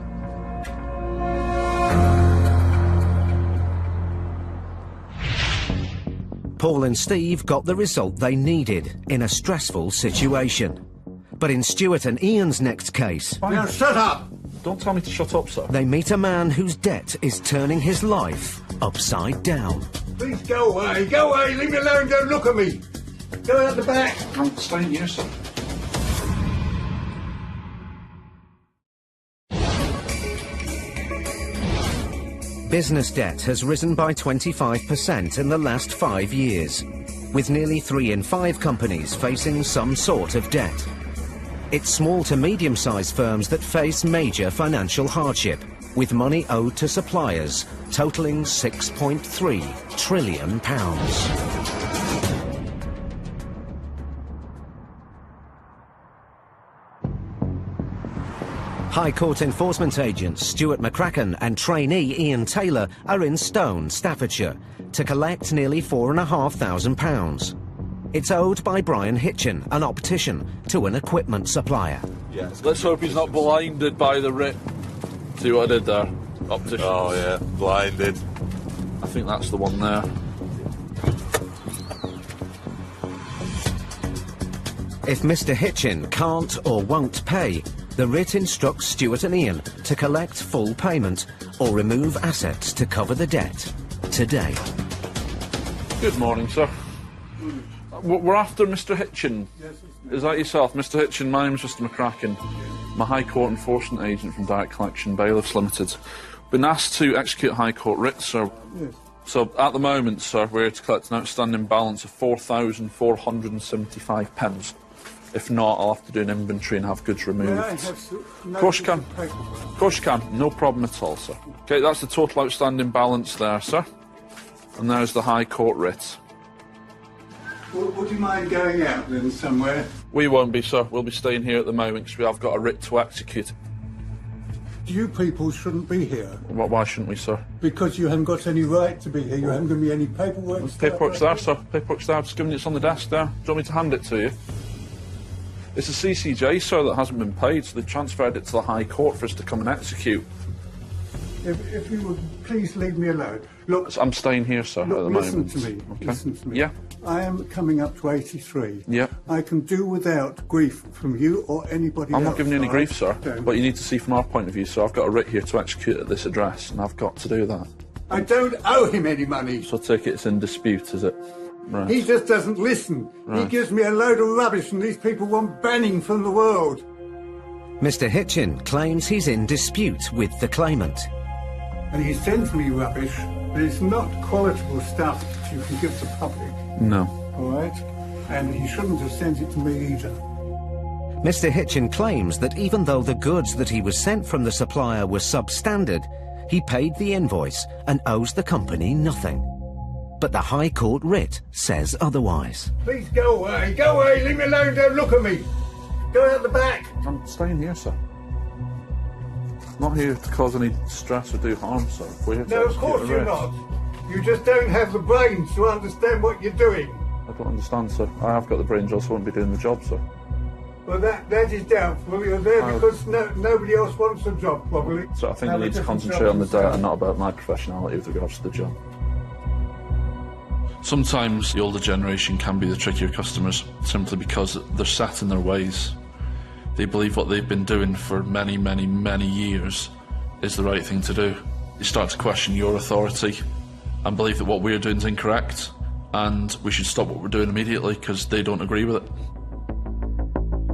Paul and Steve got the result they needed in a stressful situation. But in Stuart and Ian's next case... Now shut up! Don't tell me to shut up, sir. They meet a man whose debt is turning his life upside down. Please go away, leave me alone, don't look at me! Go out the back! I'm staying here, sir. Business debt has risen by 25% in the last 5 years, with nearly 3 in 5 companies facing some sort of debt. It's small to medium-sized firms that face major financial hardship, with money owed to suppliers totalling £6.3 trillion. High Court enforcement agents Stuart McCracken and trainee Ian Taylor are in Stone, Staffordshire, to collect nearly £4,500. It's owed by Brian Hitchin, an optician, to an equipment supplier. Yes. Let's hope he's not blinded by the writ. See what I did there? Optician. Oh, yeah, blinded. I think that's the one there. If Mr. Hitchin can't or won't pay, the writ instructs Stuart and Ian to collect full payment or remove assets to cover the debt today. Good morning, sir. We're after Mr. Hitchin. Is that yourself? Mr. Hitchin, my name's Mr. McCracken. I'm a High Court enforcement agent from Direct Collection Bailiffs Limited. Been asked to execute High Court writs, sir. Yes. So, at the moment, sir, we're here to collect an outstanding balance of £4,475. If not, I'll have to do an inventory and have goods removed. Of course you can. Of course you can. No problem at all, sir. OK, that's the total outstanding balance there, sir. And there's the High Court writ. Would you mind going out then somewhere? We won't be, sir. We'll be staying here at the moment because we have got a writ to execute. You people shouldn't be here. Why shouldn't we, sir? Because you haven't got any right to be here. You haven't given me any paperwork. Paperwork's there, sir. Paperwork's there. I've just given it. It's on the desk there. Do you want me to hand it to you? It's a CCJ, sir, that hasn't been paid, so they've transferred it to the High Court for us to come and execute. If you would please leave me alone. Look, I'm staying here, sir, at the listen moment. to me. Okay. Listen to me. Yeah. I am coming up to 83. Yeah. I can do without grief from you or anybody else. I'm not giving you any grief, sir. Don't. But you need to see from our point of view, so I've got a writ here to execute at this address, and I've got to do that. I don't owe him any money. So I take it it's in dispute, is it? Right. He just doesn't listen. Right. He gives me a load of rubbish and these people want banning from the world. Mr. Hitchin claims he's in dispute with the claimant. And he sends me rubbish, but it's not qualitable stuff that you can give the public. No. All right? And he shouldn't have sent it to me either. Mr. Hitchin claims that even though the goods that he was sent from the supplier were substandard, he paid the invoice and owes the company nothing. But the High Court writ says otherwise. Please go away, leave me alone, don't look at me. Go out the back. I'm staying here, sir. Not here to cause any stress or do harm, sir. We're here to No, of execute course a you're writ. not. You just don't have the brains to understand what you're doing. I don't understand, sir. I have got the brains, else I wouldn't be doing the job, sir. Well, that is doubtful. You're there because nobody else wants the job, probably. So I think Have you a need to different concentrate job on the instead. data and not about my professionality with regards to the job. Sometimes the older generation can be the trickier customers, simply because they're set in their ways. They believe what they've been doing for many, many, many years is the right thing to do. They start to question your authority and believe that what we're doing is incorrect, and we should stop what we're doing immediately because they don't agree with it.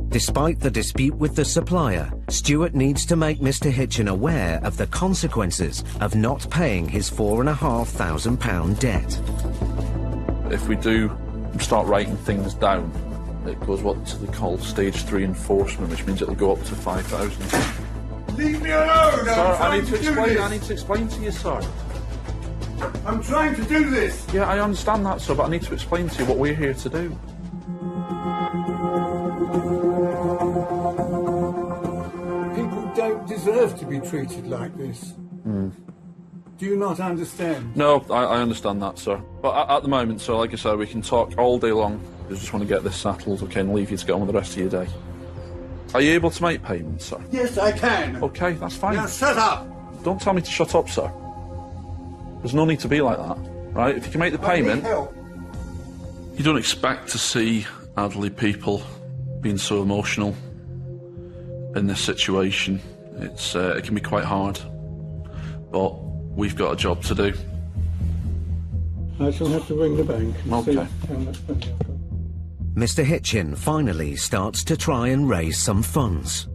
Despite the dispute with the supplier, Stuart needs to make Mr. Hitchin aware of the consequences of not paying his £4,500 debt. If we do start writing things down, it goes what they call stage 3 enforcement, which means it'll go up to 5,000. Leave me alone! Sir, I need to explain to you, sir. I'm trying to do this! Yeah, I understand that, sir, but I need to explain to you what we're here to do. People don't deserve to be treated like this. Do you not understand? No, I understand that, sir. But at the moment, sir, like I said, we can talk all day long. I just want to get this settled, okay, and leave you to get on with the rest of your day. Are you able to make payments, sir? Yes, I can. Okay, that's fine. Now shut up! Don't tell me to shut up, sir. There's no need to be like that, right? If you can make the payment... You don't expect to see elderly people being so emotional in this situation. It can be quite hard. But we've got a job to do. I shall have to ring the bank and see Okay. how much money I've got. Mr. Hitchin finally starts to try and raise some funds.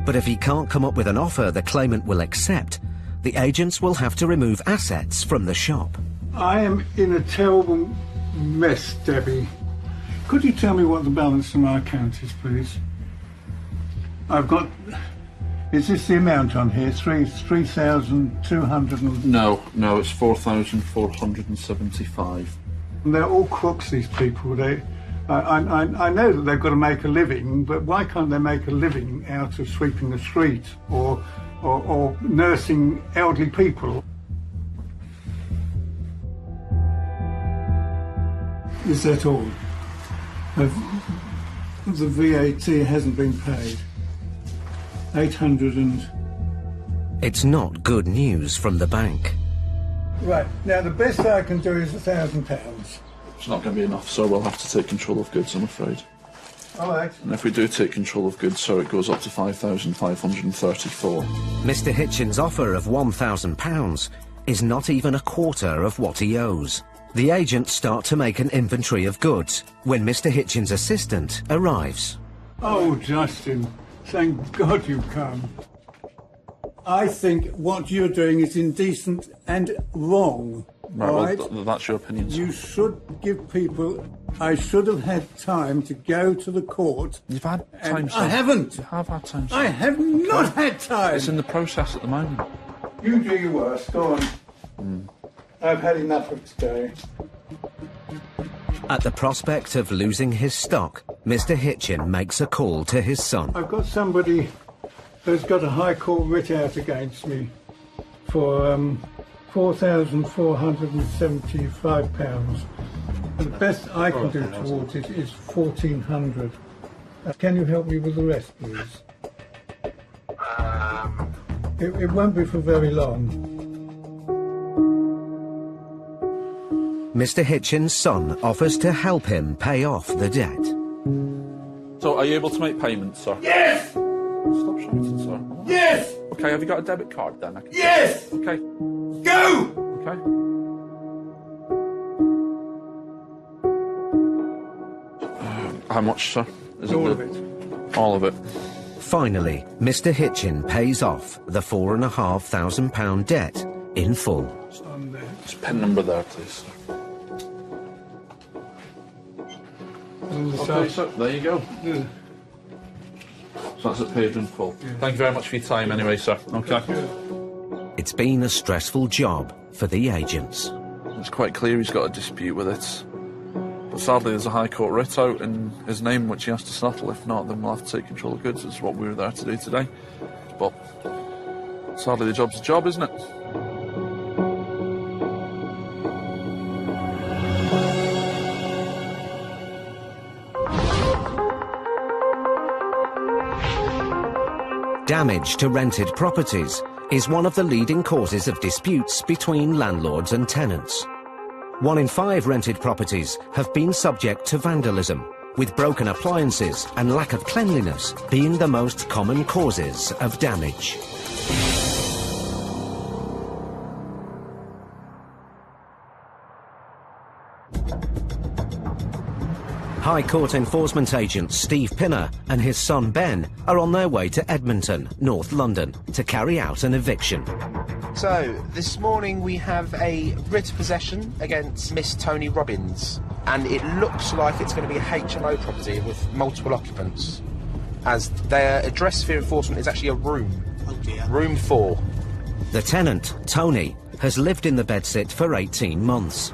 But if he can't come up with an offer the claimant will accept, the agents will have to remove assets from the shop. I am in a terrible mess, Debbie. Could you tell me what the balance on my account is, please? I've got... Is this the amount on here? 3,200 and... No, it's 4,475. They're all crooks, these people. I know that they've got to make a living, but why can't they make a living out of sweeping the street or nursing elderly people? Is that all? The VAT hasn't been paid. 800 and... It's not good news from the bank. Right, now the best I can do is £1,000. It's not going to be enough, so we'll have to take control of goods, I'm afraid. All right. And if we do take control of goods, sir, it goes up to 5,534. Mr. Hitchin's offer of £1,000 is not even a quarter of what he owes. The agents start to make an inventory of goods when Mr. Hitchin's assistant arrives. Oh, Justin, thank God you've come. I think what you're doing is indecent and wrong. Right, all well, right? that's your opinion, sir. You should give people... I should have had time to go to the court. You've had time, sir. I haven't. You have had time, sir. I have not had time. It's in the process at the moment. You do your worst. Go on. I've had enough of today. At the prospect of losing his stock, Mr. Hitchin makes a call to his son. I've got somebody who's got a High Court writ out against me for £4,475. The best I can do towards it is £1,400. Can you help me with the rest, please? It won't be for very long. Mr. Hitchin's son offers to help him pay off the debt. So, are you able to make payments, sir? Yes! Stop shouting, sir. Yes! Okay, have you got a debit card then? Yes! Okay. Go! Okay. How much, sir? Is All it of it. All of it. Finally, Mr. Hitchin pays off the £4,500 debt in full. It's on there. Just pen number there, please. Okay, so there you go. Yeah. So that's it paid in full. Yeah. Thank you very much for your time anyway, sir. Okay. It's been a stressful job for the agents. It's quite clear he's got a dispute with it. But sadly there's a High Court writ out in his name which he has to settle. If not, then we'll have to take control of goods. It's what we were there to do today. But sadly the job's a job, isn't it? Damage to rented properties is one of the leading causes of disputes between landlords and tenants. 1 in 5 rented properties have been subject to vandalism, with broken appliances and lack of cleanliness being the most common causes of damage. High Court enforcement agent Steve Pinner and his son Ben are on their way to Edmonton, North London, to carry out an eviction. So, this morning we have a writ of possession against Miss Tony Robbins, and it looks like it's going to be a HMO property with multiple occupants, as their address for enforcement is actually a room. Oh dear. Room 4. The tenant, Tony, has lived in the bedsit for 18 months.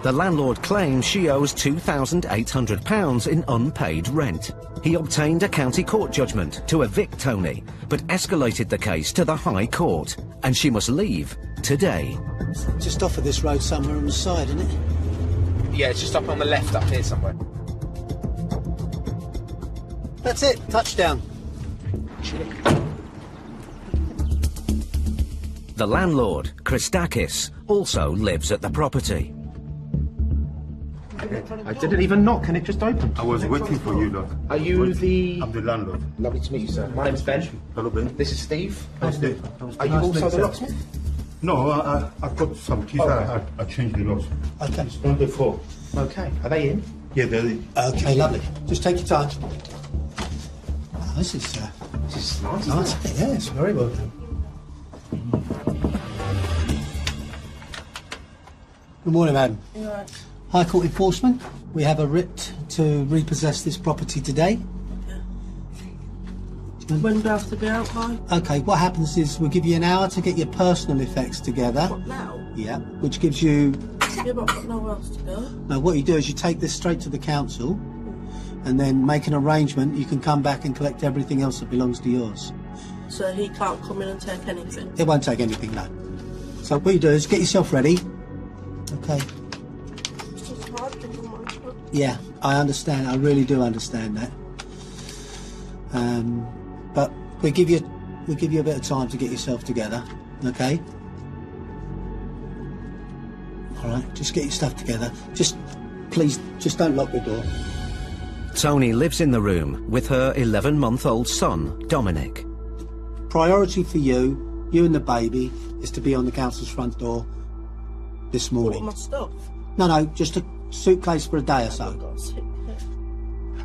The landlord claims she owes £2,800 in unpaid rent. He obtained a county court judgment to evict Tony, but escalated the case to the High Court, and she must leave today. Just off of this road somewhere on the side, isn't it? Yeah, it's just up on the left up here somewhere. That's it, touchdown. The landlord, Christakis, also lives at the property. I didn't even knock and it just opened. I was waiting for you, Doc. Are you the... I'm the landlord. Lovely to meet you, sir. My name's Ben. Hello, Ben. This is Steve. Hi, Steve. Are you also the locksmith? No, I've got some keys. Okay. I changed the locks. Okay. It's number 4. Okay. Are they in? Yeah, they're in. Okay, lovely. Just take your time. Oh, this is nice. Nice. Yeah, it's very well done. Good morning, madam. Right. High Court Enforcement. We have a writ to repossess this property today. When do I have to be out by? Okay, what happens is we'll give you an hour to get your personal effects together. What, now? Yeah, which gives you... Yeah, but I've got nowhere else to go. No, what you do is you take this straight to the council and then make an arrangement. You can come back and collect everything else that belongs to yours. So he can't come in and take anything? It won't take anything, no. So what you do is get yourself ready. Okay. It's just hard to do management. Yeah, I understand. I really do understand that. But we'll give you a bit of time to get yourself together. Okay. All right. Just get your stuff together. Please, don't lock the door. Tony lives in the room with her 11-month-old son, Dominic. Priority for you and the baby, is to be on the council's front door this morning. What, my stuff? No, just a suitcase for a day or so.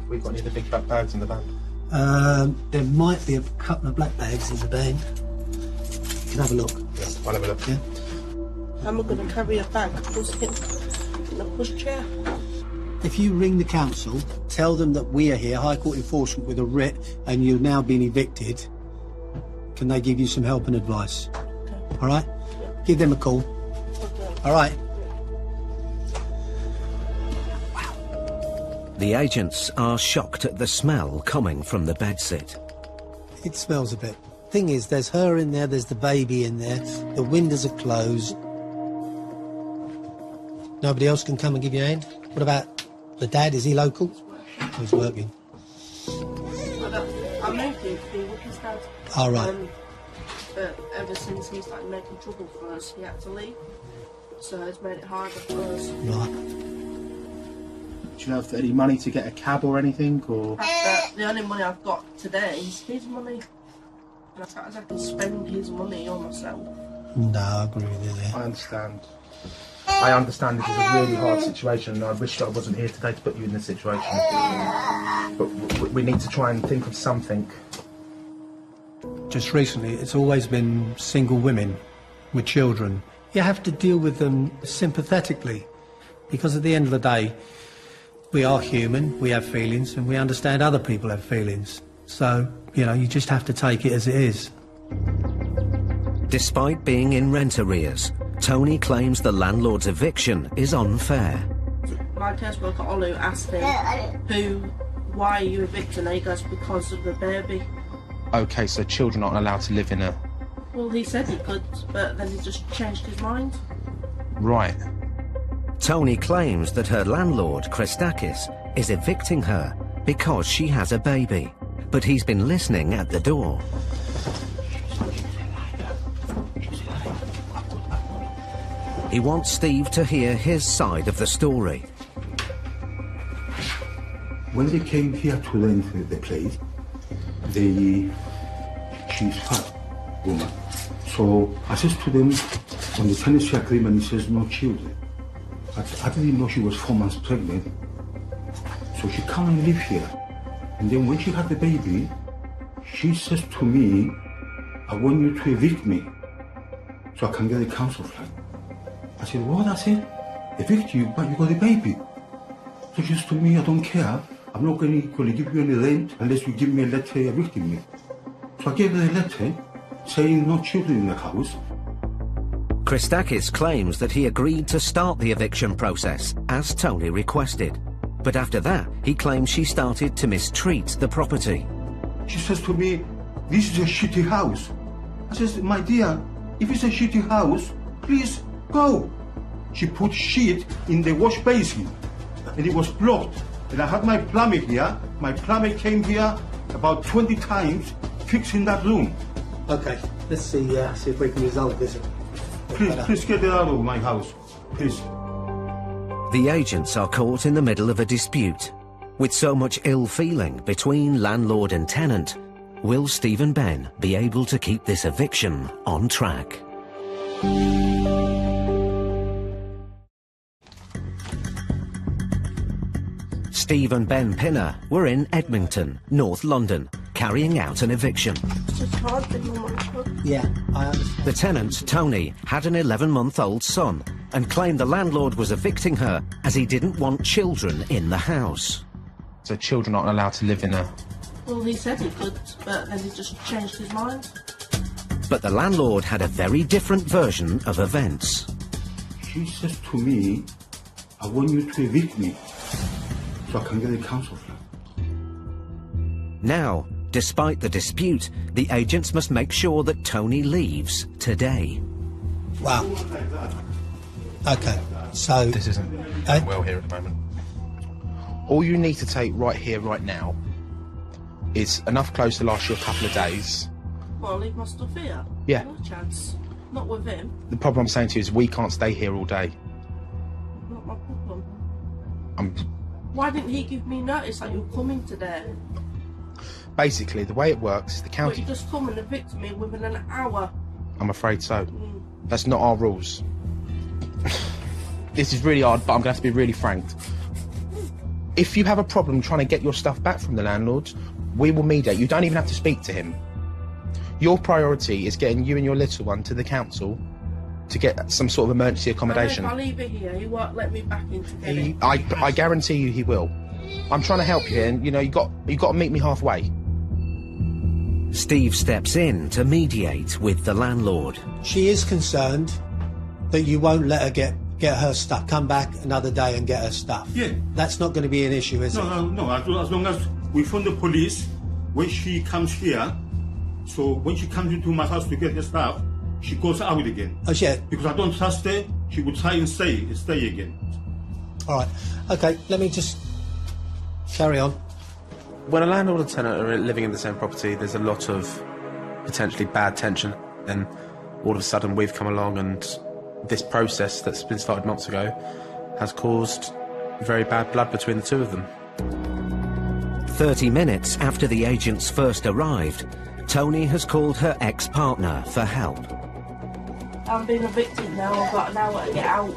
We've got any of the big black bags in the van. There might be a couple of black bags in the van. You can have a look. Yeah, I'll have a look. Yeah. How am I going to carry a bag? Push it in a pushchair? If you ring the council, tell them that we are here, High Court Enforcement, with a writ, and you've now been evicted, can they give you some help and advice? Okay. All right? Yeah. Give them a call. Okay. All right? The agents are shocked at the smell coming from the bedsit. It smells a bit. Thing is, there's her in there, there's the baby in there, the windows are closed. Nobody else can come and give you a hand? What about the dad? Is he local? He's working. I moved here to be with his dad. All right. But ever since he started making trouble for us, he had to leave. so it's made it harder for us. Right. Do you have any money to get a cab or anything, or...? The only money I've got today is his money. And I can't exactly spend his money on myself. No, I agree with you there. I understand. I understand this is a really hard situation, and I wish that I wasn't here today to put you in this situation. But we need to try and think of something. Just recently, it's always been single women with children. You have to deal with them sympathetically, because at the end of the day, we are human, we have feelings, and we understand other people have feelings. So, you know, you just have to take it as it is. Despite being in rent arrears, Tony claims the landlord's eviction is unfair. My caseworker Olu asked him, why are you evicting her? He goes, because of the baby. Okay, so children aren't allowed to live in a... Well, he said he could, but then he just changed his mind. Right. Tony claims that her landlord, Christakis, is evicting her because she has a baby, but he's been listening at the door. He wants Steve to hear his side of the story. When they came here to rent the place, she's fat woman. So I said to them, on the tenancy agreement, it says no children. I didn't know she was 4 months pregnant. So she come and live here. And then when she had the baby, she says to me, I want you to evict me so I can get a council flat. I said, what? I said, evict you, but you got a baby. So she says to me, I don't care. I'm not going to give you any rent unless you give me a letter evicting me. So I gave her a letter saying no children in the house. Christakis claims that he agreed to start the eviction process, as Tony requested. But after that, he claims she started to mistreat the property. She says to me, this is a shitty house. I says, my dear, if it's a shitty house, please go. She put shit in the wash basin, and it was blocked. And I had my plumber here. My plumber came here about 20 times, fixing that room. Okay, let's see if we can resolve this. Please get it out of my house, please. The agents are caught in the middle of a dispute. With so much ill feeling between landlord and tenant, will Steve and Ben be able to keep this eviction on track? Steve and Ben Pinner were in Edmonton, North London, carrying out an eviction. It's just hard being a mum. Yeah, I understand. The tenant, Tony, had an 11-month-old son and claimed the landlord was evicting her as he didn't want children in the house. So children aren't allowed to live in a... Well, he said he could, but then he just changed his mind. But the landlord had a very different version of events. She says to me, I want you to evict me so I can get a council flat. Now, despite the dispute, the agents must make sure that Tony leaves today. Wow. Okay, so... This isn't well here at the moment. All you need to take right here, right now, is enough clothes to last you a couple of days. Well, leave my stuff here. Yeah. No chance. Not with him. The problem I'm saying to you is we can't stay here all day. Not my problem. I'm... Why didn't he give me notice that you're coming today? Basically, the way it works is the county... But you just come and evict me within an hour. I'm afraid so. That's not our rules. This is really hard, but I'm going to have to be really frank. If you have a problem trying to get your stuff back from the landlord, we will mediate. You don't even have to speak to him. Your priority is getting you and your little one to the council to get some sort of emergency accommodation. If I leave it here, he won't let me back in to get it. I guarantee you he will. I'm trying to help you here, and, you know, you got to meet me halfway. Steve steps in to mediate with the landlord. She is concerned that you won't let her get her stuff, come back another day and get her stuff. Yeah. That's not going to be an issue, is it? No. As long as we phone the police when she comes here, so when she comes into my house to get her stuff, she goes out again. Oh, yeah. Because I don't trust her, she would try and stay again. All right. Okay, let me just carry on. When a landlord and tenant are living in the same property, there's a lot of potentially bad tension, and all of a sudden we've come along and this process that's been started months ago has caused very bad blood between the two of them. 30 minutes after the agents first arrived, Tony has called her ex-partner for help. I'm being evicted now, I've got an hour to get out.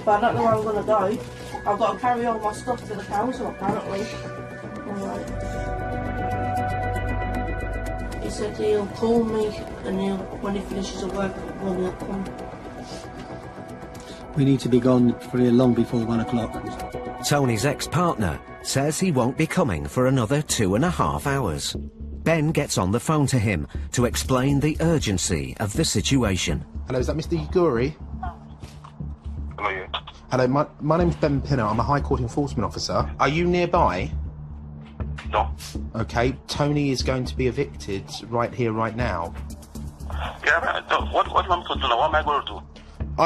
But I don't know where I'm going to go. I've got to carry all my stuff to the council, apparently. Alright. He said he'll call me, and when he finishes the work, he'll come. We need to be gone pretty long before 1 o'clock. Tony's ex-partner says he won't be coming for another 2.5 hours. Ben gets on the phone to him to explain the urgency of the situation. Hello, is that Mr. Uguri? Hello, yeah. Hello, my name's Ben Pinner. I'm a High Court Enforcement Officer. Are you nearby? No. Okay, Tony is going to be evicted right here, right now. Yeah, what am I going to do now? What am I going to do?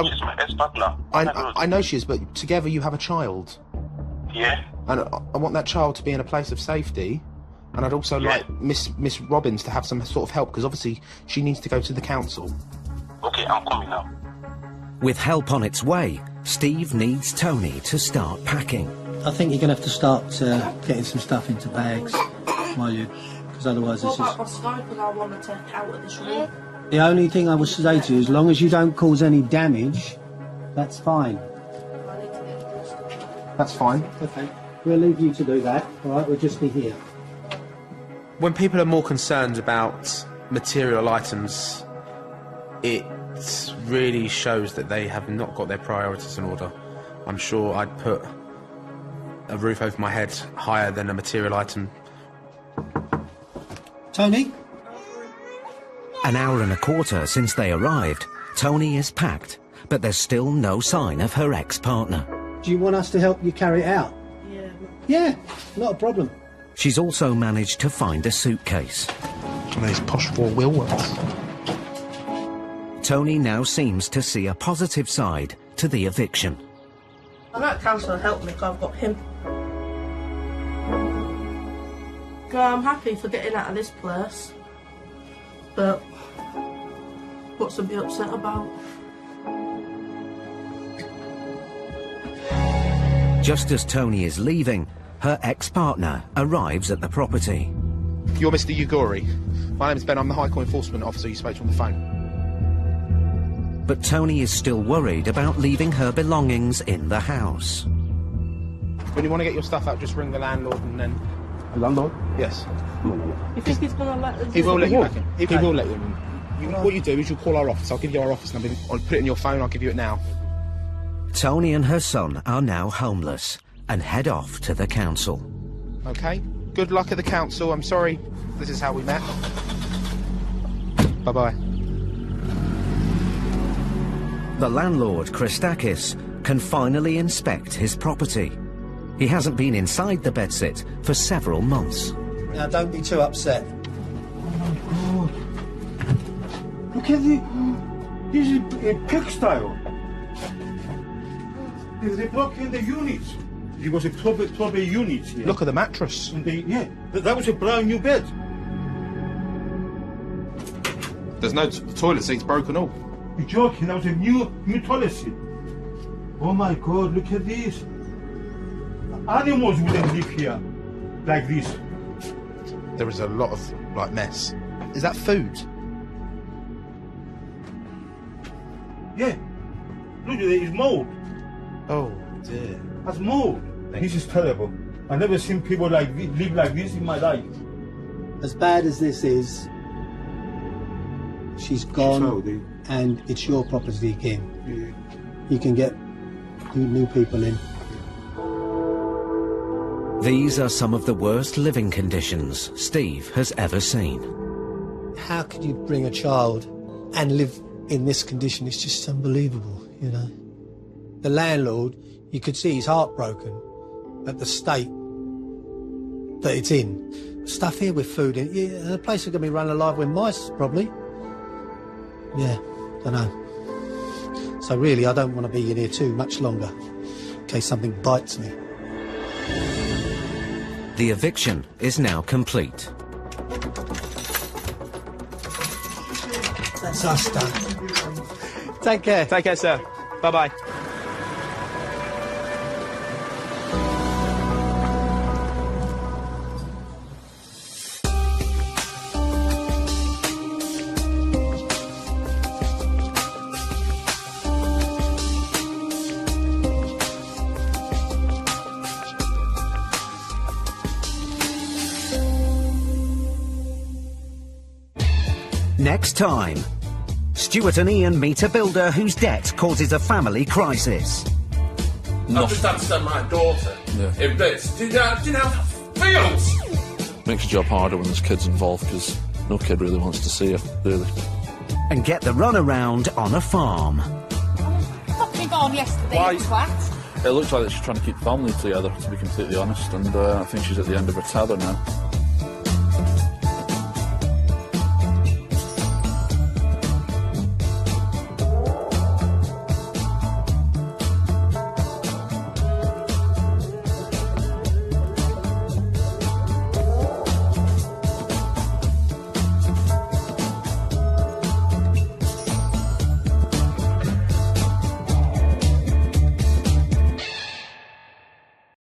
She's my ex-partner. I know she is, but together you have a child. Yeah. And I want that child to be in a place of safety. And I'd also like Miss Robbins to have some sort of help, because obviously she needs to go to the council. Okay, I'm coming now. With help on its way, Steve needs Tony to start packing. I think you're going to have to start getting some stuff into bags while you... because otherwise What it's about just... my Skype, because I want to take it out of this room? The only thing I would say to you, as long as you don't cause any damage, that's fine. That's fine. Okay. We'll leave you to do that, all right? We'll just be here. When people are more concerned about material items, it really shows that they have not got their priorities in order. I'm sure I'd put a roof over my head higher than a material item. Tony? An hour and a quarter since they arrived, Tony is packed, but there's still no sign of her ex-partner. Do you want us to help you carry it out? Yeah. Yeah, not a problem. She's also managed to find a suitcase. One of these posh four-wheel ones. Tony now seems to see a positive side to the eviction. I know council will help me because I've got him. I'm happy for getting out of this place, but what's to be upset about? Just as Tony is leaving, her ex-partner arrives at the property. You're Mr. Uguri. My name's Ben. I'm the High Court Enforcement Officer you spoke to on the phone. But Tony is still worried about leaving her belongings in the house. When you want to get your stuff out, just ring the landlord and then... The landlord? Yes. You think he's going to let us He will let you What? back in. He will let you in. What you do is you call our office. I'll give you our office number. I'll put it in your phone. I'll give you it now. Tony and her son are now homeless and head off to the council. Okay? Good luck at the council. I'm sorry this is how we met. Bye-bye. The landlord, Christakis, can finally inspect his property. He hasn't been inside the bedsit for several months. Now, don't be too upset. Oh, God. Look at this is a pigsty. They're blocking the units. It was a proper unit here. Look at the mattress. And yeah, that was a brand new bed. There's no toilet seats broken all. You're joking, that was a new toilet seat. Oh my God, look at this. Animals wouldn't live here like this. There is a lot of, mess. Is that food? Yeah. Look, there is mold. Oh, dear. That's mold. This is terrible. I've never seen people live like this in my life. As bad as this is, she's gone, and it's your property again. Yeah. You can get new people in. These are some of the worst living conditions Steve has ever seen. How could you bring a child and live in this condition? It's just unbelievable, you know. The landlord, you could see he's heartbroken at the state that it's in. Stuff here with food in, yeah, the place is going to be run alive with mice, probably. Yeah, don't know. So really, I don't want to be in here too much longer, in case something bites me. The eviction is now complete. That's us done. Take care. Take care, sir. Bye-bye. Next time, Stuart and Ian meet a builder whose debt causes a family crisis. I've just had to send my daughter in bits. Do you know how that feels? Makes your job harder when there's kids involved because no kid really wants to see you, really. And get the runaround on a farm. Fucking gone yesterday, Why? you twat. It looks like that she's trying to keep family together, to be completely honest, and I think she's at the end of her tether now.